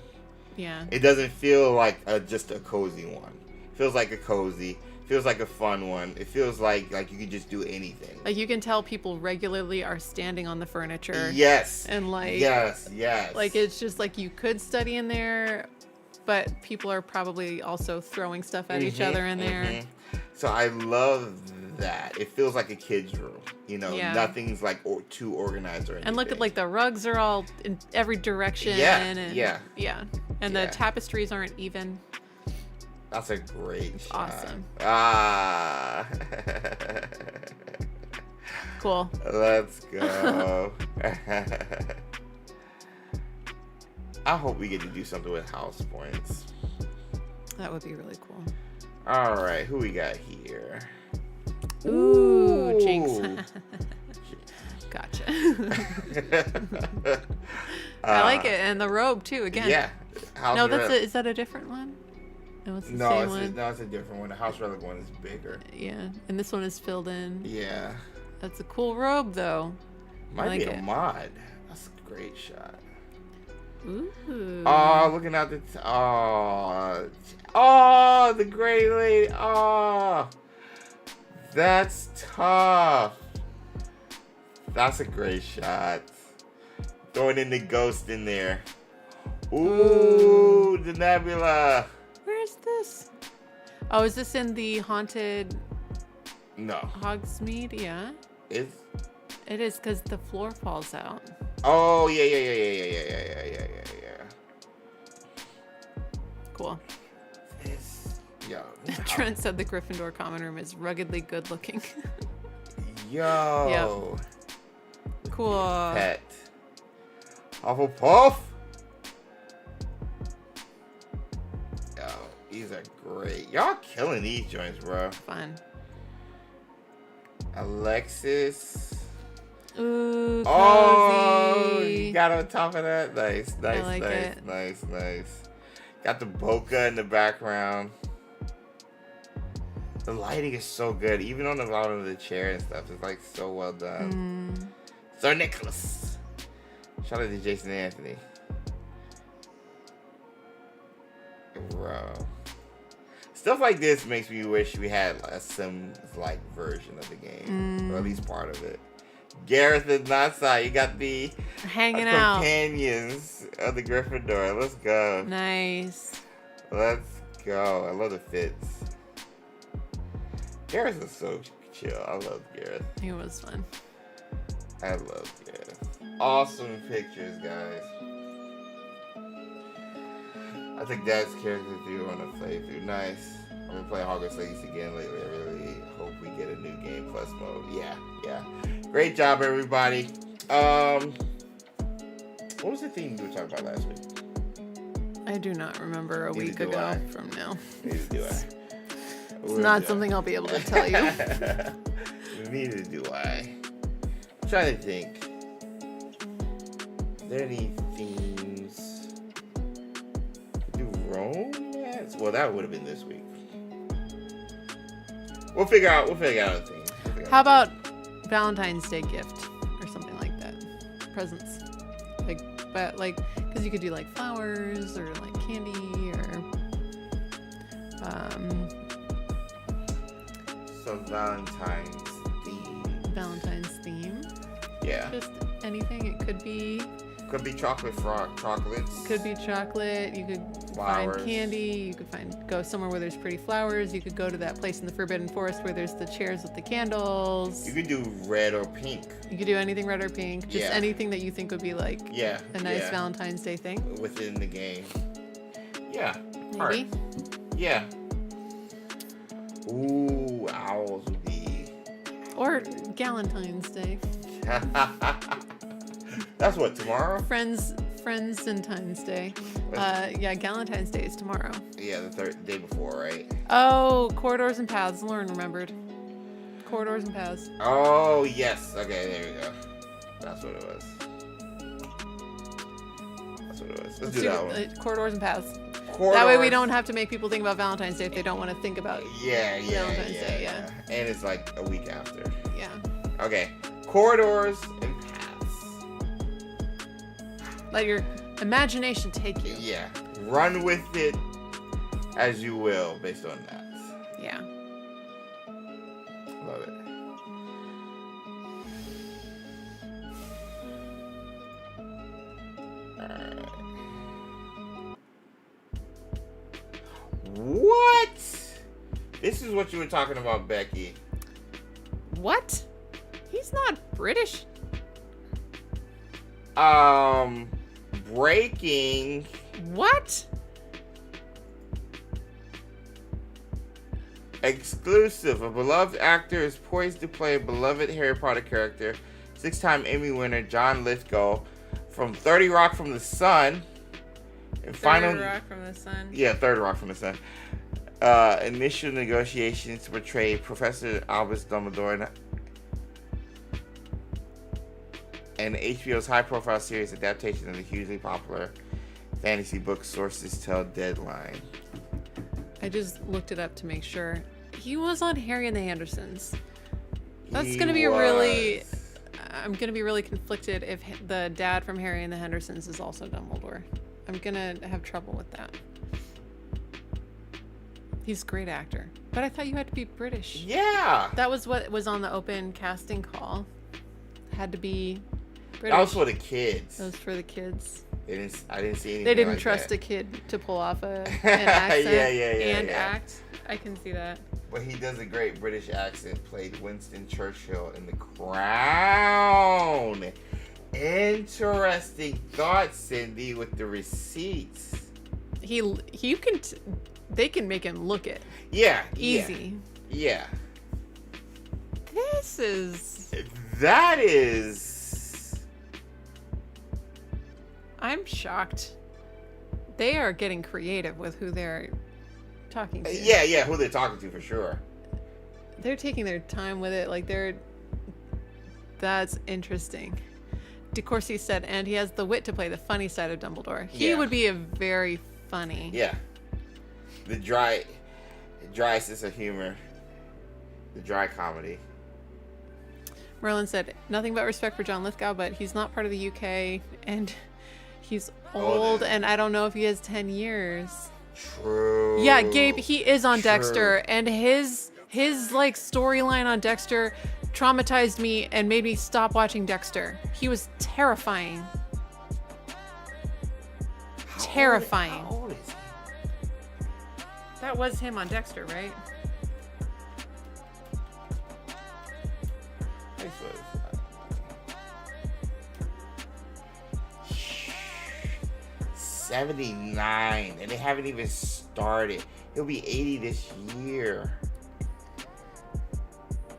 Yeah.
It doesn't feel like just a cozy one. It feels like a cozy. Feels like a fun one. It feels like you could just do anything.
Like you can tell people regularly are standing on the furniture.
Yes.
And like
yes.
Like it's just like you could study in there, but people are probably also throwing stuff at each other in there.
So I love that. It feels like a kid's room. You know,
Yeah.
nothing's like too organized or anything.
And look at like the rugs are all in every direction.
Yeah,
And,
yeah.
Yeah. And
Yeah.
the tapestries aren't even.
That's a great shot.
Awesome.
Ah.
Cool.
Let's go. I hope we get to do something with house points.
That would be really cool.
All right, who we got here?
Ooh, Jinx. Gotcha. I like it, and the robe too. Again.
Yeah. House
No,
Relic.
is that a different one? No, it's the
No,
same
it's
one.
it's a different one. The House Relic one is bigger.
Yeah, and this one is filled in.
Yeah.
That's a cool robe, though.
Might
I like
be a
it.
mod. That's a great shot.
Ooh.
Oh, looking out the. Oh, the gray lady. Oh, that's tough. That's a great shot. Throwing in the ghost in there. Ooh, the nebula.
Where is this? Oh, is this in the haunted?
No.
Hogsmeade, yeah.
It
is because the floor falls out.
Oh yeah.
Cool.
Yo.
Trent said the Gryffindor common room is ruggedly good looking.
Yo.
Yep. Cool.
Pet. Hufflepuff. Yo, these are great. Y'all killing these joints, bro.
Fun.
Alexis.
Ooh, cozy.
Oh, you got on top of that. Nice.
I like it.
Nice. Got the bokeh in the background. The lighting is so good, even on the bottom of the chair and stuff. It's like so well done. Sir Nicholas. Shout out to Jason Anthony. Bro. Stuff like this makes me wish we had a Sims-like version of the game, or at least part of it. Gareth and Natsai, you got the
hanging out
companions of the Gryffindor. Let's go.
Nice.
Let's go. I love the fits. Gareth is so chill. I love Gareth.
He was fun.
I love Gareth. Awesome pictures, guys. I think that's character through on a playthrough. Nice. I've been playing Hogwarts Legacy again lately. I really hope we get a new game plus mode. Yeah. Great job, everybody. What was the theme you were talking about last week?
I do not remember a week ago from now.
Neither do I.
It's not something I'll be able to tell you.
Neither do I. I'm trying to think. Are there any themes? Do romance? Well, that would have been this week. We'll figure out a theme.
How about Valentine's Day gift or something like that? Presents. Because you could do like flowers or like candy or
so Valentine's theme. Yeah.
Just anything. It could be
chocolates.
Could be chocolate. You could
flowers.
Find candy. You could go somewhere where there's pretty flowers. You could go to that place in the Forbidden Forest where there's the chairs with the candles.
You could do red or pink.
You could do anything red or pink. Just anything that you think would be like a nice Valentine's Day thing.
Within the game. Yeah.
Maybe.
Art. Yeah. Ooh, owls would be.
Or Galentine's Day.
That's what, tomorrow?
Friends and Times Day. Yeah, Galentine's Day is tomorrow.
Yeah, the day before, right?
Oh, Corridors and Paths. Lauren remembered. Corridors and Paths.
Oh, yes. Okay, there we go. That's what it was. Let's do that one.
Corridors and Paths. That way we don't have to make people think about Valentine's Day if they don't want to think about Valentine's Day. Yeah.
And it's like a week after.
Yeah.
Okay. Corridors and Paths.
Let your imagination take you.
Yeah. Run with it as you will based on that.
Yeah.
Love it. Alright. What? This is what you were talking about, Becky.
What? He's not British.
Breaking.
What?
Exclusive. A beloved actor is poised to play a beloved Harry Potter character. 6-time Emmy winner John Lithgow from 30 Rock from the Sun. And
Third Rock from the Sun.
Yeah, Third Rock from the Sun. Initial negotiations to portray Professor Albus Dumbledore and HBO's high-profile series adaptation of the hugely popular fantasy book, sources tell Deadline.
I just looked it up to make sure. He was on Harry and the Hendersons. That's going to be really... I'm going to be really conflicted if the dad from Harry and the Hendersons is also Dumbledore. I'm going to have trouble with that. He's a great actor. But I thought you had to be British.
Yeah!
That was what was on the open casting call. had to be British.
That was for the kids.
That was for the kids.
I didn't see anything.
They didn't
like
trust
that.
a kid to pull off an accent and
yeah.
act. I can see that.
But he does a great British accent. Played Winston Churchill in The Crown. Interesting thought, Cindy, with the receipts.
They can make him look it.
Yeah.
Easy.
Yeah. That is.
I'm shocked. They are getting creative with who they're talking to.
Yeah, who they're talking to for sure.
They're taking their time with it. That's interesting. DeCourcy said, and he has the wit to play the funny side of Dumbledore. He would be a very funny.
Yeah. The dry sense of humor. The dry comedy.
Merlin said, nothing but respect for John Lithgow, but he's not part of the UK, and he's old, and I don't know if he has 10 years.
True.
Yeah, Gabe, he is on Dexter, and his storyline on Dexter traumatized me and made me stop watching Dexter. He was terrifying. Terrifying.
How old is he?
That was him on Dexter, right?
79, and they haven't even started. He'll be 80 this year.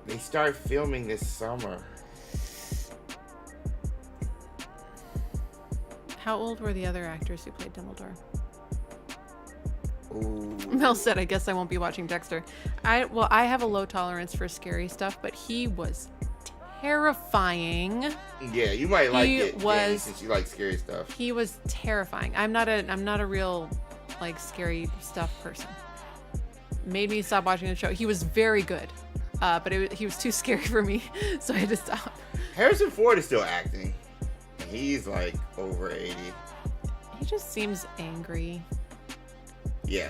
They start filming this summer.
How old were the other actors who played Dumbledore?
Ooh.
Mel said, I guess I won't be watching Dexter. I have a low tolerance for scary stuff, but he was terrifying.
Yeah, you might like it, Danny, since you like scary stuff.
He was terrifying. I'm not a real scary stuff person. Made me stop watching the show. He was very good, but he was too scary for me, so I had to stop.
Harrison Ford is still acting. He's over 80.
He just seems angry.
Yeah.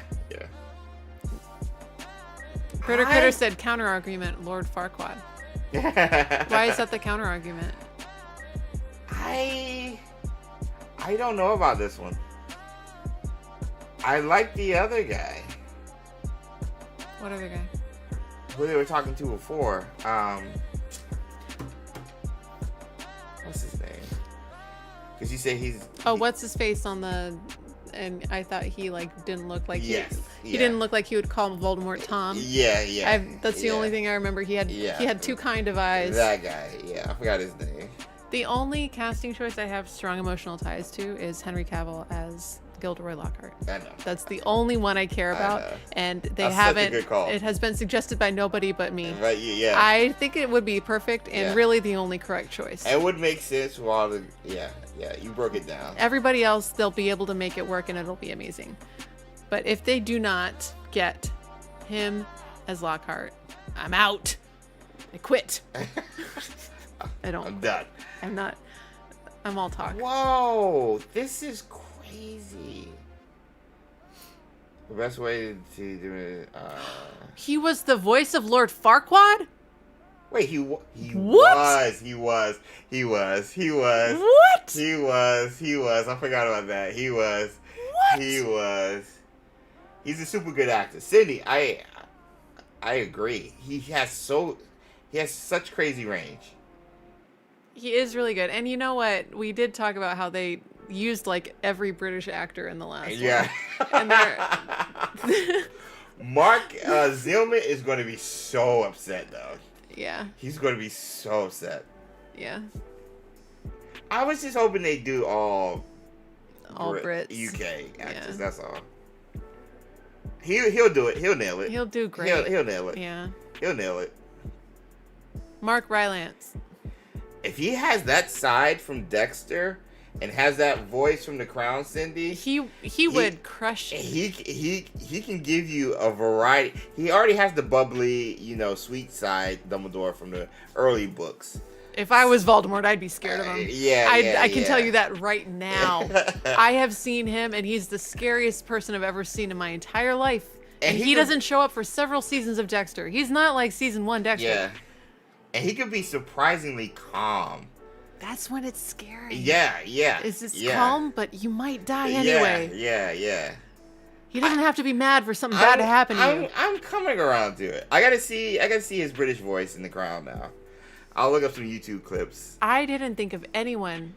Critter said counter argument, Lord Farquaad. Why is that the counter argument?
I don't know about this one. I like the other guy.
What other guy?
Who they were talking to before. What's his name? Because you say he's...
Oh, what's his face on the... And I thought he didn't look like he didn't look like he would call Voldemort Tom.
Yeah.
That's the only thing I remember. He had too kind of eyes.
That guy, I forgot his name.
The only casting choice I have strong emotional ties to is Henry Cavill as Gilderoy Lockhart.
I know.
That's the only one I care about, and
That's such a good call.
It has been suggested by nobody but me.
Right, yeah.
I think it would be perfect and really the only correct choice.
It would make sense with all the you broke it down.
Everybody else, they'll be able to make it work and it'll be amazing. But if they do not get him as Lockhart, I'm out. I quit. I'm
done.
I'm all talk.
Whoa, this is crazy. The best way to do it.
He was the voice of Lord Farquaad?
Wait, he was.
What?
He was.
What?
He was. I forgot about that. He was.
What?
He was. He's a super good actor. Cindy, I agree. He has such crazy range.
He is really good. And you know what? We did talk about how they used every British actor in the last one. And
Mark Zillman is going to be so upset, though.
Yeah.
He's going to be so upset.
Yeah.
I was just hoping they do all
Brits.
UK actors. That's all. He'll do it. He'll nail it.
He'll do great.
He'll nail it.
Yeah.
He'll nail it.
Mark Rylance.
If he has that side from Dexter and has that voice from The Crown, Cindy,
he would crush it.
He can give you a variety. He already has the bubbly, sweet side Dumbledore from the early books.
If I was Voldemort, I'd be scared of him. I can tell you that right now. I have seen him, and he's the scariest person I've ever seen in my entire life. And he doesn't show up for several seasons of Dexter. He's not like season 1 Dexter.
Yeah. And he could be surprisingly calm.
That's when it's scary.
Yeah.
It's calm, but you might die anyway.
Yeah.
He doesn't have to be mad for something bad to happen to you.
I'm coming around to it. I gotta see his British voice in The Crown now. I'll look up some YouTube clips.
I didn't think of anyone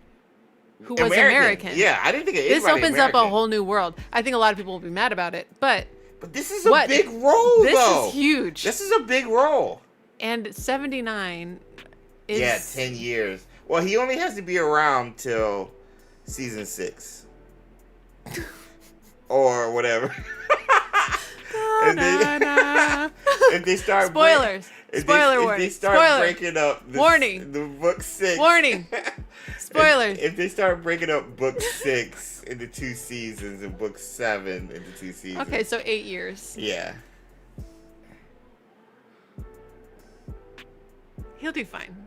who was American.
Yeah, I didn't think of anybody
This opens
American.
up a whole new world. I think a lot of people will be mad about it, but
this is a big role,
this
though.
is huge.
This is a big role.
And 79 is...
Yeah, 10 years. Well, he only has to be around till season 6. Or whatever. If they start
spoilers. Spoiler warning.
If they start breaking up the book 6.
Warning. Spoilers.
If they start breaking up book 6 into 2 seasons and book 7 into 2 seasons.
Okay, so 8 years.
Yeah.
He'll do fine.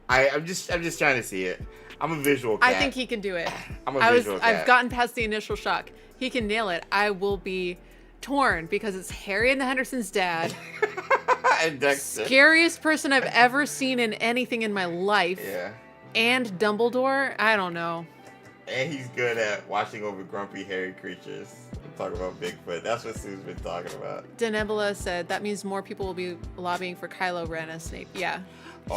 I'm just trying to see it. I'm a visual cat.
I think he can do it.
I'm a visual cat.
I've gotten past the initial shock. He can nail it. I will be torn because it's Harry and the Hendersons' dad.
And Dexter.
Scariest person I've ever seen in anything in my life.
Yeah.
And Dumbledore. I don't know.
And he's good at watching over grumpy, hairy creatures. We're talking about Bigfoot. That's what Sue's been talking about.
Denebula said that means more people will be lobbying for Kylo Ren as Snape. Yeah.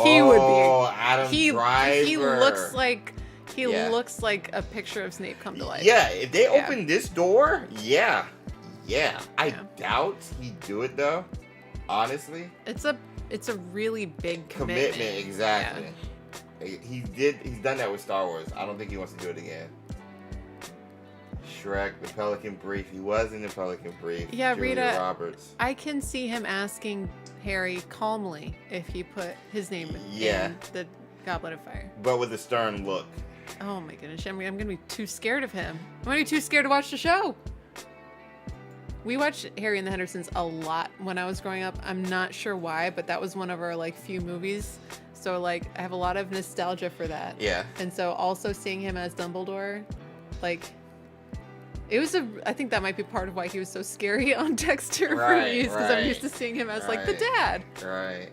He would be.
Adam Driver.
He looks like looks like a picture of Snape come to life.
Yeah, if they open this door, yeah. I doubt he'd do it though. Honestly.
It's a really big commitment.
Exactly. Yeah. He's done that with Star Wars. I don't think he wants to do it again. Shrek, the Pelican Brief. He was in the Pelican Brief.
Yeah,
Julia
Rita.
Roberts.
I can see him asking Harry calmly if he put his name in the Goblet of Fire.
But with a stern look.
Oh my goodness, I'm gonna be too scared of him. I'm gonna be too scared to watch the show. We watched Harry and the Hendersons a lot when I was growing up. I'm not sure why, but that was one of our few movies. So I have a lot of nostalgia for that.
Yeah.
And so also seeing him as Dumbledore, it was I think that might be part of why he was so scary on Dexter for me, because I'm used to seeing him as the dad.
Right.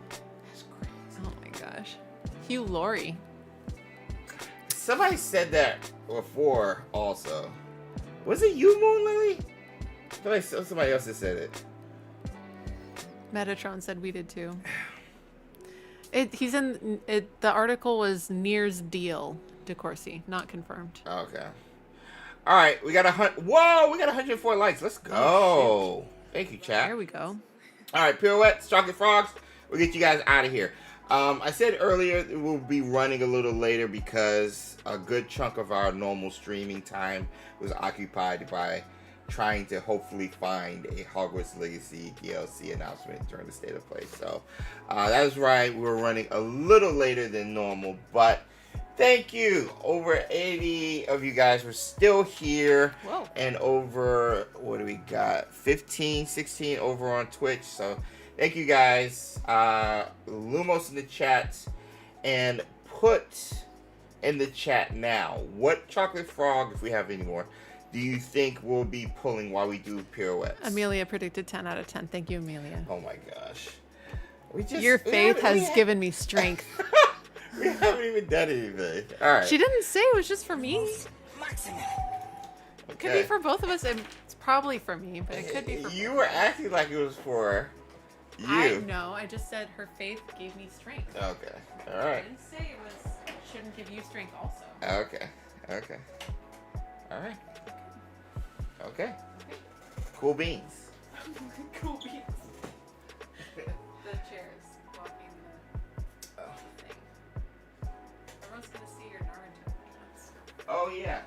That's crazy. Oh my gosh. Hugh Laurie.
Somebody said that before also. Was it you, Moon Lily? I feel like somebody else has said it.
Metatron said we did too. He's in it. The article was Near's deal, DeCourcy, not confirmed.
Okay. All right, we got 104 likes. Let's go.
Oh,
thank you, chat.
There we go.
All right, Pirouettes, Chocolate Frogs. We'll get you guys out of here. I said earlier we'll be running a little later because a good chunk of our normal streaming time was occupied by trying to hopefully find a Hogwarts Legacy DLC announcement during the State of Play. So that is right. We're running a little later than normal, but thank you. Over 80 of you guys were still here.
Whoa.
And over, what do we got? 15, 16 over on Twitch. So thank you guys. Lumos in the chat. And put in the chat now, what Chocolate Frog, if we have any more, do you think we'll be pulling while we do Pirouettes?
Amelia predicted 10 out of 10. Thank you, Amelia.
Oh my gosh.
Your faith has given me strength.
We haven't even done anything. All right.
She didn't say it was just for me. It could be for both of us. It's probably for me, but it could be for
you. Were acting like it was for you.
I know. I just said her faith gave me strength.
Okay. All right.
I didn't say it shouldn't give you strength also.
Okay. All right. Okay. Cool beans.
Cool beans. The chairs blocking the thing. Everyone's gonna see your Naruto ones.
Oh yeah.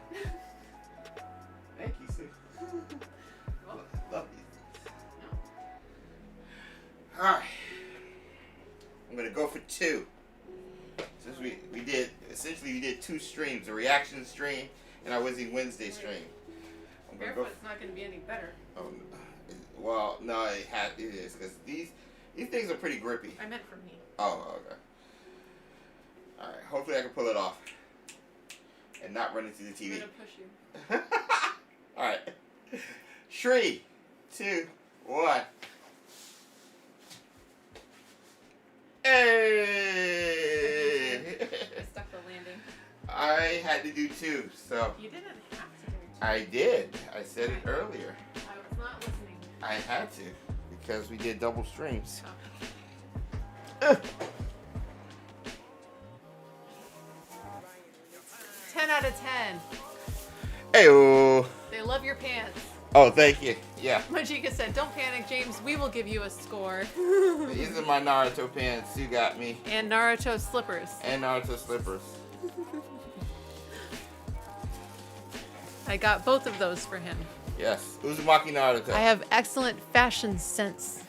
Thank you, Sue. Love you. No. All right. I'm gonna go for 2. Since we did 2 streams, a reaction stream and our Wizzy Wednesday stream.
Barefoot's not going to be any better.
Oh, well, no, it is because these things are pretty grippy.
I meant for me.
Oh, okay. All right. Hopefully, I can pull it off and not run into the TV.
I'm going to push you.
All right. 3, 2, 1. had to do 2, so.
You didn't have to do 2.
I did. I said it earlier.
I was not listening.
I had to because we did double streams.
Oh. 10 out of 10.
Hey-oh.
They love your pants.
Oh, thank you. Yeah.
Majika said, "Don't panic, James. We will give you a score."
These are my Naruto pants. You got me.
And Naruto slippers.
And Naruto slippers.
I got both of those for him.
Yes. Uzumaki Naruto.
I have excellent fashion sense.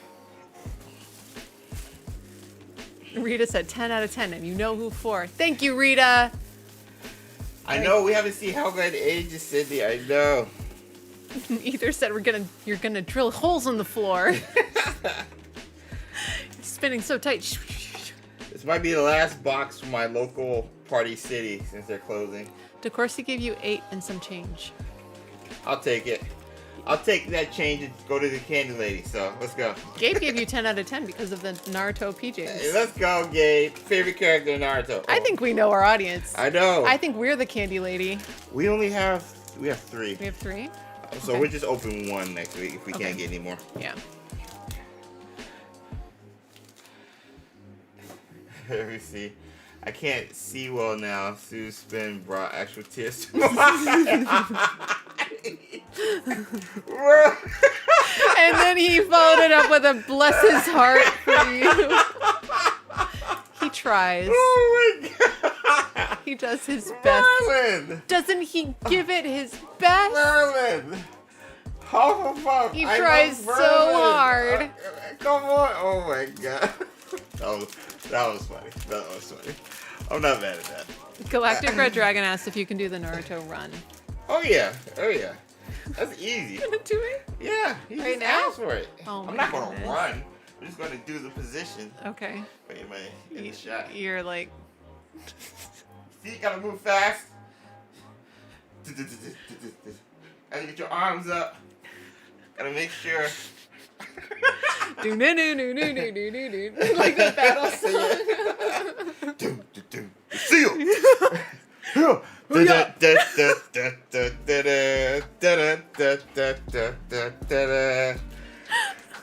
Rita said 10 out of 10, and you know who for. Thank you, Rita.
I know we haven't seen Helga in ages, Cindy. I know.
Ether said you're gonna drill holes in the floor. It's spinning so tight.
This might be the last box from my local party city since they're closing.
DeCourcy gave you 8 and some change.
I'll take it. I'll take that change and go to the candy lady. So let's go.
Gabe gave you 10 out of 10 because of the Naruto PJs.
Hey, let's go, Gabe. Favorite character in Naruto.
I think we know our audience.
I know.
I think we're the candy lady.
We have 3.
We have 3?
So
Okay.
we'll just open 1 next week if we can't get any more.
Yeah.
Let me see. I can't see well now. Sue's spin brought actual tears to my eyes.
And then he followed it up with a bless his heart for you. He tries.
Oh my god.
He does his best.
Merlin.
Doesn't he give it his best?
Merlin. Hufflepuff.
He
I
tries
love
so
Merlin.
hard.
Come on. Oh my god. That was funny. That was funny. I'm not mad at that.
Galactic Red Dragon asked if you can do the Naruto run.
Oh yeah. Oh yeah. That's easy.
Gonna do it?
Yeah. He
Right
just
now?
asked for it.
Oh
I'm
my
not gonna
goodness.
run. I'm just gonna do the position.
Okay.
Wait, am I in the shot?
You're like.
Feet gotta move fast. And get your arms up. Gotta make sure.
Do do do do do do do do do like the battle song.
Seal.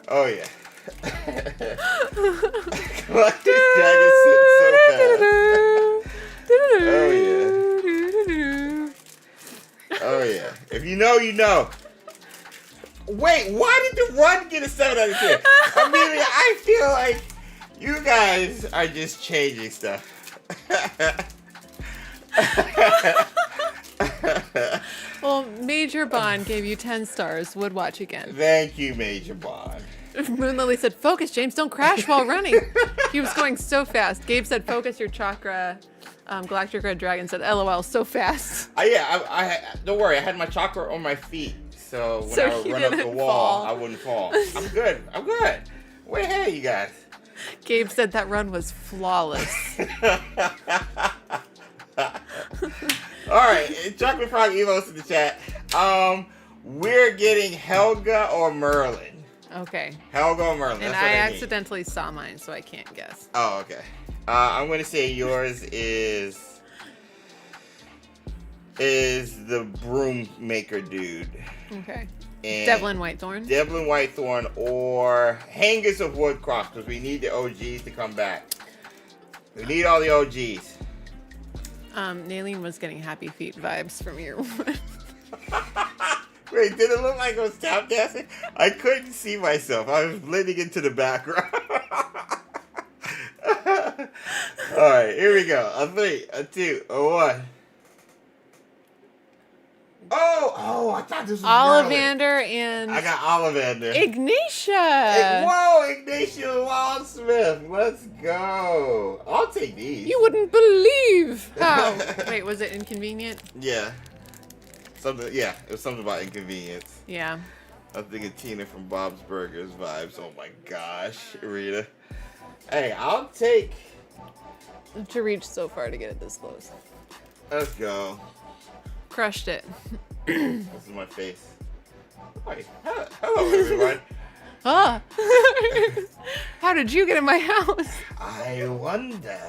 Oh yeah. Galactic Dragon sits so fast. Oh yeah. Oh yeah. If you know, you know. Wait, why did the run get a 7 out of 10? I mean, I feel like you guys are just changing stuff.
Well, Major Bond gave you 10 stars. Would watch again.
Thank you, Major Bond.
Moon Lily said, "Focus, James. Don't crash while running." He was going so fast. Gabe said, "Focus your chakra." Galactic Red Dragon said, "LOL, so fast."
I don't worry. I had my chakra on my feet, so when I would run up the wall, I wouldn't fall. I'm good. I'm good. Way ahead of you guys.
Gabe said that run was flawless.
All right, Chocolate Frog Evo's in the chat. We're getting Helga or Merlin.
Okay.
Helga or Merlin.
And
That's
I
what I need.
accidentally saw mine, so I can't guess.
Oh, okay. I'm gonna say yours is the broom maker dude.
Okay.
And
Devlin Whitethorn.
Devlin Whitethorn or Hangers of Woodcroft, because we need the OGs to come back. We need all the OGs.
Naylene was getting Happy Feet vibes from your
Wait, did it look like I was tap dancing? I couldn't see myself. I was blending into the background. All right, here we go. A 3, a 2, a 1. Oh, I thought this was
Ollivander and
I got Ollivander.
Ignatia.
Whoa, Ignatia Wildsmith. Let's go. I'll take these.
You wouldn't believe how. Wait, was it inconvenient?
Yeah. Yeah, it was something about inconvenience.
Yeah.
I was thinking Tina from Bob's Burgers vibes. Oh my gosh, Rita. Hey, I'll take.
To reach so far to get it this close.
Let's go.
Crushed it.
This is my face. Hi. Hello, everyone.
Ah. How did you get in my house?
I wonder.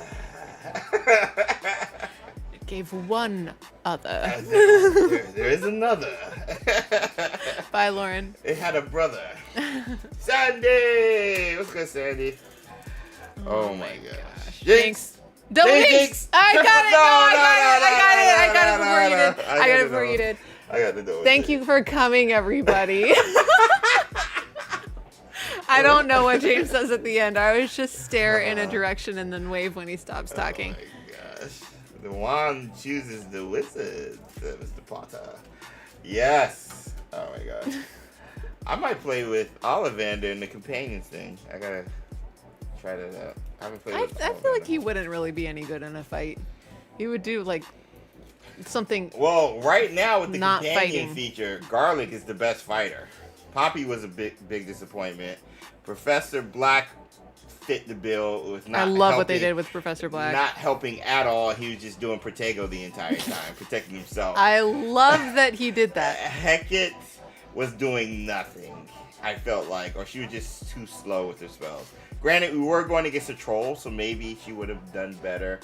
gave one other.
There is another.
Bye, Lauren.
It had a brother. Sandy! What's good, Sandy? Oh my gosh. Jinx!
Double
Jinx!
Jinx! I got it! I got it before you did.
I got the door.
Thank you for coming, everybody. I don't know what James says at the end. I always just stare in a direction and then wave when he stops talking.
Oh my gosh. The wand chooses the wizard, said Mr. Potter. Yes. Oh my gosh. I might play with Ollivander in the companions thing. I gotta try that out. I haven't played with
I feel like he wouldn't really be any good in a fight. He would do like something.
Well, right now with the
not
companion
fighting.
feature, Garlic is the best fighter. Poppy was a big disappointment. Professor Black fit the bill with not
I love what they
helping-
did with Professor Black.
Not helping at all. He was just doing Protego the entire time, protecting himself.
I love that he did that.
Hecate was doing nothing, I felt like, or she was just too slow with her spells. Granted, we were going against a troll, so maybe she would have done better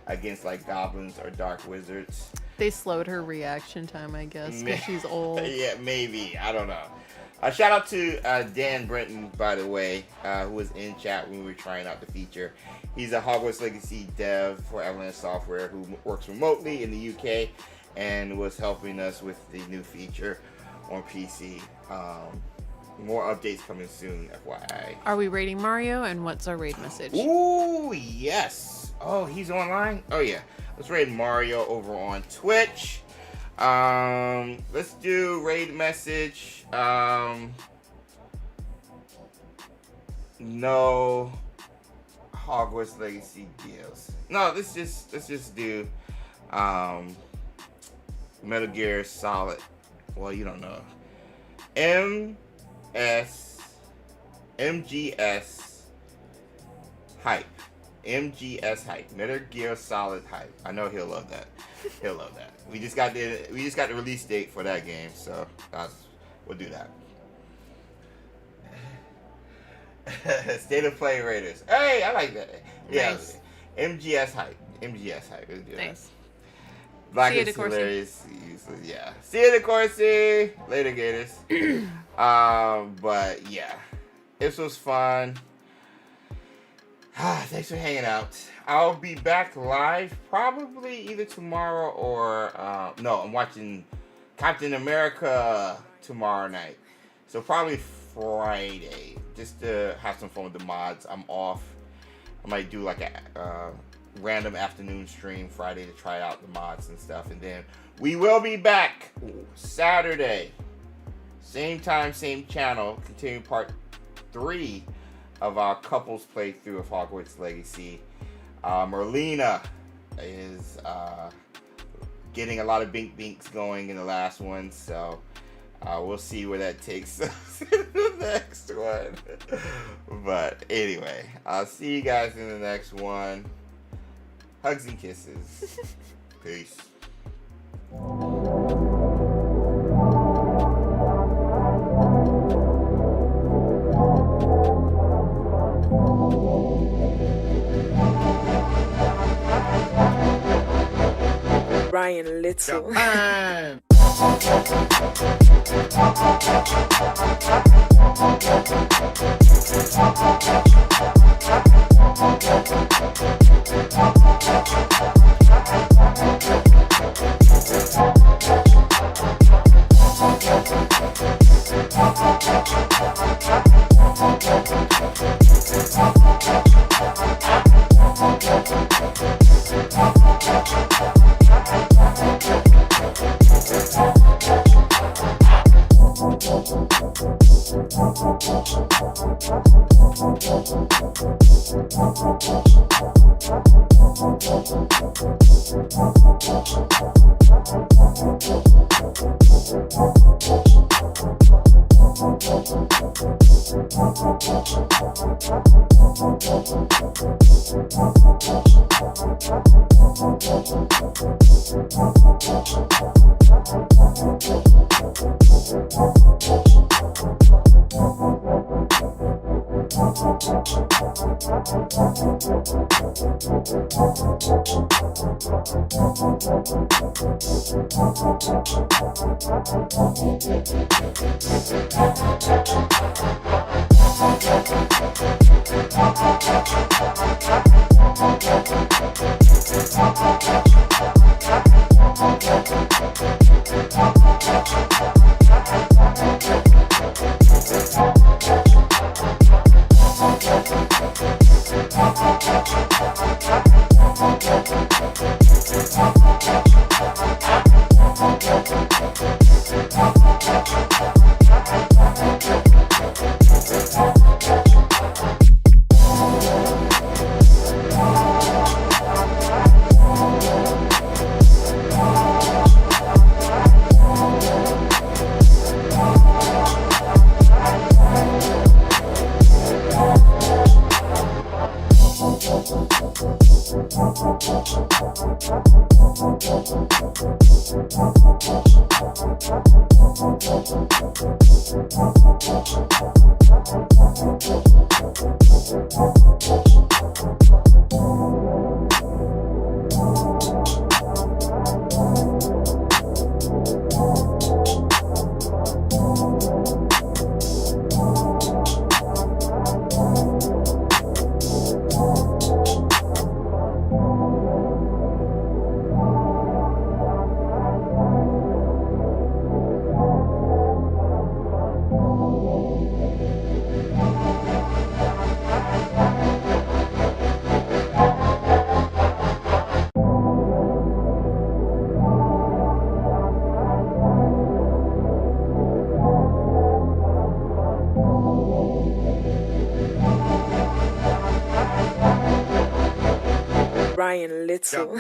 against like goblins or dark wizards.
They slowed her reaction time, I guess, because she's old.
Yeah, maybe. I don't know. Shout out to Dan Brenton, by the way, who was in chat when we were trying out the feature. He's a Hogwarts Legacy dev for Avalanche Software who works remotely in the UK and was helping us with the new feature on PC. More updates coming soon, FYI.
Are we raiding Mario, and what's our raid message?
Ooh, yes. Oh, he's online? Oh, yeah. Let's raid Mario over on Twitch. Let's do raid message. No Hogwarts Legacy DLC. No, let's just do Metal Gear Solid. Well, you don't know. MGS hype. MGS hype. Metal Gear Solid hype. I know he'll love that. He'll love that. We just got the release date for that game, so we'll do that. State of Play Raiders. Hey, I like that. Yeah.
Nice.
MGS hype. MGS hype. Let's do
Nice.
that. Black
See you,
is
DeCourcy.
hilarious. Yeah. See you, DeCourcy. Later, Gators. But yeah, this was fun. Thanks for hanging out. I'll be back live probably either tomorrow or no, I'm watching Captain America tomorrow night. So probably Friday, just to have some fun with the mods. I'm off. I might do like a random afternoon stream Friday to try out the mods and stuff, and then we will be back Saturday, same time, same channel, continuing part 3 of our couples playthrough of Hogwarts Legacy. Merlina is getting a lot of bink binks going in the last one, so we'll see where that takes us in the next one. But anyway, I'll see you guys in the next one. Hugs and kisses. Peace.
Ryan Little.
Thank you.
Ryan Little.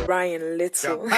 Ryan Little.